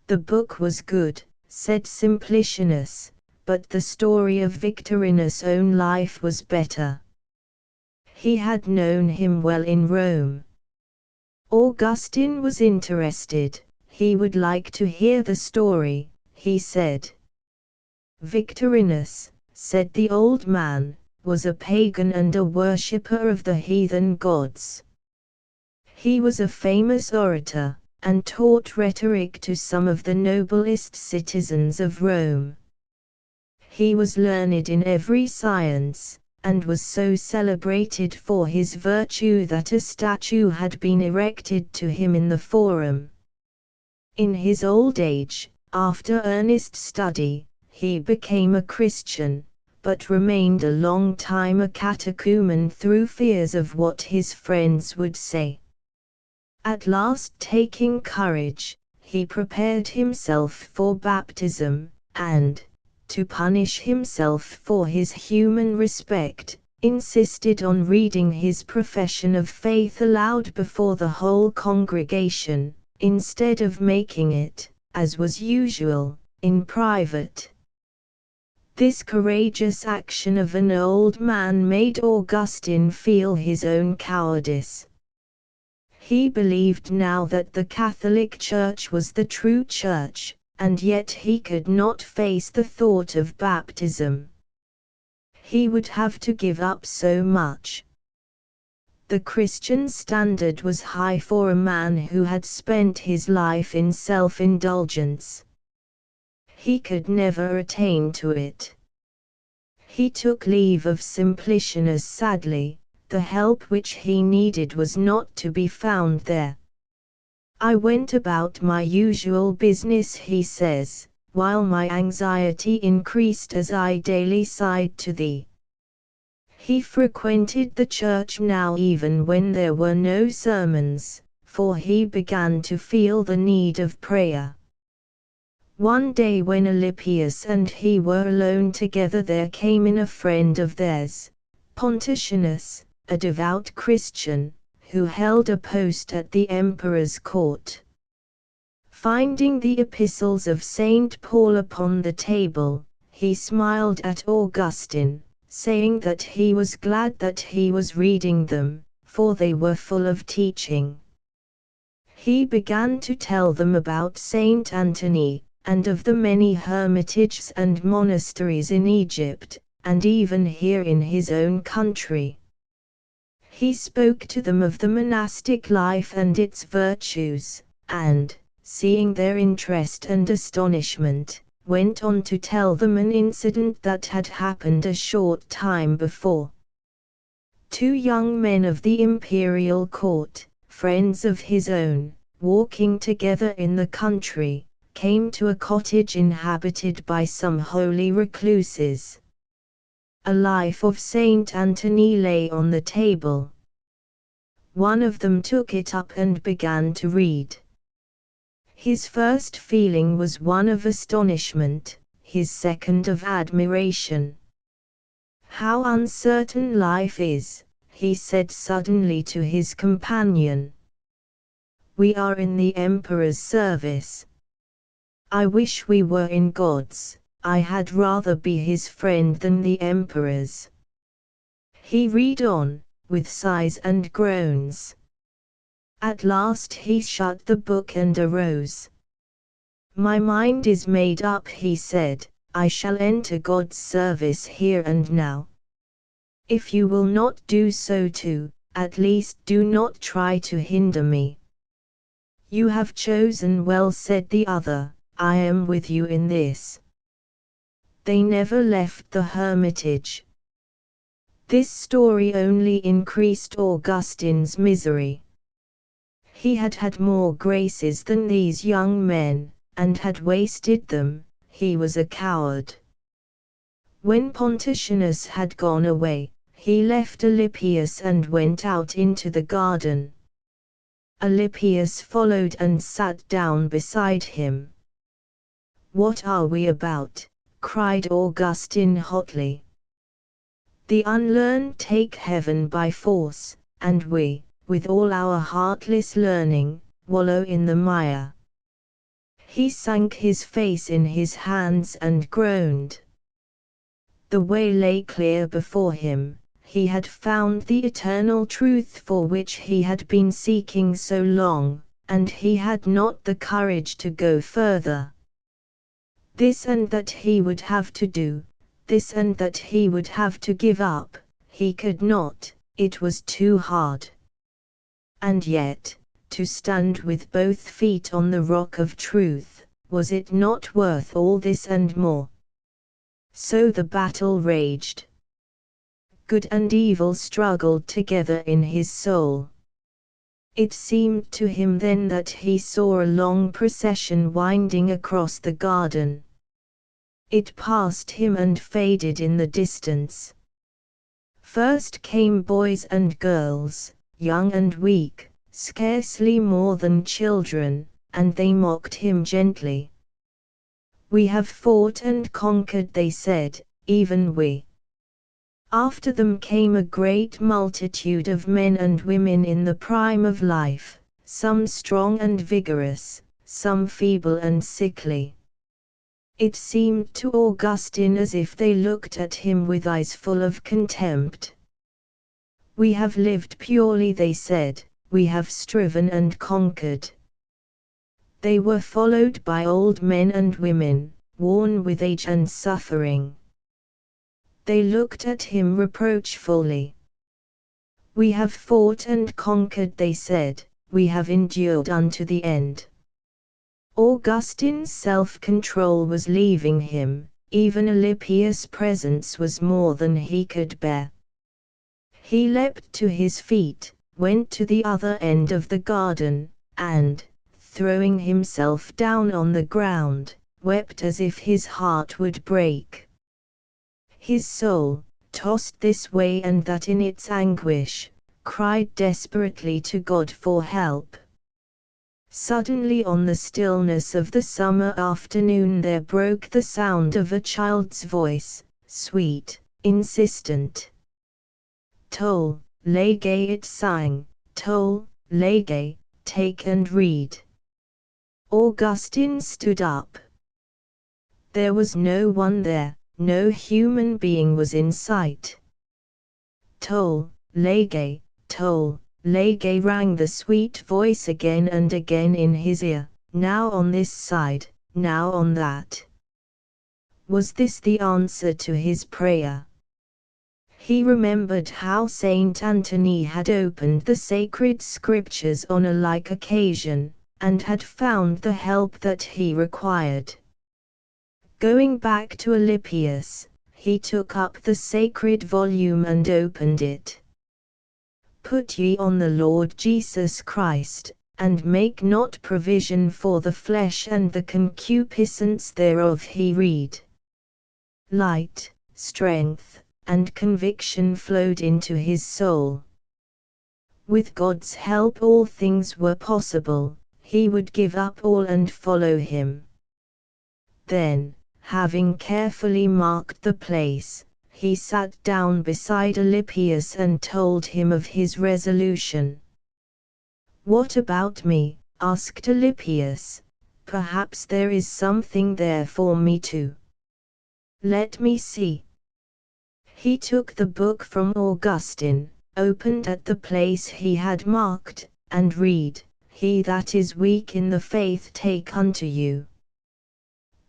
The book was good, said Simplicianus, but the story of Victorinus' own life was better. He had known him well in Rome. Augustine was interested, he would like to hear the story, he said. Victorinus, said the old man, was a pagan and a worshipper of the heathen gods. He was a famous orator, and taught rhetoric to some of the noblest citizens of Rome. He was learned in every science, and was so celebrated for his virtue that a statue had been erected to him in the Forum. In his old age, after earnest study, he became a Christian, but remained a long time a catechumen through fears of what his friends would say. At last, taking courage, he prepared himself for baptism, and, to punish himself for his human respect, insisted on reading his profession of faith aloud before the whole congregation, instead of making it, as was usual, in private. This courageous action of an old man made Augustine feel his own cowardice. He believed now that the Catholic Church was the true Church, and yet he could not face the thought of baptism. He would have to give up so much. The Christian standard was high for a man who had spent his life in self-indulgence. He could never attain to it. He took leave of Simplicianus sadly. The help which he needed was not to be found there. I went about my usual business, he says, while my anxiety increased as I daily sighed to thee. He frequented the church now even when there were no sermons, for he began to feel the need of prayer. One day when Alypius and he were alone together, there came in a friend of theirs, Pontianus, a devout Christian, who held a post at the emperor's court. Finding the epistles of Saint Paul upon the table, he smiled at Augustine, saying that he was glad that he was reading them, for they were full of teaching. He began to tell them about Saint Anthony, and of the many hermitages and monasteries in Egypt, and even here in his own country. He spoke to them of the monastic life and its virtues, and, seeing their interest and astonishment, went on to tell them an incident that had happened a short time before. Two young men of the imperial court, friends of his own, walking together in the country, came to a cottage inhabited by some holy recluses. A life of Saint Anthony lay on the table. One of them took it up and began to read. His first feeling was one of astonishment, his second of admiration. "How uncertain life is," he said suddenly to his companion. "We are in the Emperor's service. I wish we were in God's." I had rather be his friend than the emperor's. He read on, with sighs and groans. At last he shut the book and arose. My mind is made up, he said, I shall enter God's service here and now. If you will not do so too, at least do not try to hinder me. You have chosen well, said the other, I am with you in this. They never left the hermitage. This story only increased Augustine's misery. He had had more graces than these young men, and had wasted them. He was a coward. When Pontianus had gone away, he left Alypius and went out into the garden. Alypius followed and sat down beside him. What are we about? Cried Augustine hotly. The unlearned take heaven by force, and we, with all our heartless learning, wallow in the mire. He sank his face in his hands and groaned. The way lay clear before him. He had found the eternal truth for which he had been seeking so long, and he had not the courage to go further. This and that he would have to do, this and that he would have to give up, he could not, it was too hard. And yet, to stand with both feet on the rock of truth, was it not worth all this and more? So the battle raged. Good and evil struggled together in his soul. It seemed to him then that he saw a long procession winding across the garden. It passed him and faded in the distance. First came boys and girls, young and weak, scarcely more than children, and they mocked him gently. We have fought and conquered, they said, even we. After them came a great multitude of men and women in the prime of life, some strong and vigorous, some feeble and sickly. It seemed to Augustine as if they looked at him with eyes full of contempt. We have lived purely, they said, we have striven and conquered. They were followed by old men and women, worn with age and suffering. They looked at him reproachfully. We have fought and conquered, they said, we have endured unto the end. Augustine's self-control was leaving him, even Alypius' presence was more than he could bear. He leapt to his feet, went to the other end of the garden, and, throwing himself down on the ground, wept as if his heart would break. His soul, tossed this way and that in its anguish, cried desperately to God for help. Suddenly on the stillness of the summer afternoon there broke the sound of a child's voice, sweet, insistent. Toll, lege, it sang, toll, lege, take and read. Augustine stood up. There was no one there. No human being was in sight. Toll, lege, rang the sweet voice again and again in his ear, now on this side, now on that. Was this the answer to his prayer? He remembered how Saint Anthony had opened the sacred scriptures on a like occasion, and had found the help that he required. Going back to Alypius, he took up the sacred volume and opened it. Put ye on the Lord Jesus Christ, and make not provision for the flesh and the concupiscence thereof, he read. Light, strength, and conviction flowed into his soul. With God's help all things were possible, he would give up all and follow him. Then, having carefully marked the place, he sat down beside Alypius and told him of his resolution. What about me? Asked Alypius. Perhaps there is something there for me too. Let me see. He took the book from Augustine, opened at the place he had marked, and read, "He that is weak in the faith take unto you."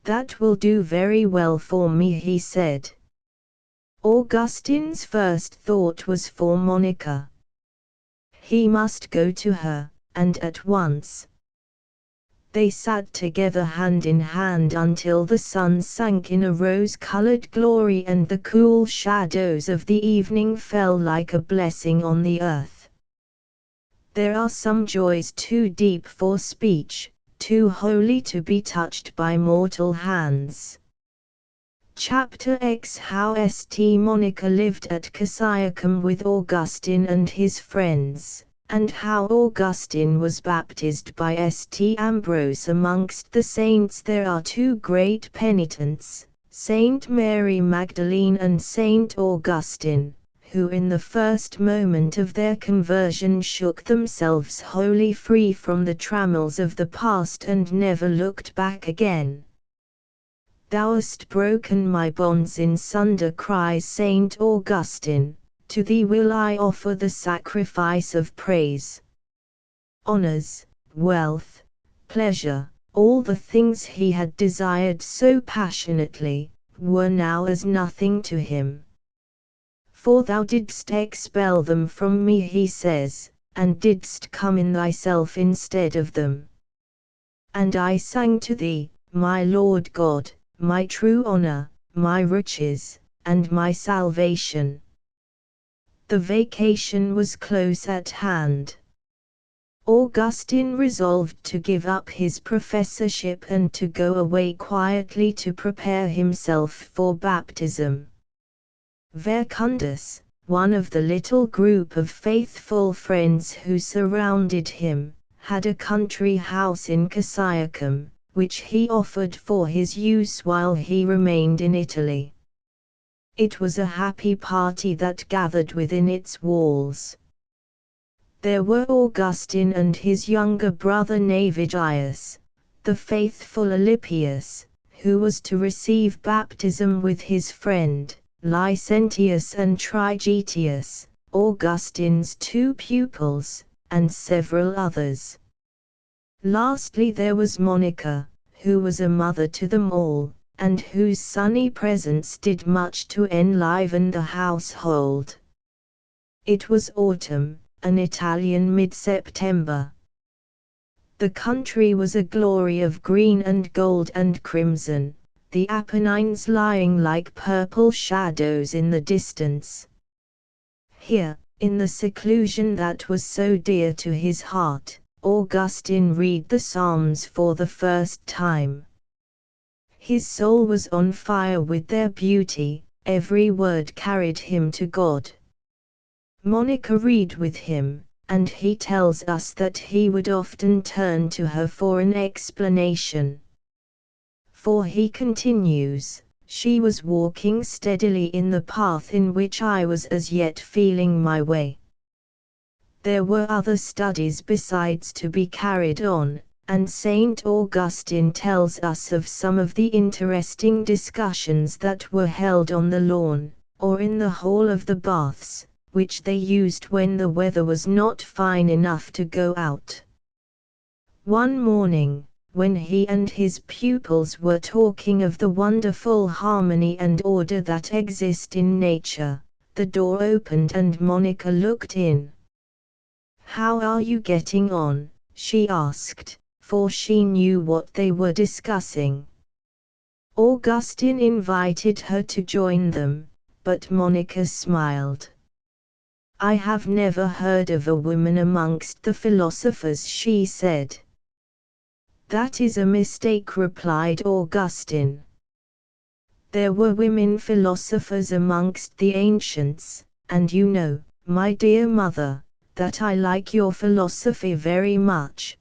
"That will do very well for me," he said. Augustine's first thought was for Monica. He must go to her, and at once. They sat together hand in hand until the sun sank in a rose-colored glory and the cool shadows of the evening fell like a blessing on the earth. There are some joys too deep for speech, too holy to be touched by mortal hands. Chapter X. How St. Monica lived at Cassiacum with Augustine and his friends, and how Augustine was baptized by St. Ambrose. Amongst the saints there are two great penitents, Saint Mary Magdalene and Saint Augustine, who in the first moment of their conversion shook themselves wholly free from the trammels of the past and never looked back again. "Thou hast broken my bonds in sunder," cries Saint Augustine. "To thee will I offer the sacrifice of praise." Honors, wealth, pleasure, all the things he had desired so passionately, were now as nothing to him. "For thou didst expel them from me," he says, "and didst come in thyself instead of them. And I sang to thee, my Lord God, my true honor, my riches, and my salvation." The vacation was close at hand. Augustine resolved to give up his professorship and to go away quietly to prepare himself for baptism. Vercundus, one of the little group of faithful friends who surrounded him, had a country house in Cassiacum, which he offered for his use while he remained in Italy. It was a happy party that gathered within its walls. There were Augustine and his younger brother Navigius, the faithful Alypius, who was to receive baptism with his friend, Licentius, and Trigetius, Augustine's two pupils, and several others. Lastly there was Monica, who was a mother to them all, and whose sunny presence did much to enliven the household. It was autumn, an Italian mid-September. The country was a glory of green and gold and crimson, the Apennines lying like purple shadows in the distance. Here, in the seclusion that was so dear to his heart, Augustine read the Psalms for the first time. His soul was on fire with their beauty, every word carried him to God. Monica read with him, and he tells us that he would often turn to her for an explanation. For he continues, "She was walking steadily in the path in which I was as yet feeling my way." There were other studies besides to be carried on, and Saint Augustine tells us of some of the interesting discussions that were held on the lawn, or in the hall of the baths, which they used when the weather was not fine enough to go out. One morning, when he and his pupils were talking of the wonderful harmony and order that exist in nature, the door opened and Monica looked in. "How are you getting on?" she asked, for she knew what they were discussing. Augustine invited her to join them, but Monica smiled. "I have never heard of a woman amongst the philosophers," she said. "That is a mistake," replied Augustine. "There were women philosophers amongst the ancients, and you know, my dear mother, that I like your philosophy very much.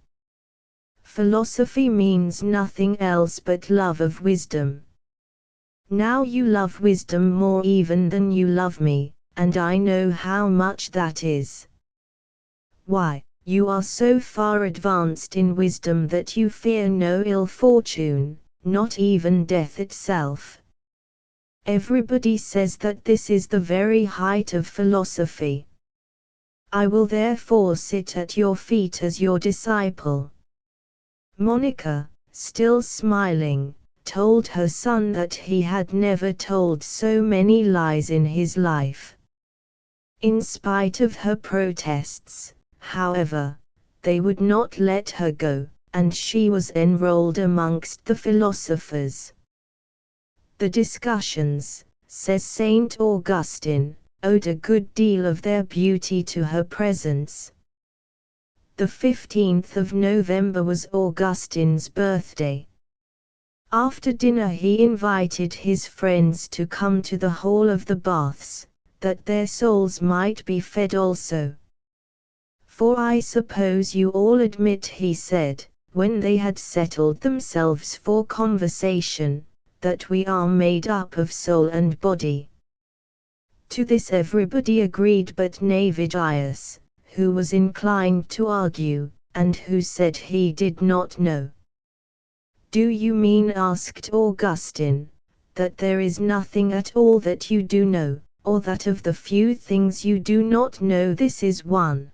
Philosophy means nothing else but love of wisdom. Now you love wisdom more even than you love me, and I know how much that is. Why, you are so far advanced in wisdom that you fear no ill fortune, not even death itself." Everybody says that this is the very height of philosophy. I will therefore sit at your feet as your disciple." Monica, still smiling, told her son that he had never told so many lies in his life. In spite of her protests, however, they would not let her go, and she was enrolled amongst the philosophers. The discussions, says Saint Augustine, owed a good deal of their beauty to her presence. The 15th of November was Augustine's birthday. After dinner he invited his friends to come to the Hall of the Baths, that their souls might be fed also. "For I suppose you all admit," he said, when they had settled themselves for conversation, "that we are made up of soul and body." To this everybody agreed but Navigius, who was inclined to argue, and who said he did not know. "Do you mean," asked Augustine, "that there is nothing at all that you do know, or that of the few things you do not know this is one?"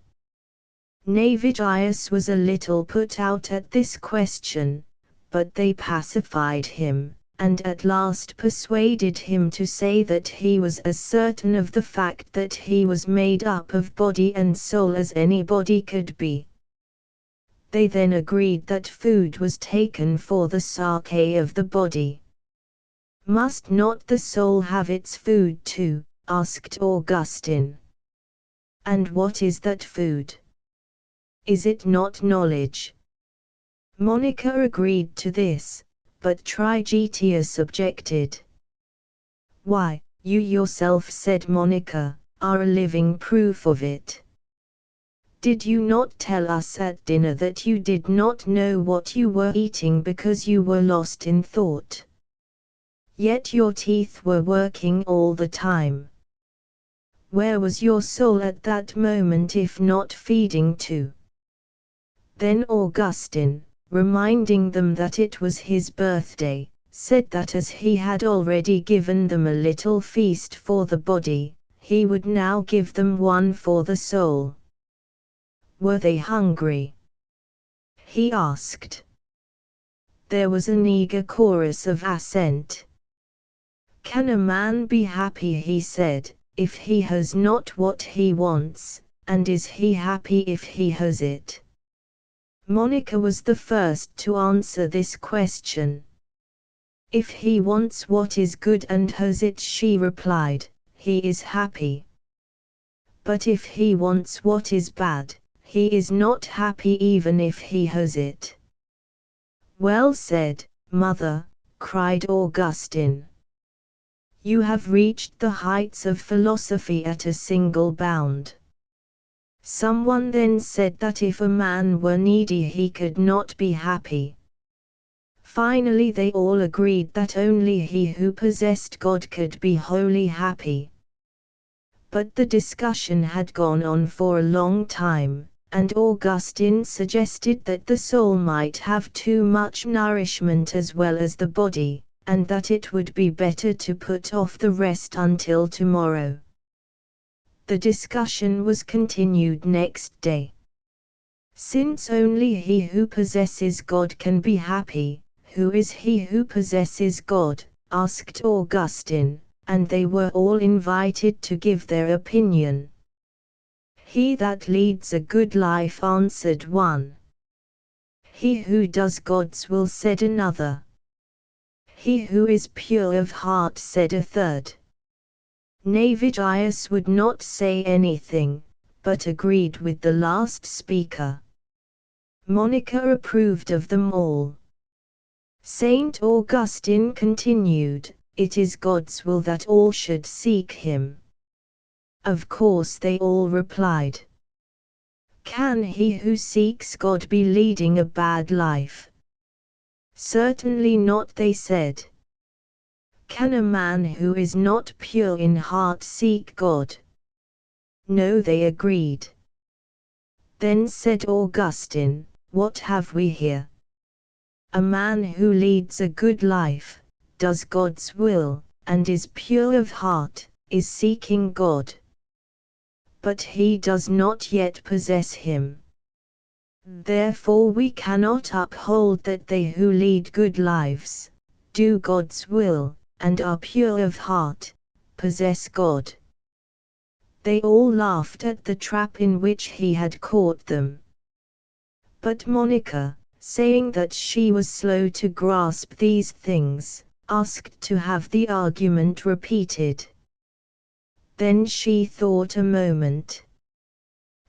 Navigius was a little put out at this question, but they pacified him, and at last persuaded him to say that he was as certain of the fact that he was made up of body and soul as anybody could be. They then agreed that food was taken for the sarche of the body. "Must not the soul have its food too?" asked Augustine. "And what is that food? Is it not knowledge?" Monica agreed to this, but Trigetius objected. "Why, you yourself," said Monica, "are a living proof of it. Did you not tell us at dinner that you did not know what you were eating because you were lost in thought? Yet your teeth were working all the time. Where was your soul at that moment if not feeding too?" Then Augustine, reminding them that it was his birthday, said that as he had already given them a little feast for the body, he would now give them one for the soul. "Were they hungry?" he asked. There was an eager chorus of assent. "Can a man be happy," he said, "if he has not what he wants, and is he happy if he has it?" Monica was the first to answer this question. "If he wants what is good and has it," she replied, "he is happy. But if he wants what is bad, he is not happy even if he has it." "Well said, mother," cried Augustine. "You have reached the heights of philosophy at a single bound." Someone then said that if a man were needy he could not be happy. Finally they all agreed that only he who possessed God could be wholly happy. But the discussion had gone on for a long time, and Augustine suggested that the soul might have too much nourishment as well as the body, and that it would be better to put off the rest until tomorrow. The discussion was continued next day. "Since only he who possesses God can be happy, who is he who possesses God?" asked Augustine, and they were all invited to give their opinion. "He that leads a good life," answered one. "He who does God's will," said another. "He who is pure of heart," said a third. Navigius would not say anything, but agreed with the last speaker. Monica approved of them all. Saint Augustine continued, "It is God's will that all should seek Him." Of course they all replied. "Can he who seeks God be leading a bad life?" "Certainly not," they said. "Can a man who is not pure in heart seek God?" "No," they agreed. Then said Augustine, "What have we here? A man who leads a good life, does God's will, and is pure of heart, is seeking God. But he does not yet possess him. Therefore we cannot uphold that they who lead good lives, do God's will, and are pure of heart, possess God. They all laughed at the trap in which he had caught them. But Monica, saying that she was slow to grasp these things, asked to have the argument repeated. Then she thought a moment.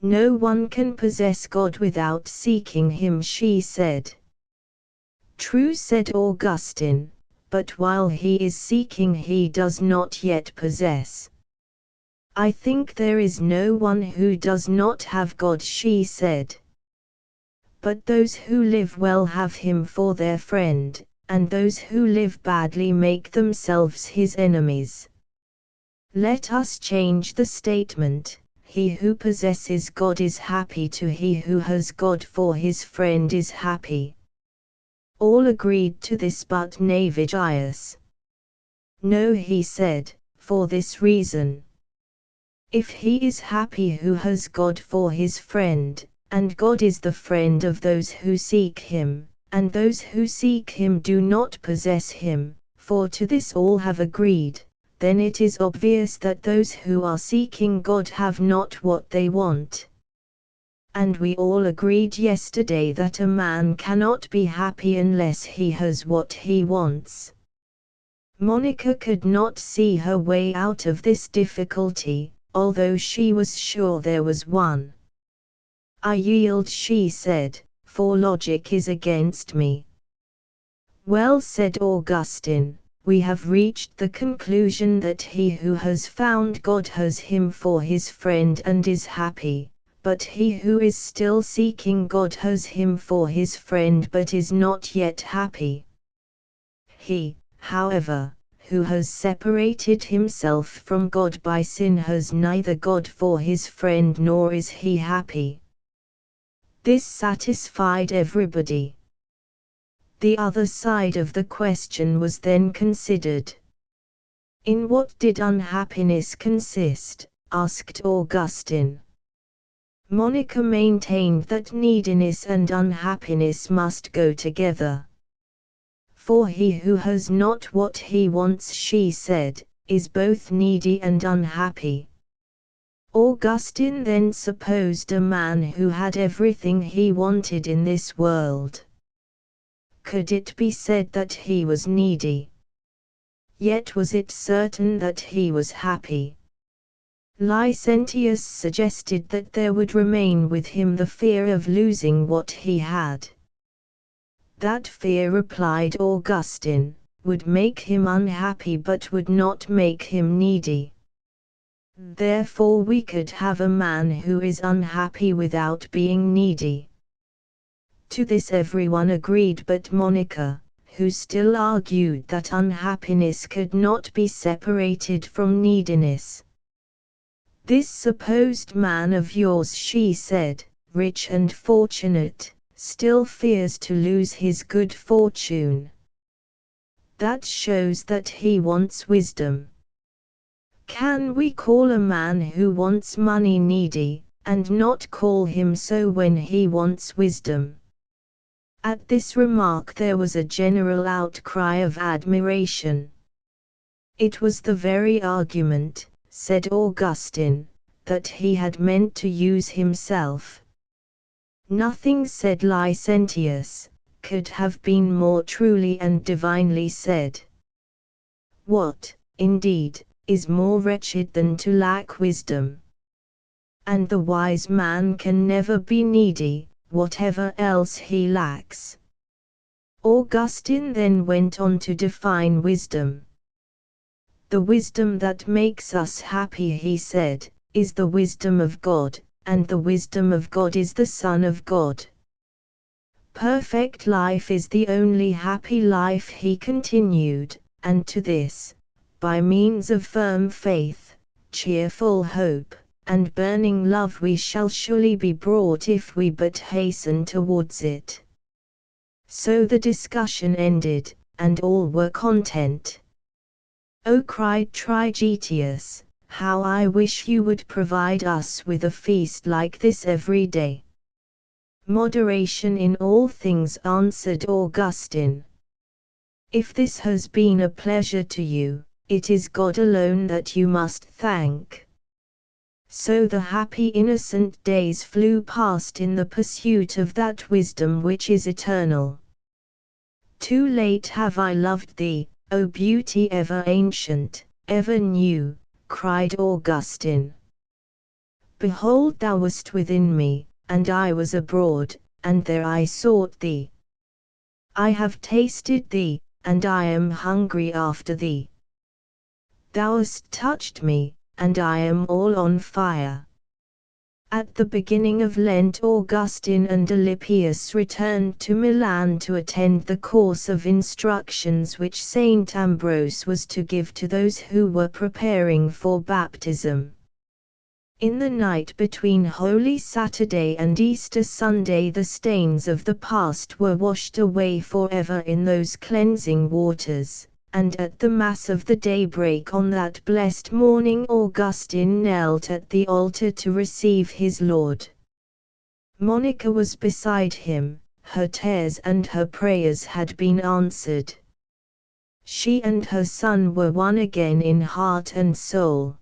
No one can possess God without seeking him, she said. True, said Augustine, but while he is seeking he does not yet possess. I think there is no one who does not have God, she said. But those who live well have him for their friend, and those who live badly make themselves his enemies. Let us change the statement. He who possesses God is happy to he who has God for his friend is happy. All agreed to this but Navigius. No, he said, for this reason. If he is happy who has God for his friend, and God is the friend of those who seek him, and those who seek him do not possess him, for to this all have agreed, then it is obvious that those who are seeking God have not what they want. And we all agreed yesterday that a man cannot be happy unless he has what he wants. Monica could not see her way out of this difficulty, although she was sure there was one. I yield, she said, for logic is against me. Well, said Augustine, we have reached the conclusion that he who has found God has him for his friend and is happy, but he who is still seeking God has him for his friend but is not yet happy. He, however, who has separated himself from God by sin has neither God for his friend nor is he happy. This satisfied everybody. The other side of the question was then considered. In what did unhappiness consist? Asked Augustine. Monica maintained that neediness and unhappiness must go together. For he who has not what he wants, she said, is both needy and unhappy. Augustine then supposed a man who had everything he wanted in this world. Could it be said that he was needy? Yet was it certain that he was happy? Licentius suggested that there would remain with him the fear of losing what he had. That fear, replied Augustine, would make him unhappy but would not make him needy. Therefore we could have a man who is unhappy without being needy. To this everyone agreed but Monica, who still argued that unhappiness could not be separated from neediness. This supposed man of yours, she said, rich and fortunate, still fears to lose his good fortune. That shows that he wants wisdom. Can we call a man who wants money needy, and not call him so when he wants wisdom? At this remark there was a general outcry of admiration. It was the very argument, said Augustine, that he had meant to use himself. Nothing, said Licentius, could have been more truly and divinely said. What, indeed, is more wretched than to lack wisdom? And the wise man can never be needy, whatever else he lacks. Augustine then went on to define wisdom. The wisdom that makes us happy, he said, is the wisdom of God, and the wisdom of God is the Son of God. Perfect life is the only happy life, he continued, and to this, by means of firm faith, cheerful hope, and burning love we shall surely be brought if we but hasten towards it. So the discussion ended, and all were content. Oh, cried Trigetius, how I wish you would provide us with a feast like this every day. Moderation in all things, answered Augustine. If this has been a pleasure to you, it is God alone that you must thank. So the happy innocent days flew past in the pursuit of that wisdom which is eternal. Too late have I loved thee, O beauty ever ancient, ever new, cried Augustine. Behold, thou wast within me, and I was abroad, and there I sought thee. I have tasted thee, and I am hungry after thee. Thou hast touched me, and I am all on fire. At the beginning of Lent, Augustine and Alypius returned to Milan to attend the course of instructions which Saint Ambrose was to give to those who were preparing for baptism. In the night between Holy Saturday and Easter Sunday, the stains of the past were washed away forever in those cleansing waters, and at the Mass of the daybreak on that blessed morning Augustine knelt at the altar to receive his Lord. Monica was beside him, her tears and her prayers had been answered. She and her son were one again in heart and soul.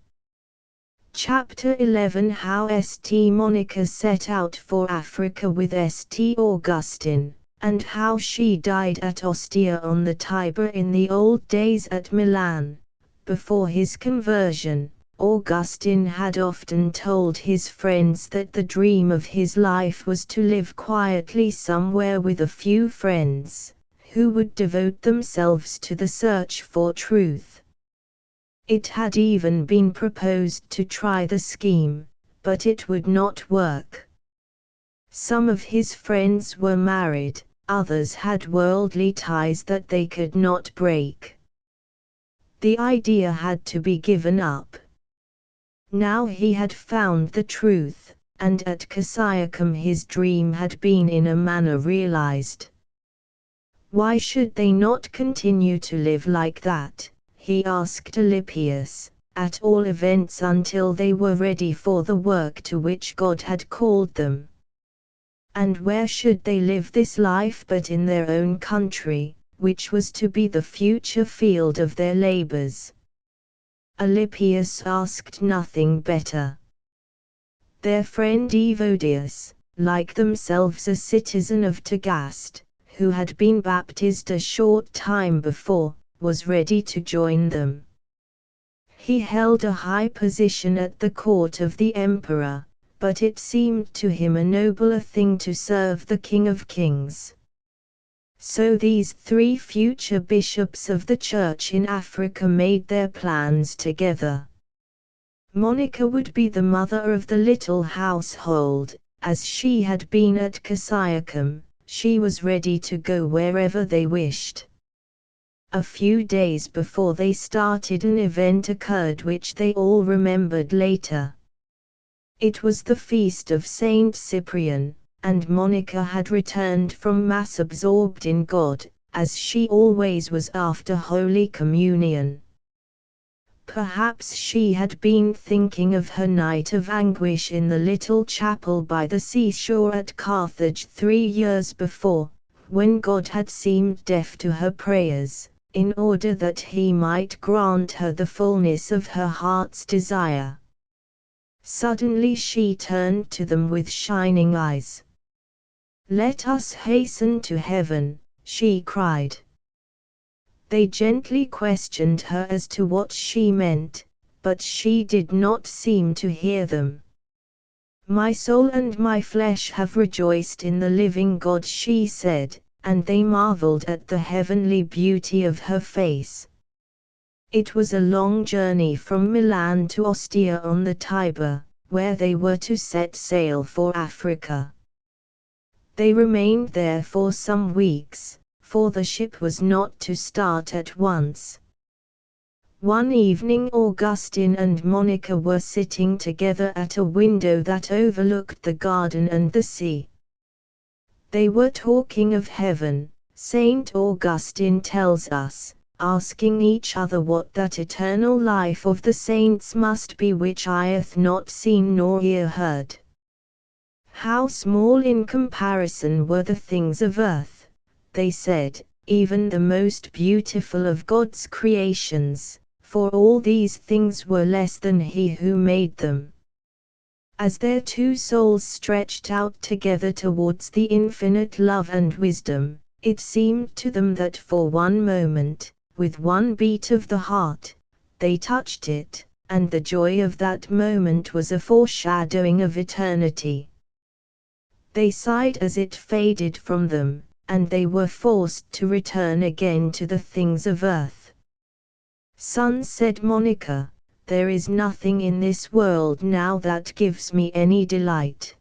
Chapter 11, How St. Monica set out for Africa with St. Augustine, and how she died at Ostia on the Tiber in the old days at Milan. Before his conversion, Augustine had often told his friends that the dream of his life was to live quietly somewhere with a few friends, who would devote themselves to the search for truth. It had even been proposed to try the scheme, but it would not work. Some of his friends were married, others had worldly ties that they could not break. The idea had to be given up. Now he had found the truth, and at Cassiacum his dream had been in a manner realized. Why should they not continue to live like that, he asked Alypius, at all events until they were ready for the work to which God had called them? And where should they live this life but in their own country, which was to be the future field of their labors? Alypius asked nothing better. Their friend Evodius, like themselves a citizen of Tagaste, who had been baptized a short time before, was ready to join them. He held a high position at the court of the emperor, but it seemed to him a nobler thing to serve the King of Kings. So these three future bishops of the Church in Africa made their plans together. Monica would be the mother of the little household, as she had been at Cassiacum. She was ready to go wherever they wished. A few days before they started, an event occurred which they all remembered later. It was the feast of Saint Cyprian, and Monica had returned from Mass absorbed in God, as she always was after Holy Communion. Perhaps she had been thinking of her night of anguish in the little chapel by the seashore at Carthage 3 years before, when God had seemed deaf to her prayers, in order that he might grant her the fullness of her heart's desire. Suddenly she turned to them with shining eyes. "Let us hasten to heaven," she cried. They gently questioned her as to what she meant, but she did not seem to hear them. "My soul and my flesh have rejoiced in the living God," she said, and they marveled at the heavenly beauty of her face. It was a long journey from Milan to Ostia on the Tiber, where they were to set sail for Africa. They remained there for some weeks, for the ship was not to start at once. One evening Augustine and Monica were sitting together at a window that overlooked the garden and the sea. They were talking of heaven. Saint Augustine tells us, asking each other what that eternal life of the saints must be which eye hath not seen nor ear heard. How small in comparison were the things of earth, they said, even the most beautiful of God's creations, for all these things were less than He who made them. As their two souls stretched out together towards the infinite love and wisdom, it seemed to them that for one moment, with one beat of the heart, they touched it, and the joy of that moment was a foreshadowing of eternity. They sighed as it faded from them, and they were forced to return again to the things of earth. "Son," said Monica, "there is nothing in this world now that gives me any delight.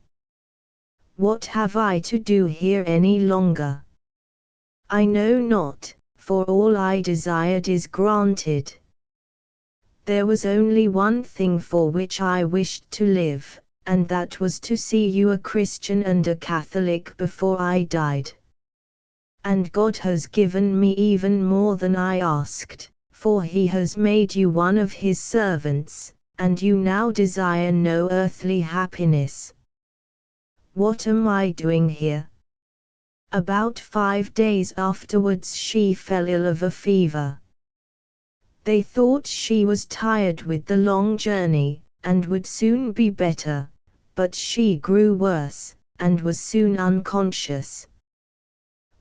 What have I to do here any longer? I know not, for all I desired is granted. There was only one thing for which I wished to live, and that was to see you a Christian and a Catholic before I died. And God has given me even more than I asked, for He has made you one of His servants, and you now desire no earthly happiness. What am I doing here?" About 5 days afterwards she fell ill of a fever. They thought she was tired with the long journey, and would soon be better, but she grew worse, and was soon unconscious.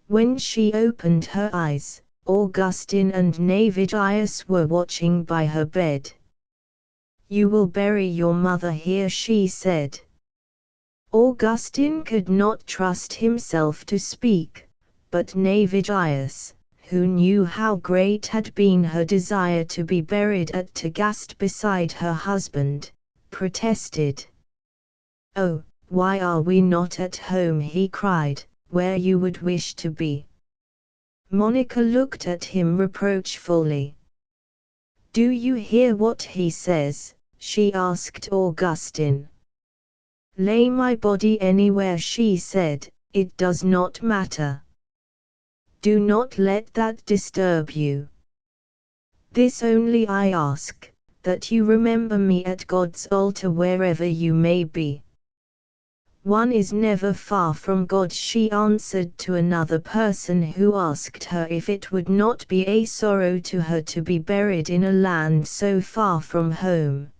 When she opened her eyes, Augustine and Navigius were watching by her bed. "You will bury your mother here," she said. Augustine could not trust himself to speak, but Navigius, who knew how great had been her desire to be buried at Tagaste beside her husband, protested. "Oh, why are we not at home?" he cried, "where you would wish to be." Monica looked at him reproachfully. "Do you hear what he says?" she asked Augustine. "Lay my body anywhere," she said, "it does not matter. Do not let that disturb you. This only I ask, that you remember me at God's altar wherever you may be." "One is never far from God," she answered to another person who asked her if it would not be a sorrow to her to be buried in a land so far from home.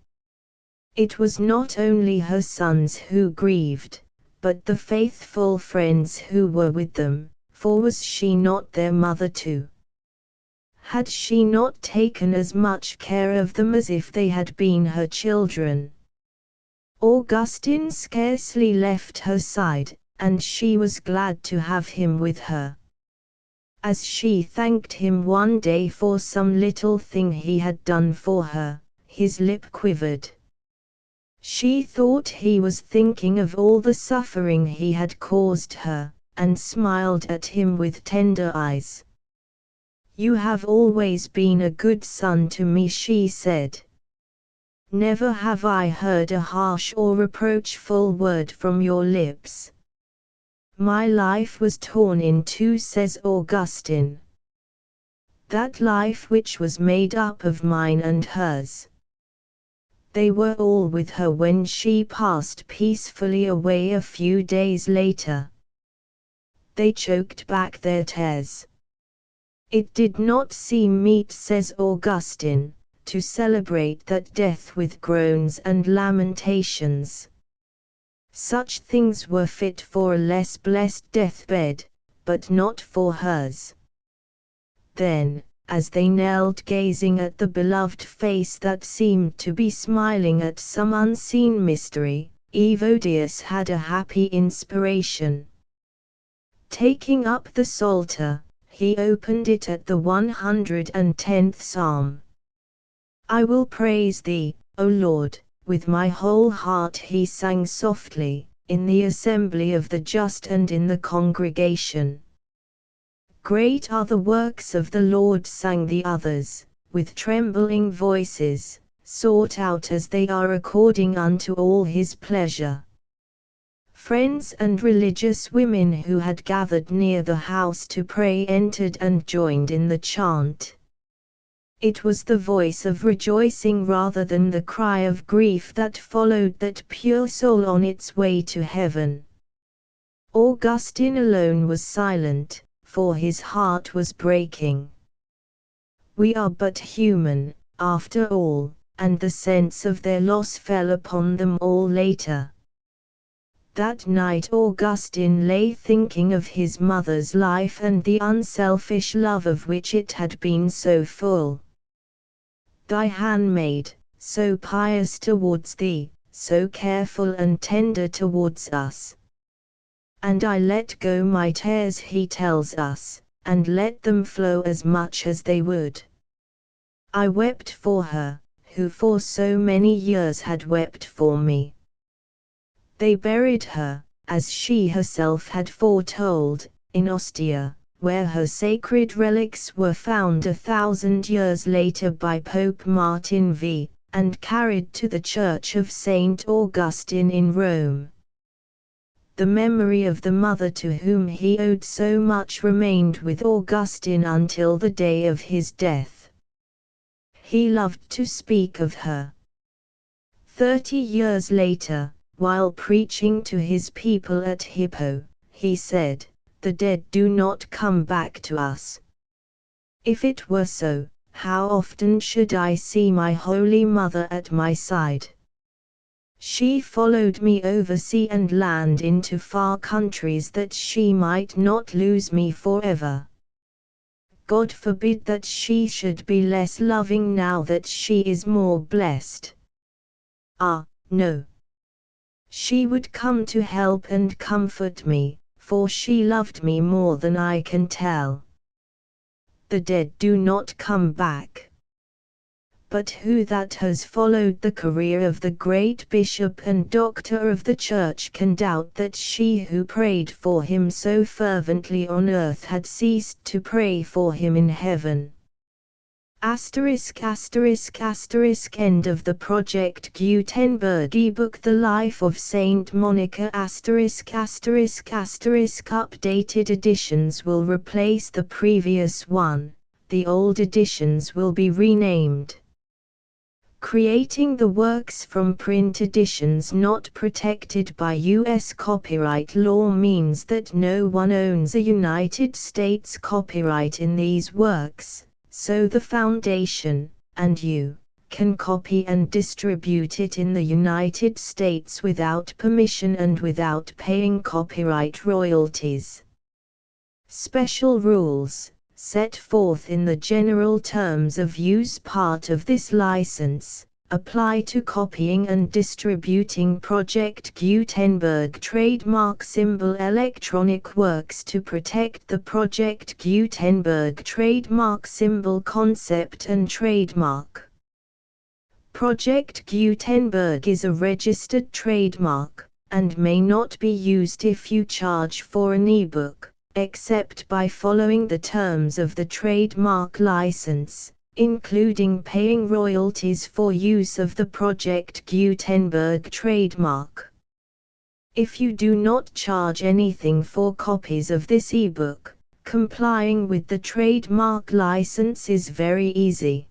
It was not only her sons who grieved, but the faithful friends who were with them, for was she not their mother too? Had she not taken as much care of them as if they had been her children? Augustine scarcely left her side, and she was glad to have him with her. As she thanked him one day for some little thing he had done for her, his lip quivered. She thought he was thinking of all the suffering he had caused her, and smiled at him with tender eyes. "You have always been a good son to me," she said. "Never have I heard a harsh or reproachful word from your lips." "My life was torn in two," says Augustine. "That life which was made up of mine and hers." They were all with her when she passed peacefully away a few days later. They choked back their tears. "It did not seem meet," says Augustine, "to celebrate that death with groans and lamentations. Such things were fit for a less blessed deathbed, but not for hers." Then, as they knelt gazing at the beloved face that seemed to be smiling at some unseen mystery, Evodius had a happy inspiration. Taking up the Psalter, he opened it at the 110th Psalm. "I will praise thee, O Lord, with my whole heart," he sang softly, "in the assembly of the just and in the congregation. Great are the works of the Lord," sang the others, with trembling voices, "sought out as they are according unto all his pleasure." Friends and religious women who had gathered near the house to pray entered and joined in the chant. It was the voice of rejoicing rather than the cry of grief that followed that pure soul on its way to heaven. Augustine alone was silent, for his heart was breaking. We are but human, after all, and the sense of their loss fell upon them all later. That night Augustine lay thinking of his mother's life and the unselfish love of which it had been so full. Thy handmaid, so pious towards thee, so careful and tender towards us. And I let go my tears, he tells us, and let them flow as much as they would. I wept for her, who for so many years had wept for me. They buried her, as she herself had foretold, in Ostia, where her sacred relics were found 1,000 years later by Pope Martin V, and carried to the Church of Saint Augustine in Rome. The memory of the mother to whom he owed so much remained with Augustine until the day of his death. He loved to speak of her. 30 years later, while preaching to his people at Hippo, he said, "The dead do not come back to us. If it were so, how often should I see my Holy Mother at my side? She followed me over sea and land into far countries that she might not lose me forever. God forbid that she should be less loving now that she is more blessed. Ah, no. She would come to help and comfort me, for she loved me more than I can tell. The dead do not come back. But who that has followed the career of the great bishop and doctor of the church can doubt that she who prayed for him so fervently on earth had ceased to pray for him in heaven?" End of the Project Gutenberg ebook The Life of Saint Monica ******** Updated editions will replace the previous one, the old editions will be renamed. Creating the works from print editions not protected by U.S. copyright law means that no one owns a United States copyright in these works, so the Foundation, and you, can copy and distribute it in the United States without permission and without paying copyright royalties. Special rules, set forth in the general terms of use part of this license, apply to copying and distributing Project Gutenberg trademark symbol electronic works to protect the Project Gutenberg trademark symbol concept and trademark. Project Gutenberg is a registered trademark, and may not be used if you charge for an ebook, except by following the terms of the trademark license, including paying royalties for use of the Project Gutenberg trademark. If you do not charge anything for copies of this ebook, complying with the trademark license is very easy.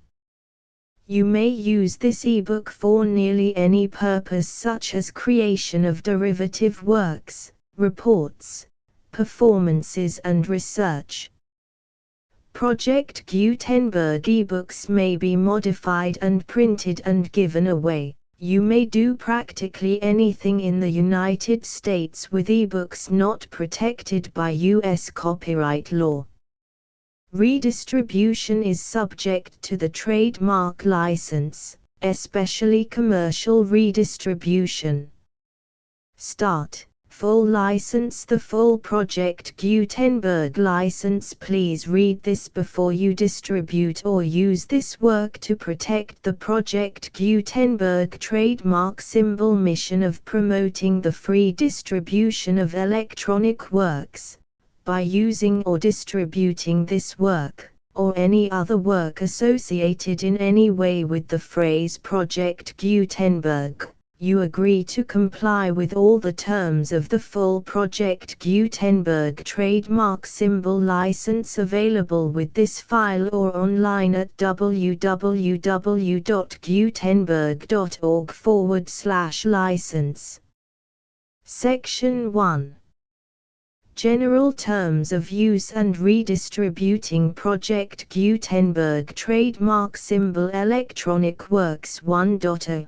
You may use this ebook for nearly any purpose such as creation of derivative works, reports, performances and research. Project Gutenberg ebooks may be modified and printed and given away. You may do practically anything in the United States with ebooks not protected by U.S. copyright law. Redistribution is subject to the trademark license, especially commercial redistribution. Start. Full license. The full Project Gutenberg license. Please read this before you distribute or use this work to protect the Project Gutenberg trademark symbol mission of promoting the free distribution of electronic works, by using or distributing this work, or any other work associated in any way with the phrase Project Gutenberg. you agree to comply with all the terms of the full Project Gutenberg trademark symbol license available with this file or online at www.gutenberg.org/license. Section 1. General Terms of Use and Redistributing Project Gutenberg Trademark Symbol Electronic Works 1.0.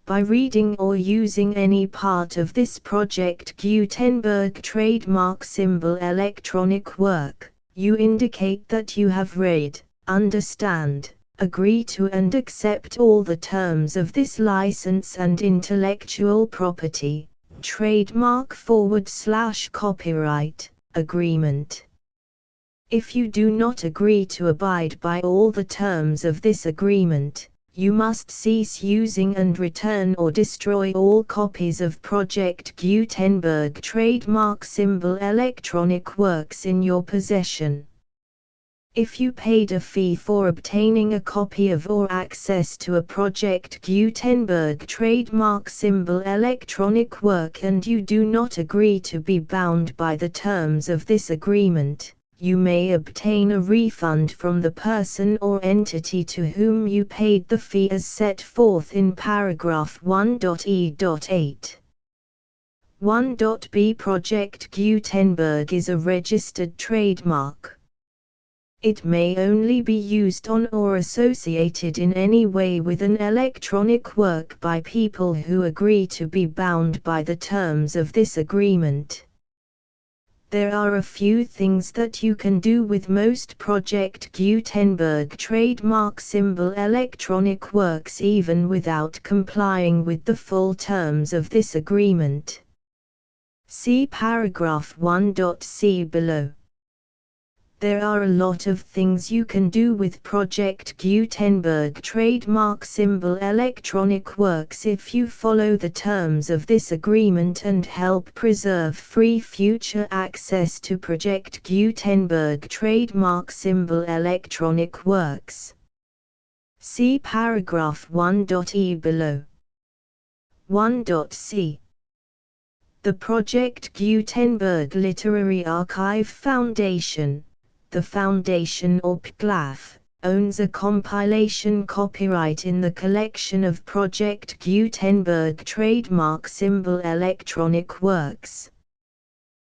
By reading or using any part of this Project Gutenberg trademark symbol electronic work, you indicate that you have read, understand, agree to and accept all the terms of this license and intellectual property, trademark/copyright, agreement. If you do not agree to abide by all the terms of this agreement, you must cease using and return or destroy all copies of Project Gutenberg trademark symbol electronic works in your possession. If you paid a fee for obtaining a copy of or access to a Project Gutenberg trademark symbol electronic work and you do not agree to be bound by the terms of this agreement, you may obtain a refund from the person or entity to whom you paid the fee as set forth in paragraph 1.e.8. 1.b Project Gutenberg is a registered trademark. It may only be used on or associated in any way with an electronic work by people who agree to be bound by the terms of this agreement. There are a few things that you can do with most Project Gutenberg trademark symbol electronic works even without complying with the full terms of this agreement. See paragraph 1.c below. There are a lot of things you can do with Project Gutenberg trademark symbol electronic works if you follow the terms of this agreement and help preserve free future access to Project Gutenberg trademark symbol electronic works. See paragraph 1.e below. 1.c. The Project Gutenberg Literary Archive Foundation, the Foundation or PGLAF, owns a compilation copyright in the collection of Project Gutenberg trademark symbol electronic works.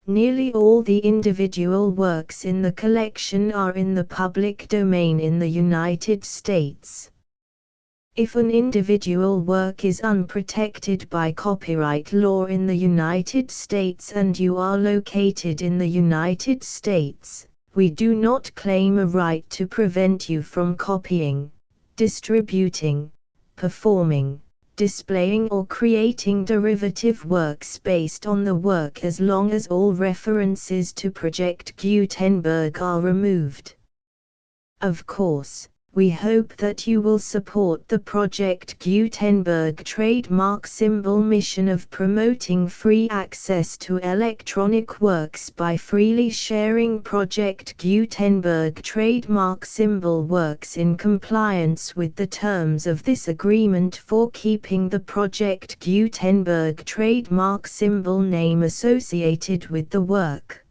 Nearly all the individual works in the collection are in the public domain in the United States. If an individual work is unprotected by copyright law in the United States and you are located in the United States, we do not claim a right to prevent you from copying, distributing, performing, displaying or creating derivative works based on the work as long as all references to Project Gutenberg are removed. Of course, we hope that you will support the Project Gutenberg trademark symbol mission of promoting free access to electronic works by freely sharing Project Gutenberg trademark symbol works in compliance with the terms of this agreement for keeping the Project Gutenberg trademark symbol name associated with the work.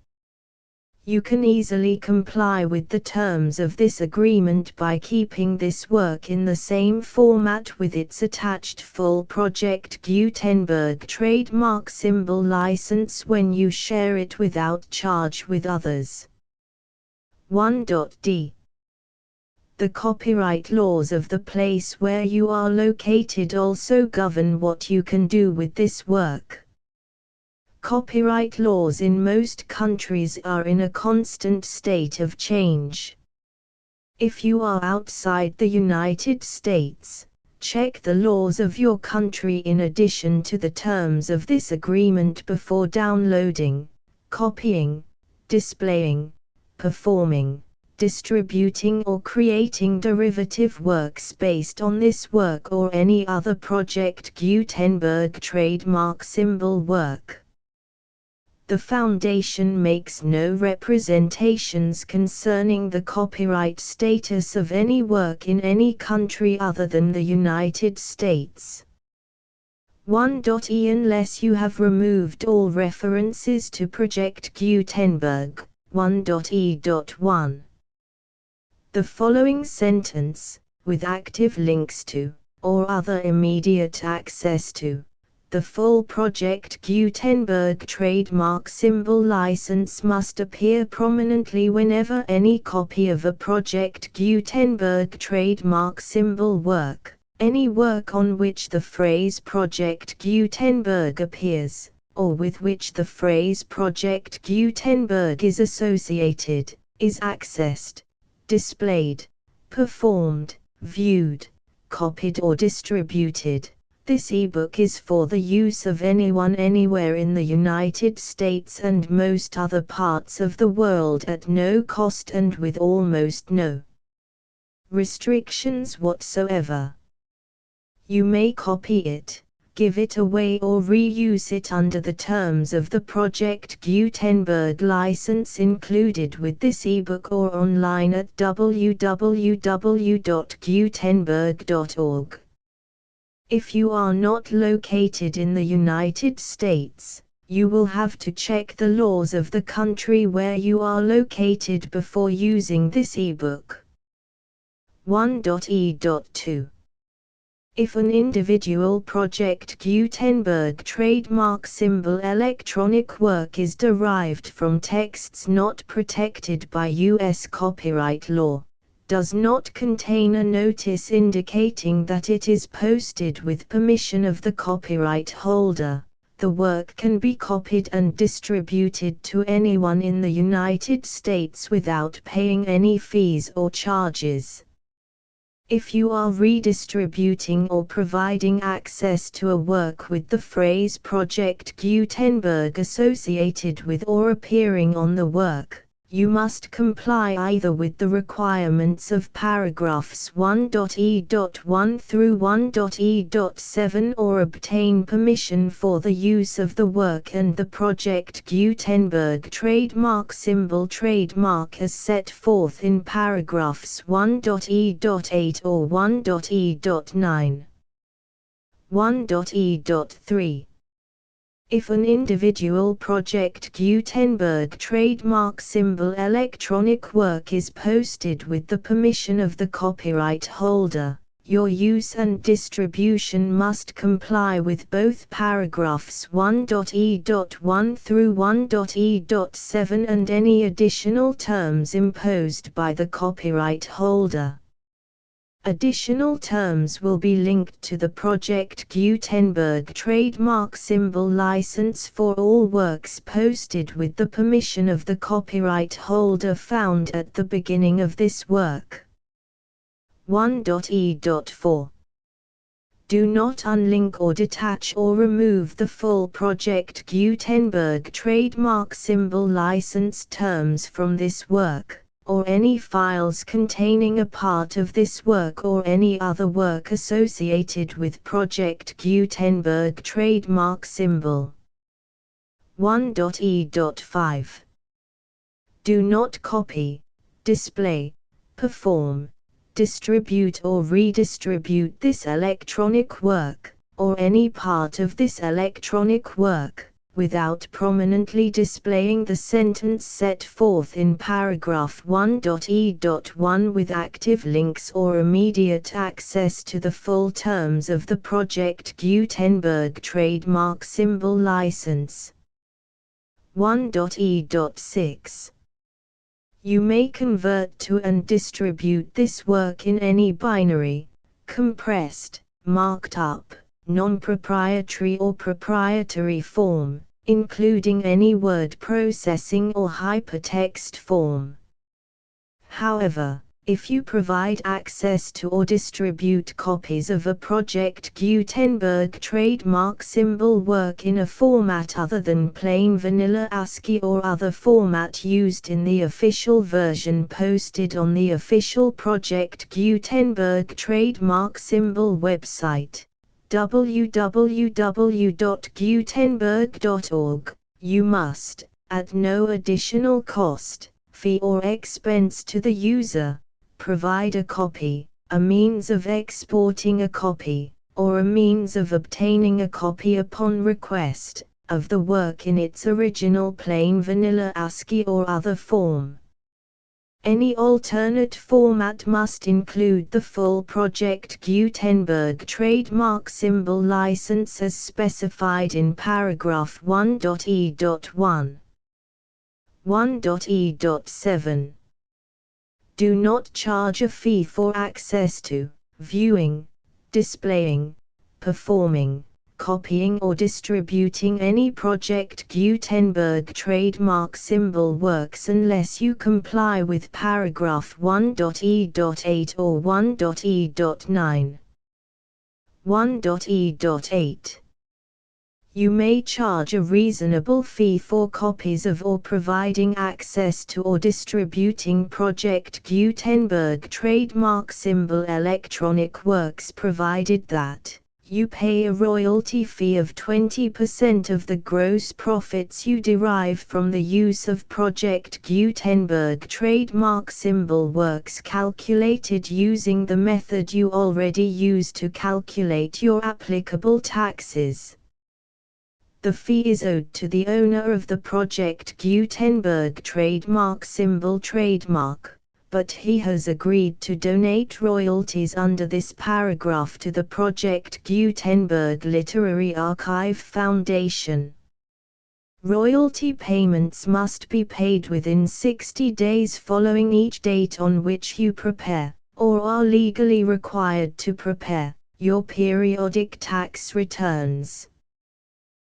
You can easily comply with the terms of this agreement by keeping this work in the same format with its attached full Project Gutenberg trademark symbol license when you share it without charge with others. 1.d. The copyright laws of the place where you are located also govern what you can do with this work. Copyright laws in most countries are in a constant state of change. If you are outside the United States, check the laws of your country in addition to the terms of this agreement before downloading, copying, displaying, performing, distributing or creating derivative works based on this work or any other Project Gutenberg trademark symbol work. The Foundation makes no representations concerning the copyright status of any work in any country other than the United States. 1.e Unless you have removed all references to Project Gutenberg, 1.e.1. The following sentence, with active links to, or other immediate access to, the full Project Gutenberg trademark symbol license must appear prominently whenever any copy of a Project Gutenberg trademark symbol work, any work on which the phrase Project Gutenberg appears, or with which the phrase Project Gutenberg is associated, is accessed, displayed, performed, viewed, copied or distributed. This ebook is for the use of anyone anywhere in the United States and most other parts of the world at no cost and with almost no restrictions whatsoever. You may copy it, give it away or reuse it under the terms of the Project Gutenberg license included with this ebook or online at www.gutenberg.org. If you are not located in the United States, you will have to check the laws of the country where you are located before using this ebook. 1.e.2. If an individual Project Gutenberg trademark symbol electronic work is derived from texts not protected by U.S. copyright law, does not contain a notice indicating that it is posted with permission of the copyright holder, the work can be copied and distributed to anyone in the United States without paying any fees or charges. If you are redistributing or providing access to a work with the phrase Project Gutenberg associated with or appearing on the work, you must comply either with the requirements of paragraphs 1.e.1 through 1.e.7 or obtain permission for the use of the work and the Project Gutenberg trademark symbol trademark as set forth in paragraphs 1.e.8 or 1.e.9. 1.e.3. If an individual Project Gutenberg trademark symbol electronic work is posted with the permission of the copyright holder, your use and distribution must comply with both paragraphs 1.e.1 through 1.e.7 and any additional terms imposed by the copyright holder. Additional terms will be linked to the Project Gutenberg trademark symbol license for all works posted with the permission of the copyright holder found at the beginning of this work. 1.e.4. Do not unlink or detach or remove the full Project Gutenberg trademark symbol license terms from this work, or any files containing a part of this work or any other work associated with Project Gutenberg trademark symbol. 1.e.5. Do not copy, display, perform, distribute or redistribute this electronic work, or any part of this electronic work, without prominently displaying the sentence set forth in paragraph 1.e.1 with active links or immediate access to the full terms of the Project Gutenberg trademark symbol license. 1.e.6. You may convert to and distribute this work in any binary, compressed, marked up, non-proprietary or proprietary form, including any word processing or hypertext form. However, if you provide access to or distribute copies of a Project Gutenberg trademark symbol work in a format other than plain vanilla ASCII or other format used in the official version posted on the official Project Gutenberg trademark symbol website, www.gutenberg.org, you must, at no additional cost, fee or expense to the user, provide a copy, a means of exporting a copy, or a means of obtaining a copy upon request, of the work in its original plain vanilla ASCII or other form. Any alternate format must include the full Project Gutenberg trademark symbol license as specified in paragraph 1.e.1. 1.e.7. Do not charge a fee for access to, viewing, displaying, performing, copying or distributing any Project Gutenberg trademark symbol works unless you comply with paragraph 1.e.8 or 1.e.9. 1.e.8. You may charge a reasonable fee for copies of or providing access to or distributing Project Gutenberg trademark symbol electronic works provided that you pay a royalty fee of 20% of the gross profits you derive from the use of Project Gutenberg trademark symbol works calculated using the method you already use to calculate your applicable taxes. The fee is owed to the owner of the Project Gutenberg trademark symbol trademark, but he has agreed to donate royalties under this paragraph to the Project Gutenberg Literary Archive Foundation. Royalty payments must be paid within 60 days following each date on which you prepare, or are legally required to prepare, your periodic tax returns.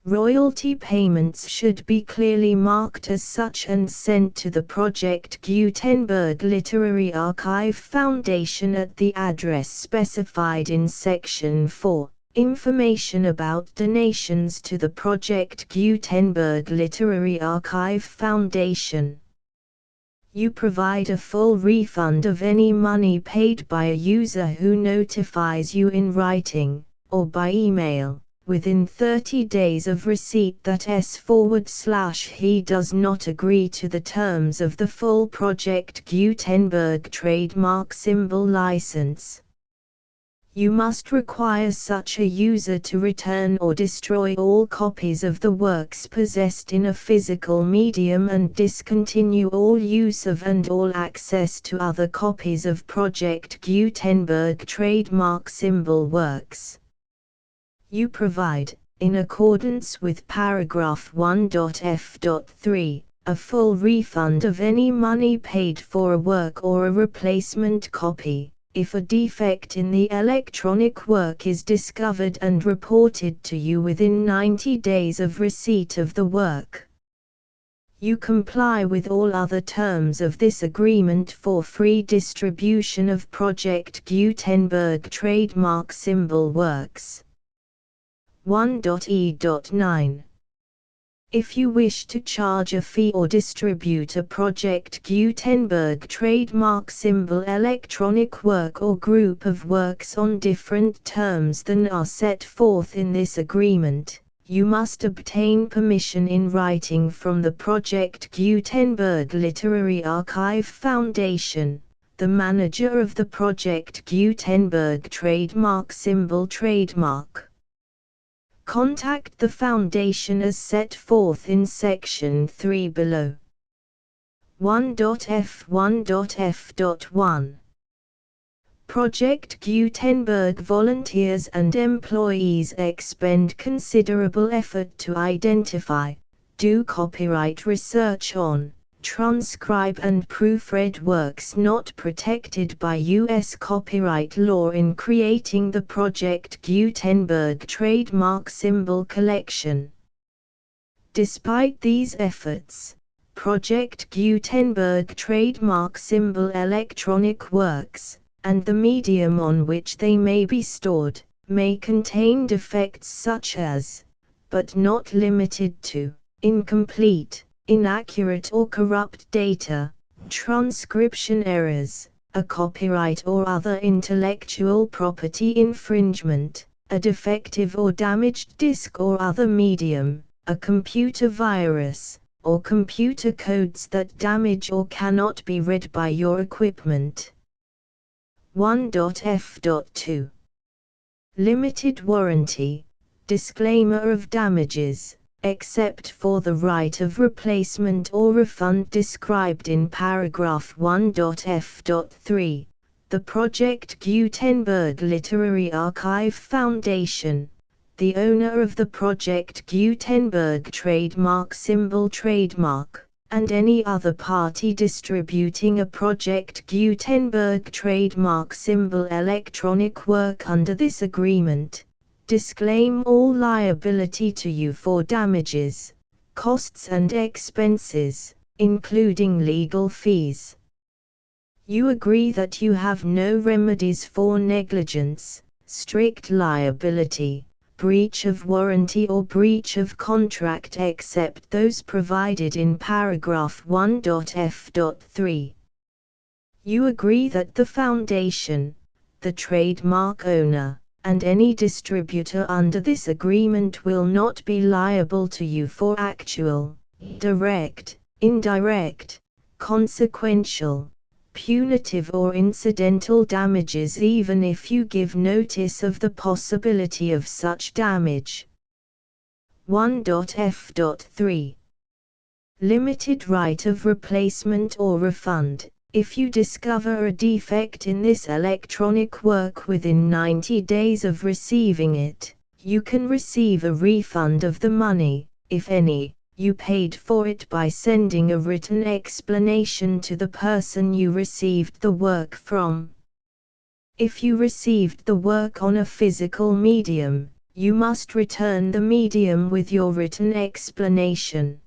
Royalty payments should be clearly marked as such and sent to the Project Gutenberg Literary Archive Foundation at the address specified in Section 4, Information about donations to the Project Gutenberg Literary Archive Foundation. You provide a full refund of any money paid by a user who notifies you in writing, or by email, within 30 days of receipt that he does not agree to the terms of the full Project Gutenberg trademark symbol license. You must require such a user to return or destroy all copies of the works possessed in a physical medium and discontinue all use of and all access to other copies of Project Gutenberg trademark symbol works. You provide, in accordance with paragraph 1.f.3, a full refund of any money paid for a work or a replacement copy, if a defect in the electronic work is discovered and reported to you within 90 days of receipt of the work. You comply with all other terms of this agreement for free distribution of Project Gutenberg trademark symbol works. 1.e.9. If you wish to charge a fee or distribute a Project Gutenberg trademark symbol electronic work or group of works on different terms than are set forth in this agreement, you must obtain permission in writing from the Project Gutenberg Literary Archive Foundation, the manager of the Project Gutenberg trademark symbol trademark. Contact the Foundation as set forth in Section 3 below. 1.f1.f.1. Project Gutenberg volunteers and employees expend considerable effort to identify, do copyright research on, transcribe and proofread works not protected by U.S. copyright law in creating the Project Gutenberg trademark symbol collection. Despite these efforts, Project Gutenberg trademark symbol electronic works, and the medium on which they may be stored, may contain defects such as, but not limited to, incomplete, inaccurate or corrupt data, transcription errors, a copyright or other intellectual property infringement, a defective or damaged disk or other medium, a computer virus, or computer codes that damage or cannot be read by your equipment. 1.f.2. Limited warranty. Disclaimer of damages, except for the right of replacement or refund described in paragraph 1.f.3. The Project Gutenberg Literary Archive Foundation, the owner of the Project Gutenberg trademark symbol trademark, and any other party distributing a Project Gutenberg trademark symbol electronic work under this agreement, disclaim all liability to you for damages, costs and expenses, including legal fees. You agree that you have no remedies for negligence, strict liability, breach of warranty or breach of contract except those provided in paragraph 1.f.3. You agree that the Foundation, the trademark owner, and any distributor under this agreement will not be liable to you for actual, direct, indirect, consequential, punitive or incidental damages even if you give notice of the possibility of such damage. 1.f.3. Limited right of replacement or refund. If you discover a defect in this electronic work within 90 days of receiving it, you can receive a refund of the money, if any, you paid for it by sending a written explanation to the person you received the work from. If you received the work on a physical medium, you must return the medium with your written explanation.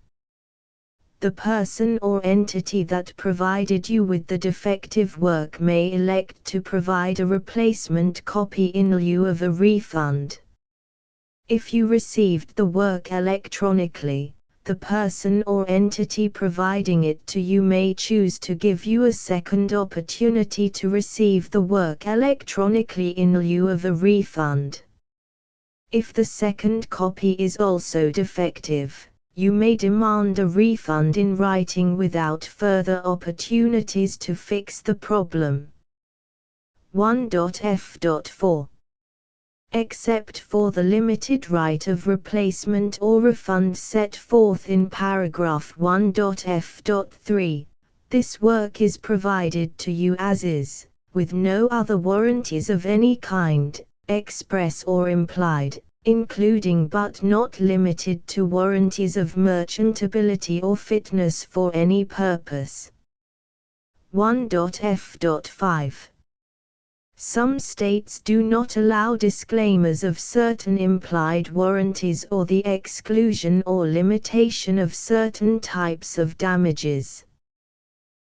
The person or entity that provided you with the defective work may elect to provide a replacement copy in lieu of a refund. If you received the work electronically, the person or entity providing it to you may choose to give you a second opportunity to receive the work electronically in lieu of a refund. If the second copy is also defective, you may demand a refund in writing without further opportunities to fix the problem. 1.f.4. Except for the limited right of replacement or refund set forth in paragraph 1.f.3, this work is provided to you as is, with no other warranties of any kind, express or implied, including but not limited to warranties of merchantability or fitness for any purpose. 1.f.5. Some states do not allow disclaimers of certain implied warranties or the exclusion or limitation of certain types of damages.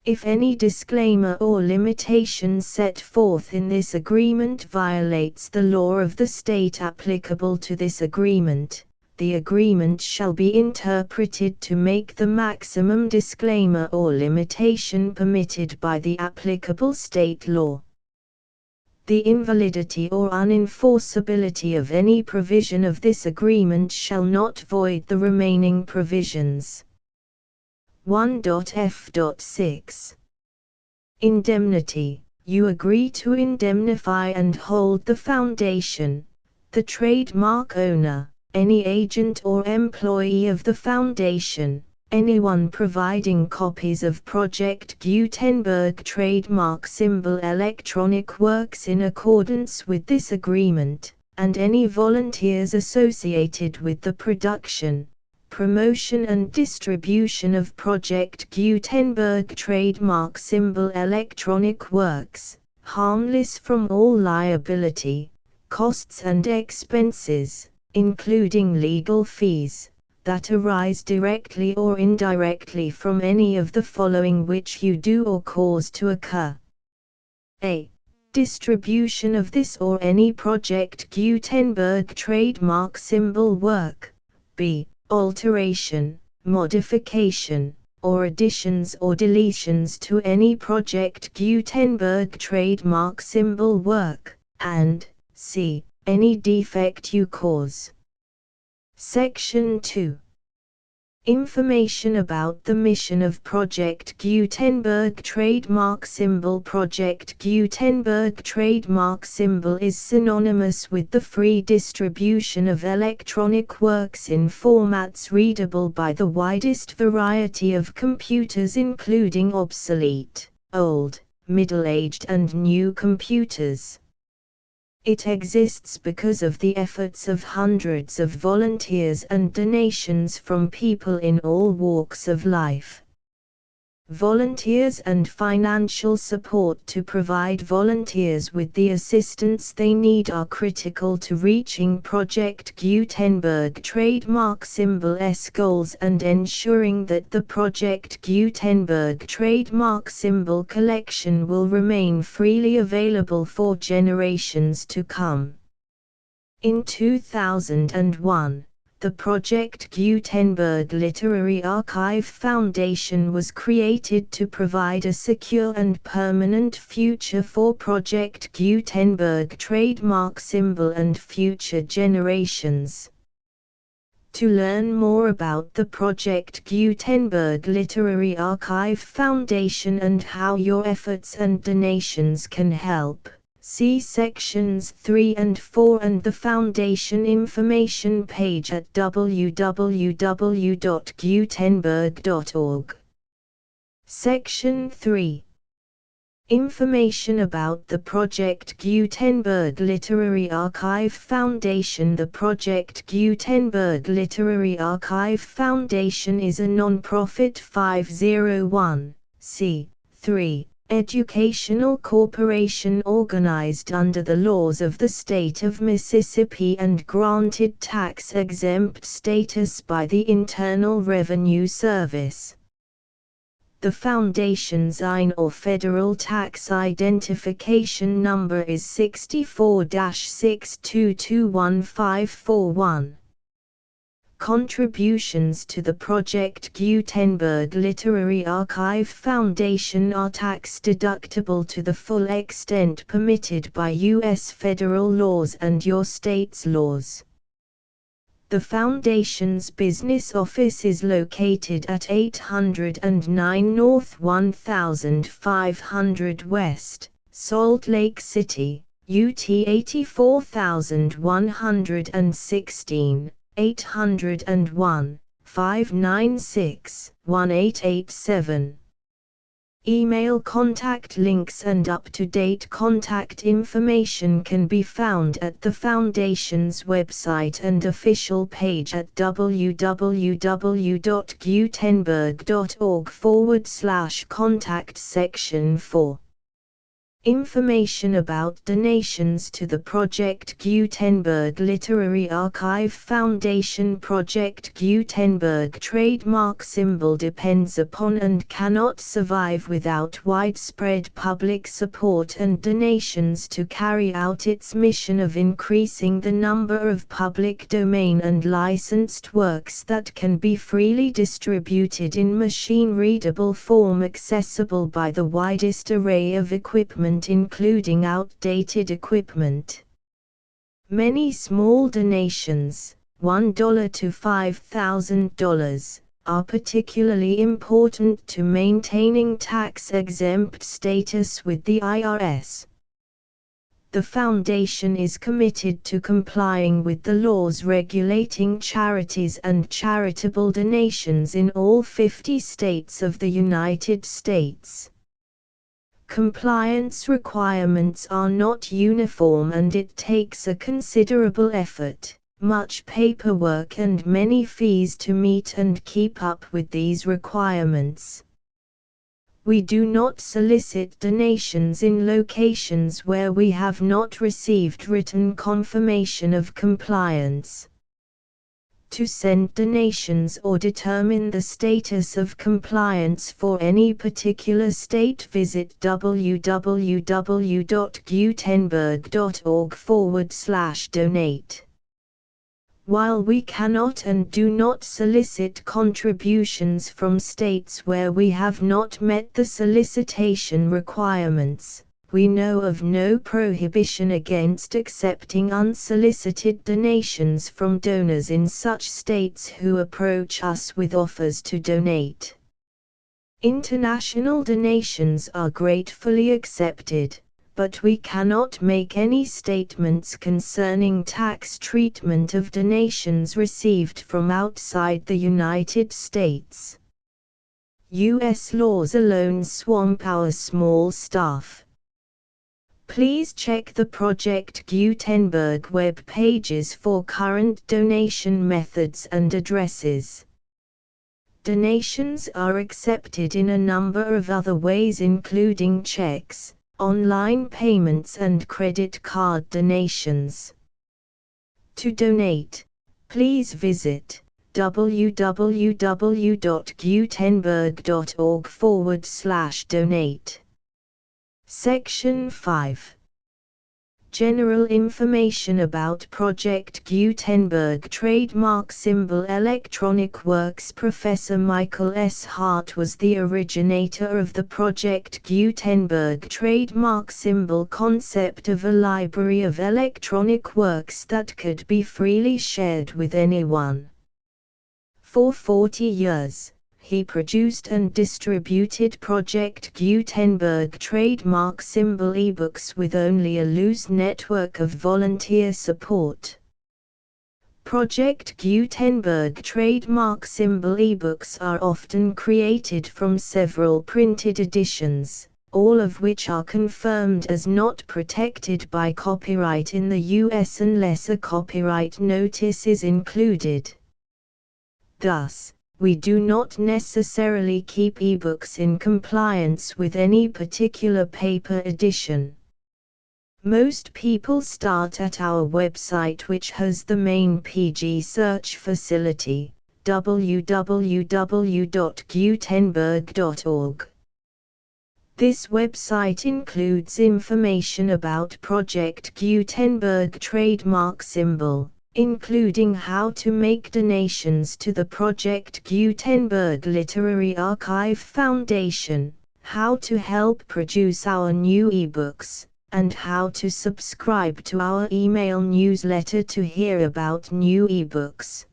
If any disclaimer or limitation set forth in this agreement violates the law of the state applicable to this agreement, the agreement shall be interpreted to make the maximum disclaimer or limitation permitted by the applicable state law. The invalidity or unenforceability of any provision of this agreement shall not void the remaining provisions. 1.f.6. Indemnity. You agree to indemnify and hold the Foundation, the trademark owner, any agent or employee of the Foundation, anyone providing copies of Project Gutenberg trademark symbol electronic works in accordance with this agreement, and any volunteers associated with the production, promotion and distribution of Project Gutenberg trademark symbol electronic works, harmless from all liability, costs and expenses, including legal fees, that arise directly or indirectly from any of the following which you do or cause to occur. A. Distribution of this or any Project Gutenberg trademark symbol work. B. Alteration, modification, or additions or deletions to any Project Gutenberg trademark symbol work, and C. Any defect you cause. Section 2. Information about the mission of Project Gutenberg trademark symbol. Project Gutenberg trademark symbol is synonymous with the free distribution of electronic works in formats readable by the widest variety of computers, including obsolete, old, middle-aged and new computers. It exists because of the efforts of hundreds of volunteers and donations from people in all walks of life. Volunteers and financial support to provide volunteers with the assistance they need are critical to reaching Project Gutenberg trademark symbol's goals and ensuring that the Project Gutenberg trademark symbol collection will remain freely available for generations to come. In 2001, the Project Gutenberg Literary Archive Foundation was created to provide a secure and permanent future for Project Gutenberg trademark symbol and future generations. To learn more about the Project Gutenberg Literary Archive Foundation and how your efforts and donations can help, see sections 3 and 4 and the Foundation information page at www.gutenberg.org. Section 3. Information about the Project Gutenberg Literary Archive Foundation. The Project Gutenberg Literary Archive Foundation is a non-profit 501(c)(3) educational corporation organized under the laws of the state of Mississippi and granted tax-exempt status by the Internal Revenue Service. The Foundation's IN or Federal Tax Identification Number is 64-6221541. Contributions to the Project Gutenberg Literary Archive Foundation are tax-deductible to the full extent permitted by U.S. federal laws and your state's laws. The Foundation's business office is located at 809 North 1500 West, Salt Lake City, UT 84116. 801-596-1887. Email contact links and up-to-date contact information can be found at the Foundation's website and official page at www.gutenberg.org/contact section 4. Information about donations to the Project Gutenberg Literary Archive Foundation. Project Gutenberg trademark symbol depends upon and cannot survive without widespread public support and donations to carry out its mission of increasing the number of public domain and licensed works that can be freely distributed in machine-readable form accessible by the widest array of equipment, including outdated equipment. Many small donations, $1 to $5,000, are particularly important to maintaining tax-exempt status with the IRS. The Foundation is committed to complying with the laws regulating charities and charitable donations in all 50 states of the United States. Compliance requirements are not uniform and it takes a considerable effort, much paperwork and many fees to meet and keep up with these requirements. We do not solicit donations in locations where we have not received written confirmation of compliance. To send donations or determine the status of compliance for any particular state, visit www.gutenberg.org/donate. While we cannot and do not solicit contributions from states where we have not met the solicitation requirements, we know of no prohibition against accepting unsolicited donations from donors in such states who approach us with offers to donate. International donations are gratefully accepted, but we cannot make any statements concerning tax treatment of donations received from outside the United States. U.S. laws alone swamp our small staff. Please check the Project Gutenberg web pages for current donation methods and addresses. Donations are accepted in a number of other ways, including checks, online payments and credit card donations. To donate, please visit www.gutenberg.org/donate. Section 5. General information about Project Gutenberg trademark symbol Electronic Works. Professor Michael S. Hart was the originator of the Project Gutenberg trademark symbol concept of a library of electronic works that could be freely shared with anyone. For 40 years, he produced and distributed Project Gutenberg trademark symbol ebooks with only a loose network of volunteer support. Project Gutenberg trademark symbol ebooks are often created from several printed editions, all of which are confirmed as not protected by copyright in the US unless a copyright notice is included. Thus, we do not necessarily keep ebooks in compliance with any particular paper edition. Most people start at our website, which has the main PG search facility, www.gutenberg.org. This website includes information about Project Gutenberg trademark symbol, including how to make donations to the Project Gutenberg Literary Archive Foundation, how to help produce our new ebooks, and how to subscribe to our email newsletter to hear about new ebooks.